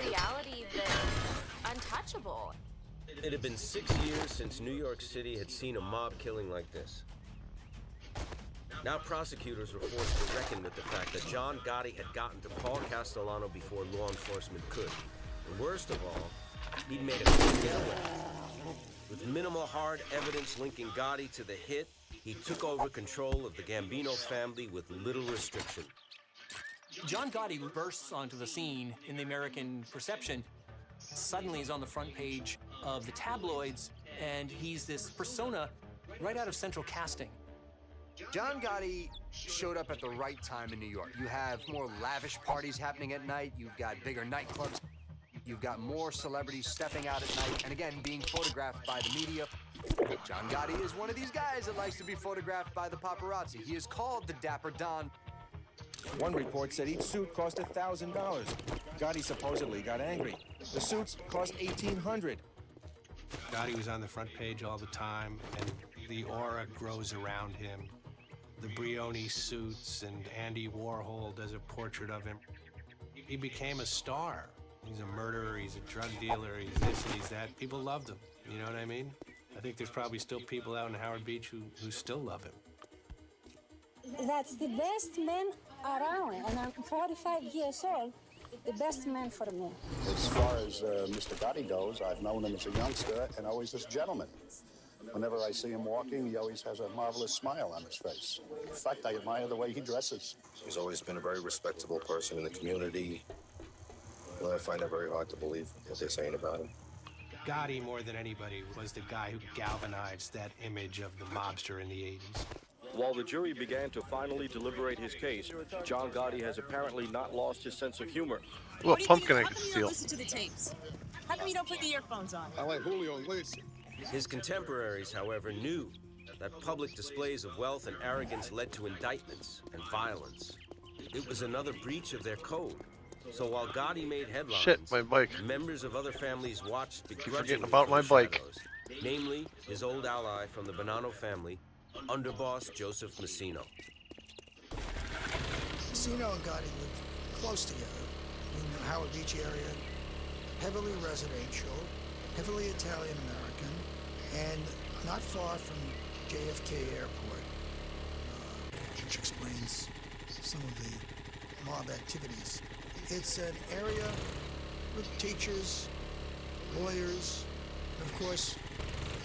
reality that's untouchable. It had been 6 years since New York City had seen a mob killing like this. Now prosecutors were forced to reckon with the fact that John Gotti had gotten to Paul Castellano before law enforcement could. And worst of all, he'd made a quick getaway. With minimal hard evidence linking Gotti to the hit, he took over control of the Gambino family with little restriction. John Gotti bursts onto the scene in the American perception. Suddenly he's on the front page of the tabloids, and he's this persona right out of Central Casting. John Gotti showed up at the right time in New York. You have more lavish parties happening at night. You've got bigger nightclubs. You've got more celebrities stepping out at night and, again, being photographed by the media. John Gotti is one of these guys that likes to be photographed by the paparazzi. He is called the Dapper Don. One report said each suit cost $1,000. Gotti supposedly got angry. The suits cost $1,800. Gotti was on the front page all the time, and the aura grows around him. The Brioni suits, and Andy Warhol does a portrait of him. He became a star. He's a murderer, he's a drug dealer, he's this and he's that. People loved him, you know what I mean? I think there's probably still people out in Howard Beach who still love him. That's the best man around, and I'm 45 years old. The best man for me. As far as Mr. Gotti goes, I've known him as a youngster and always this gentleman. Whenever I see him walking, he always has a marvelous smile on his face. In fact, I admire the way he dresses. He's always been a very respectable person in the community. Well, I find it very hard to believe what they're saying about him. Gotti, more than anybody, was the guy who galvanized that image of the mobster in the 80s. While the jury began to finally deliberate his case, John Gotti has apparently not lost his sense of humor. Well, pumpkin I How can come you steal. don't listen to the tapes? How come you don't put the earphones on? I like Julio Iglesias. His contemporaries, however, knew that public displays of wealth and arrogance led to indictments and violence. It was another breach of their code. So while Gotti made headlines, Shit, my bike. members of other families watched begrudgingly forgetting about from my the bike. shadows, namely his old ally from the Bonanno family, underboss Joseph Messino. Messino and Gotti lived close together in the Howard Beach area, heavily residential, heavily Italian-American, and not far from JFK Airport, which explains some of the mob activities. It's an area with teachers, lawyers, and of course,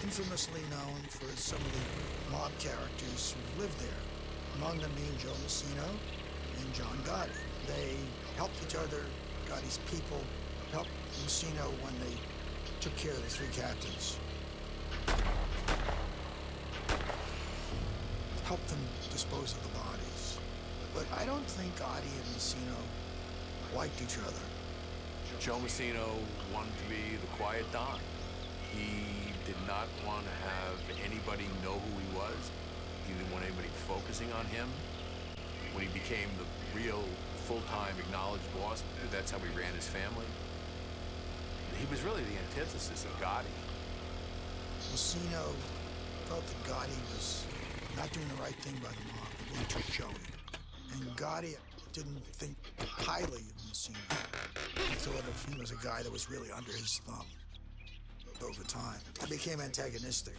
infamously known for some of the mob characters who lived there, among them being Joe Messino and John Gotti. They helped each other. Gotti's people helped Messino when they took care of the three captains. helped them dispose of the bodies. But I don't think Gotti and Messino liked each other. Joe Messino wanted to be the quiet Don. He did not want to have anybody know who he was. He didn't want anybody focusing on him. When he became the real, full-time, acknowledged boss, that's how he ran his family. He was really the antithesis of Gotti. Messino felt that Gotti was not doing the right thing by the mob, being too showy. And Gotti didn't think highly of Messino. He thought of him as a guy that was really under his thumb. Over time, they became antagonistic.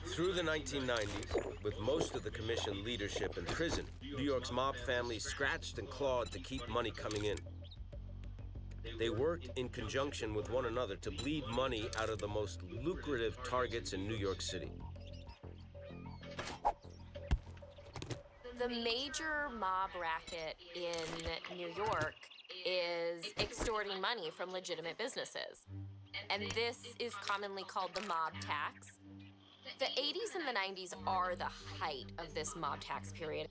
Through the 1990s, with most of the commission leadership in prison, New York's mob families scratched and clawed to keep money coming in. They worked in conjunction with one another to bleed money out of the most lucrative targets in New York City. The major mob racket in New York is extorting money from legitimate businesses. And this is commonly called the mob tax. The 80s and the 90s are the height of this mob tax period.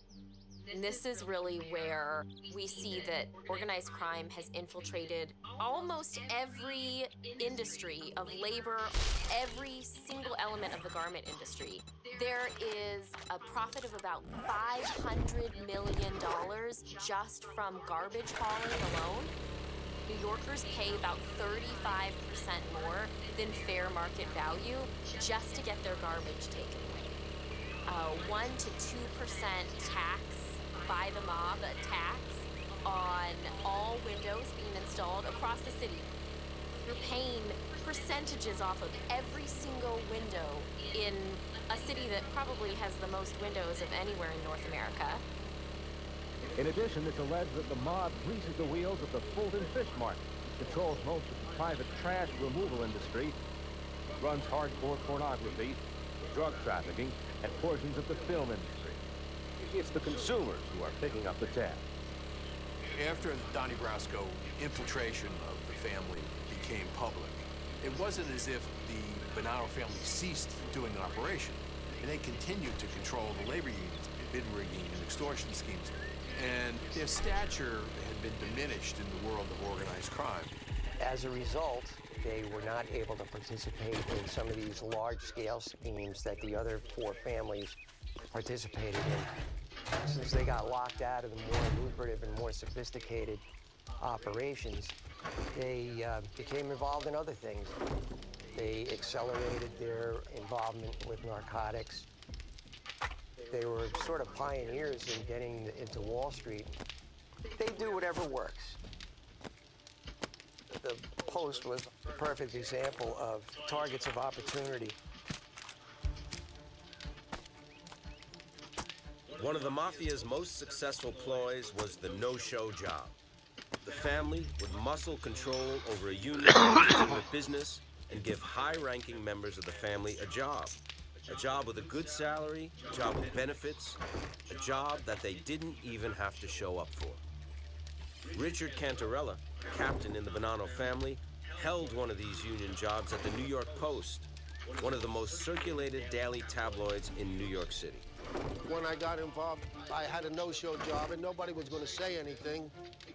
And this is really where we see that organized crime has infiltrated almost every industry of labor, every single element of the garment industry. There is a profit of about $500 million just from garbage hauling alone. New Yorkers pay about 35% more than fair market value just to get their garbage taken away. 1 to 2% tax by the mob, a tax on all windows being installed across the city. You're paying percentages off of every single window in a city that probably has the most windows of anywhere in North America. In addition, it's alleged that the mob greases the wheels of the Fulton Fish Market, controls most of the private trash removal industry, runs hardcore pornography, drug trafficking, and portions of the film industry. It's the consumers who are picking up the tab. After the Donnie Brasco infiltration of the family became public, it wasn't as if the Bonanno family ceased doing an operation, and they continued to control the labor unions, bid rigging, and extortion schemes. And their stature had been diminished in the world of organized crime. As a result, they were not able to participate in some of these large-scale schemes that the other four families participated in. Since they got locked out of the more lucrative and more sophisticated operations, they became involved in other things. They accelerated their involvement with narcotics. They were sort of pioneers in getting into Wall Street. They do whatever works. The Post was a perfect example of targets of opportunity. One of the mafia's most successful ploys was the no-show job. The family would muscle control over a union legitimate business and give high-ranking members of the family a job with a good salary, a job with benefits, a job that they didn't even have to show up for. Richard Cantarella, captain in the Bonanno family, held one of these union jobs at the New York Post, one of the most circulated daily tabloids in New York City. When I got involved, I had a no-show job, and nobody was going to say anything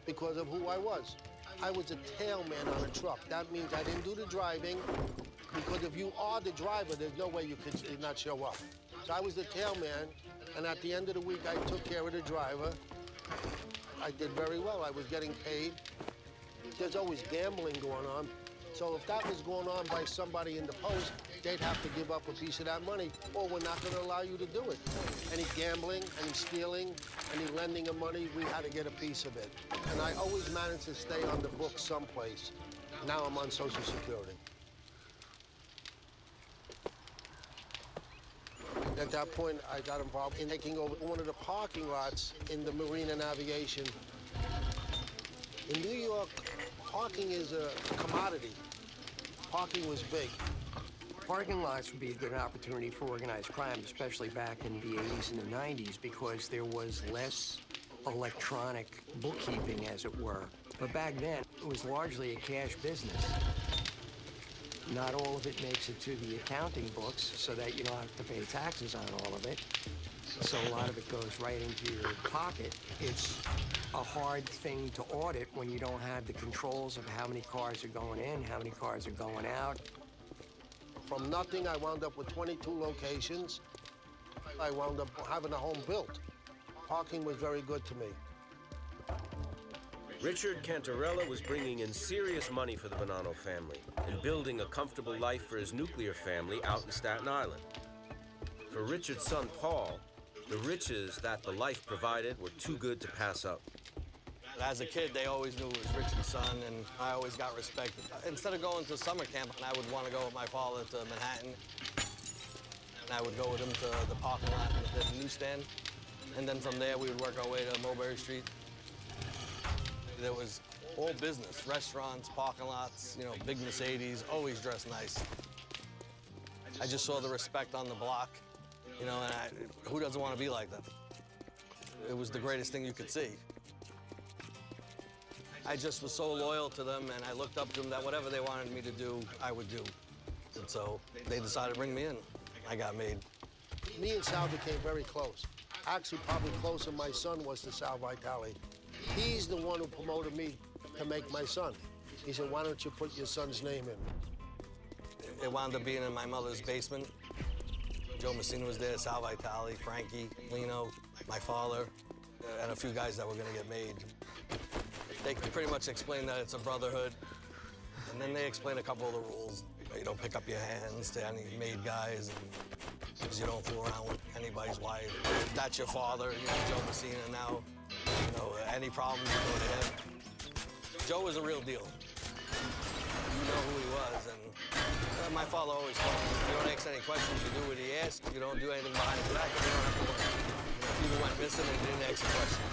because of who I was. I was a tailman on a truck. That means I didn't do the driving, because if you are the driver, there's no way you could not show up. So I was the tailman, and at the end of the week, I took care of the driver. I did very well. I was getting paid. There's always gambling going on. So if that was going on by somebody in the Post, they'd have to give up a piece of that money, or we're not going to allow you to do it. Any gambling, any stealing, any lending of money, we had to get a piece of it. And I always managed to stay on the books someplace. Now I'm on Social Security. At that point, I got involved in taking over one of the parking lots in the Marine and Aviation. In New York, parking is a commodity. Parking was big. Parking lots would be a good opportunity for organized crime, especially back in the 80s and the 90s, because there was less electronic bookkeeping, as it were. But back then, it was largely a cash business. Not all of it makes it to the accounting books so that you don't have to pay taxes on all of it. So a lot of it goes right into your pocket. It's a hard thing to audit when you don't have the controls of how many cars are going in, how many cars are going out. From nothing, I wound up with 22 locations. I wound up having a home built. Parking was very good to me. Richard Cantarella was bringing in serious money for the Bonanno family and building a comfortable life for his nuclear family out in Staten Island. For Richard's son, Paul, the riches that the life provided were too good to pass up. As a kid, they always knew it was Richard's son, and I always got respect. Instead of going to summer camp, I would want to go with my father to Manhattan, and I would go with him to the parking lot at the newsstand, and then from there, we would work our way to Mulberry Street. There was all business, restaurants, parking lots, you know, big Mercedes, always dressed nice. I just saw the respect on the block, you know, and who doesn't want to be like that? It was the greatest thing you could see. I just was so loyal to them, and I looked up to them that whatever they wanted me to do, I would do. And so they decided to bring me in. I got made. Me and Sal became very close. Actually, probably closer my son was to Sal Vitale. He's the one who promoted me to make my son. He said, why don't you put your son's name in? It wound up being in my mother's basement. Joe Messina was there, Sal Vitale, Frankie, Lino, my father, and a few guys that were gonna get made. They pretty much explained that it's a brotherhood, and then they explained a couple of the rules. You don't pick up your hands to any made guys, and you don't fool around with anybody's wife. That's your father, you know, Joe Messina now. You know, any problems, you go to him. Joe was a real deal. You know who he was, and my father always told me, you don't ask any questions, you do what he asks, you don't do anything behind his back, and you don't have to worry. You know, people went missing and didn't ask a question.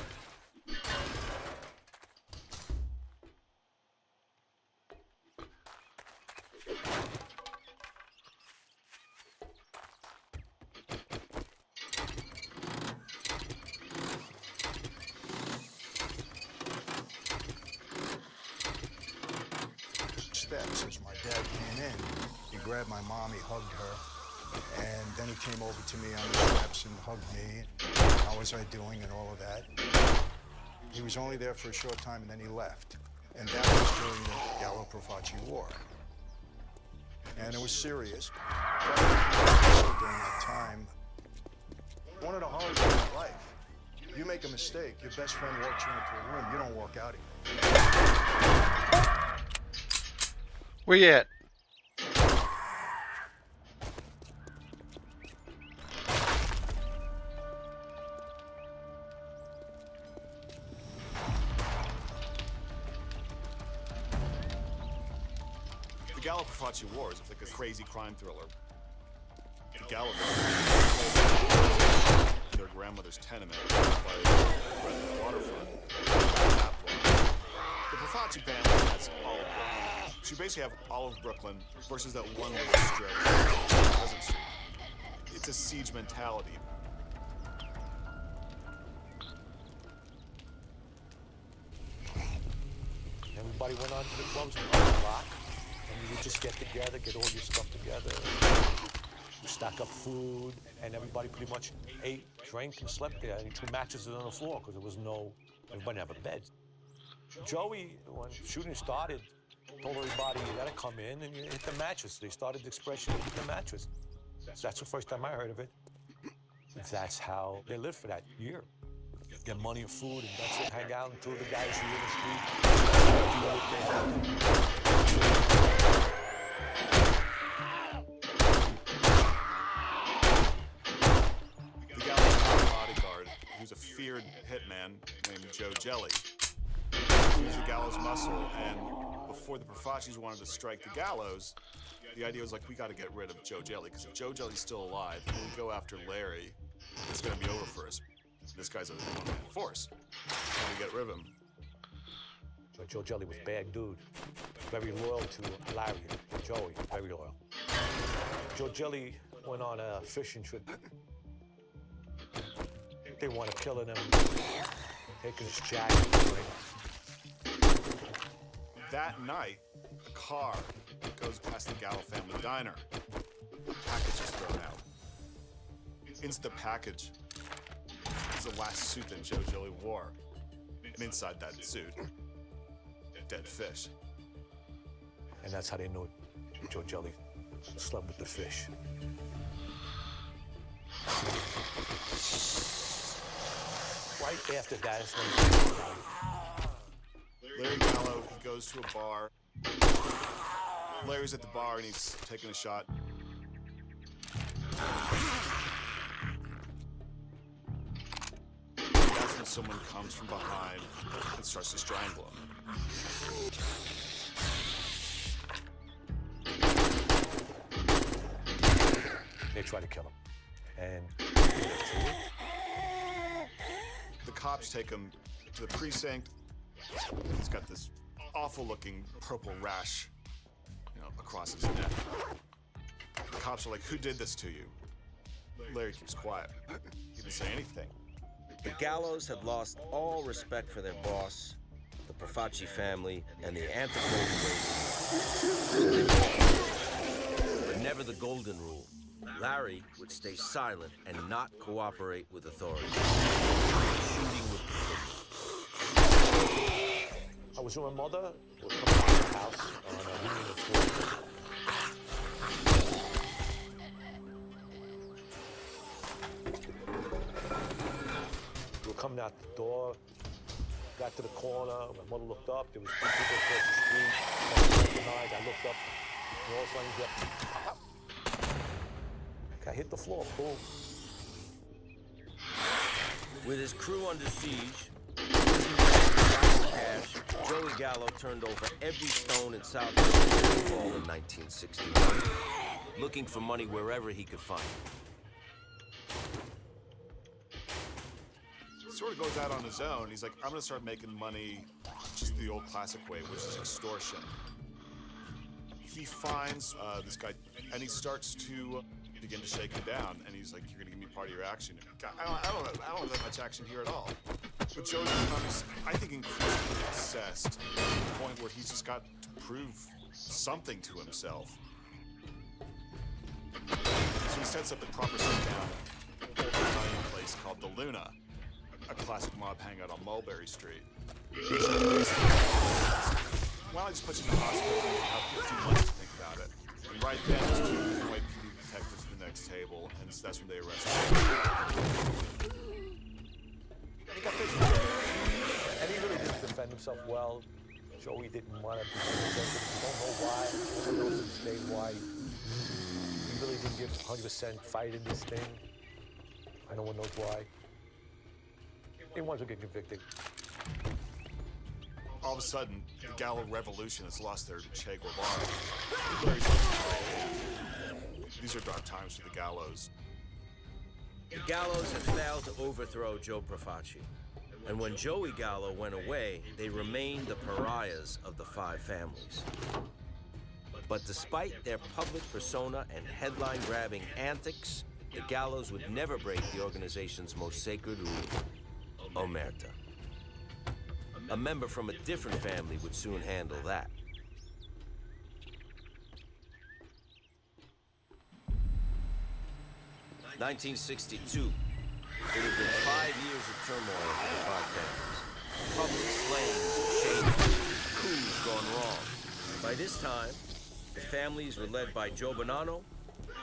Steps as my dad came in. He grabbed my mom, he hugged her, and then he came over to me on the steps and hugged me. How was I doing and all of that. He was only there for a short time and then he left. And that was during the Gallo-Profaci War. And it was serious. During that time, one of the horrors of my life, you make a mistake, your best friend walks you into a room, you don't walk out of it. Where you at? The Gallo-Profaci War is like a crazy crime thriller. The Gallo their grandmother's tenement by the waterfront. The Profaci family has all of Brooklyn. So you basically have all of Brooklyn versus that one little strip, Pleasant Street. It's a siege mentality. Everybody went on to the clubs a lot, and you would just get together, get all your stuff together, stack up food, and everybody pretty much ate, drank, and slept there. And 2 mattresses on the floor because there was no, everybody didn't have a bed. Joey, when shooting started, told everybody you gotta come in and you hit the mattress. They started the expression, hit the mattress. So that's the first time I heard of it. That's how they lived for that year. Get money and food, and that's it. Hang out until the guys who live in the street do what they do. The Gallo's bodyguard, who's a feared hitman named Joe Jelly. He was the Gallows muscle, and before the Profacis wanted to strike the Gallows, the idea was like, we got to get rid of Joe Jelly, because if Joe Jelly's still alive, and we go after Larry, it's going to be over for us. This guy's a one-man force. And we get rid of him. But Joe Jelly was a bad dude. Very loyal to Larry, Joey, very loyal. Joe Jelly went on a fishing trip. They want to kill him, taking his jacket. That night, a car goes past the Gallo family diner. A package is thrown out. Into the package is the last suit that Joe Jelly wore. And inside that suit, dead fish. And that's how they knew Joe Jelly slept with the fish. Right after that is when Larry Gallo, he goes to a bar. Larry's at the bar and he's taking a shot. That's when someone comes from behind and starts to strangle him. they try to kill him. And the cops take him to the precinct. He's got this awful-looking purple rash, across his neck. The cops are like, "Who did this to you?" Larry keeps quiet. He didn't say anything. The Gallos had lost all respect for their boss, the Profaci family, and the anthropoid race. But never the golden rule. Larry would stay silent and not cooperate with authorities. Shooting would continue. I was with my mother. We were coming out of the house on Union and 4th. We were coming out the door, got to the corner. My mother looked up. There was two people across the street. I looked up, and all of a sudden, I hit the floor. Boom. With his crew under siege, Joey Gallo turned over every stone in South Fall in 1961, looking for money wherever he could find it. Sort of goes out on his own. He's like, I'm gonna start making money just the old classic way, which is extortion. He finds this guy, and he starts to begin to shake him down, and he's like, "You're gonna give me part of your action." I don't have that much action here at all. But Joey becomes, I think, increasingly obsessed to the point where he's just got to prove something to himself. So he sets up the proper sit-down old Italian place called the Luna, a classic mob hangout on Mulberry Street. Why don't I just put you in the hospital and have a few months to think about it? And right then, there's two NYPD detectives at the next table, and that's when they arrest him. And he really didn't defend himself well. Joey didn't want to be defended. We don't know why. No one knows to this day why. He really didn't give 100% fight in this thing. No one knows why. He wanted to get convicted. All of a sudden, the Gallo Revolution has lost their Che Guevara. These are dark times for the Gallos. The Gallos had failed to overthrow Joe Profaci. And when Joey Gallo went away, they remained the pariahs of the five families. But despite their public persona and headline-grabbing antics, the Gallos would never break the organization's most sacred rule, omerta. A member from a different family would soon handle that. (1962). It had been 5 years of turmoil for the five families. Public slayings, shamings, coups gone wrong. By this time, the families were led by Joe Bonanno,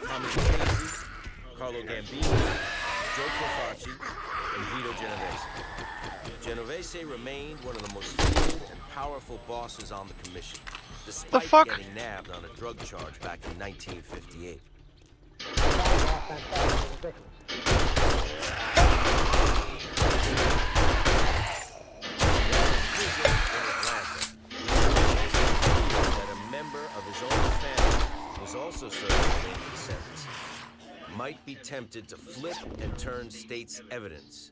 Tommy Casey, Carlo Gambino, Joe Profaci, and Vito Genovese. Genovese remained one of the most feared and powerful bosses on the commission, despite getting nabbed on a drug charge back in 1958. That a member of his own family was also serving a lengthy sentence, might be tempted to flip and turn state's evidence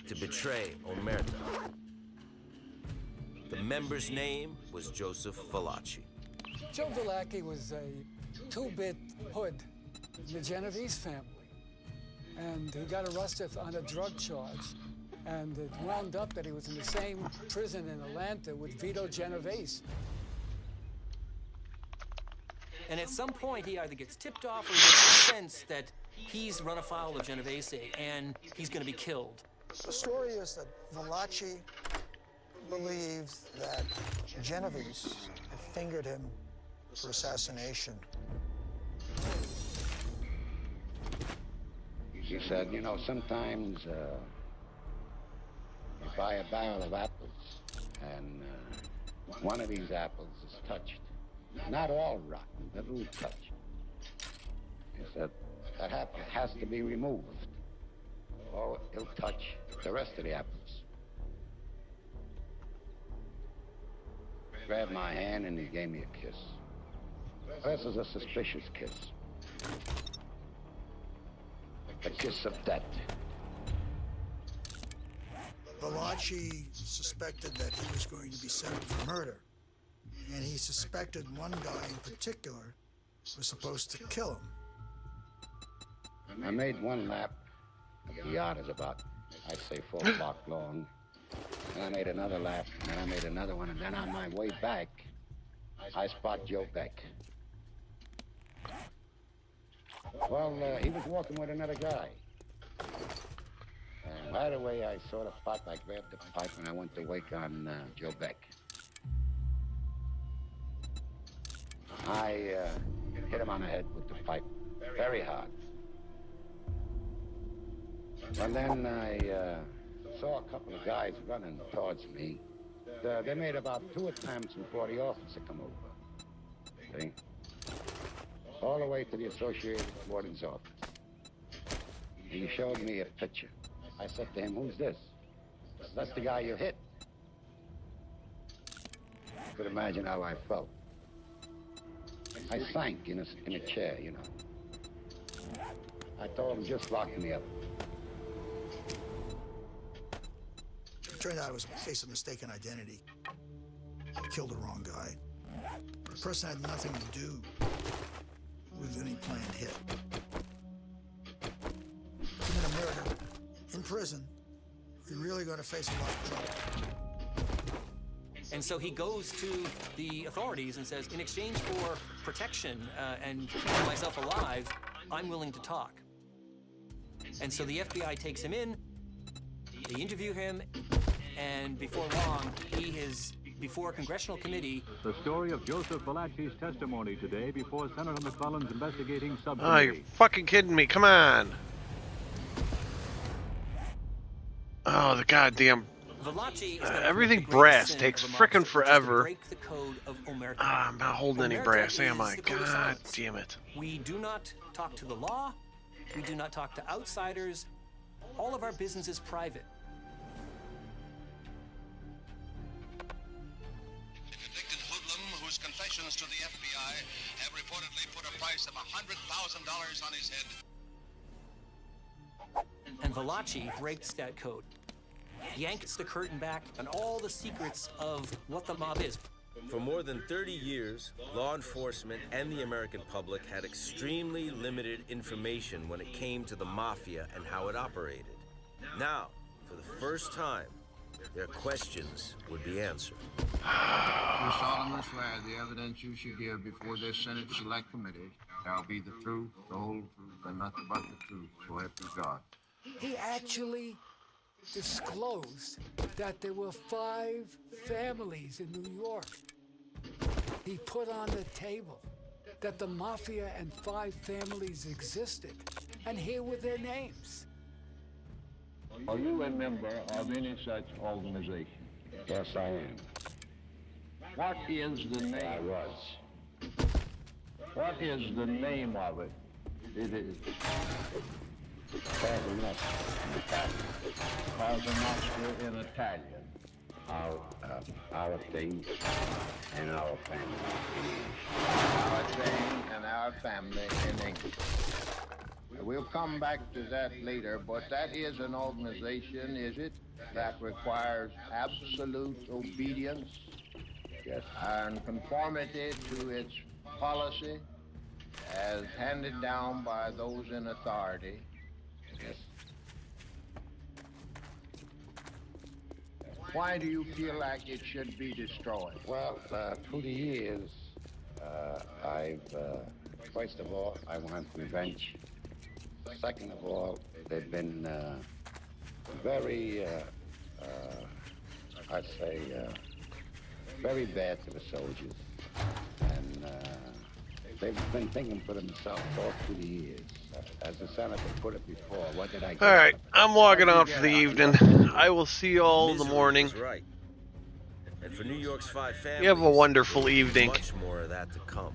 to betray omerta. The member's name was Joseph Valachi. Joe Valachi was a two-bit hood in the Genovese family. And he got arrested on a drug charge. And it wound up that he was in the same prison in Atlanta with Vito Genovese. And at some point, he either gets tipped off or he gets the sense that he's run afoul of Genovese and he's going to be killed. The story is that Valachi believes that Genovese had fingered him for assassination. He said, you know, sometimes you buy a barrel of apples and one of these apples is touched. Not all rotten, but a little touched. He said, that apple has to be removed, or it'll touch the rest of the apples. Grabbed my hand and he gave me a kiss. This is a suspicious kiss. A kiss of death. Valachi suspected that he was going to be sent for murder, and he suspected one guy in particular was supposed to kill him. I made one lap. The yard is about, I'd say, 4 o'clock long. And I made another lap, and I made another one, and then on my way back, I spot Joe Beck. Well, he was walking with another guy. And right away, I saw the pipe. I grabbed the pipe, and I went to wake on Joe Beck. I hit him on the head with the pipe, very hard. And then I saw a couple of guys running towards me. They made about 2 attempts before the officer come over. See? All the way to the Associated Warden's office. He showed me a picture. I said to him, who's this? That's the guy you hit. You could imagine how I felt. I sank in a chair, you know. I told him, just lock me up. It turned out it was a case of mistaken identity. He killed the wrong guy. The person had nothing to do with any planned hit. Commit a murder in prison, you're really going to face a lot of trouble. And so he goes to the authorities and says, in exchange for protection and keeping myself alive, I'm willing to talk. And so the FBI takes him in, they interview him, and before long, he is before a congressional committee. The story of Joseph Valachi's testimony today before Senator McClellan's investigating subcommittee. Oh, you're fucking kidding me. Come on. Oh, the goddamn... everything brass takes frickin' forever. I'm not holding any brass, am I? God damn it. We do not talk to the law. We do not talk to outsiders. All of our business is private. Whose confessions to the FBI have reportedly put a price of $100,000 on his head. And Valachi breaks that code, yanks the curtain back on all the secrets of what the mob is. For more than 30 years, law enforcement and the American public had extremely limited information when it came to the mafia and how it operated. Now, for the first time, their questions would be answered. You solemnly swear the evidence you should give before this Senate Select Committee shall be the truth, the whole truth, and nothing but the truth, so help you God. He actually disclosed that there were 5 families in New York. He put on the table that the mafia and 5 families existed, and here were their names. Are you a member of any such organization? Yes, I am. What is the name? I was. What is the name of it? It is Cosa Nostra in Italian. Cosa Nostra in Italian. Our thing and our family in English. Our thing and our family in English. We'll come back to that later, but that is an organization, is it, that requires absolute obedience? Yes. And conformity to its policy as handed down by those in authority. Yes. Why do you feel like it should be destroyed? Well, through the years, First of all, I want revenge. Second of all, they've been very, I'd say, very bad to the soldiers. And they've been thinking for themselves all through the years. As the senator put it before, what did I get? All right, I'm logging off for the evening. I will see you all in the morning. Right. And for New York's 5 families, You have a wonderful there will be evening. Much more of that to come.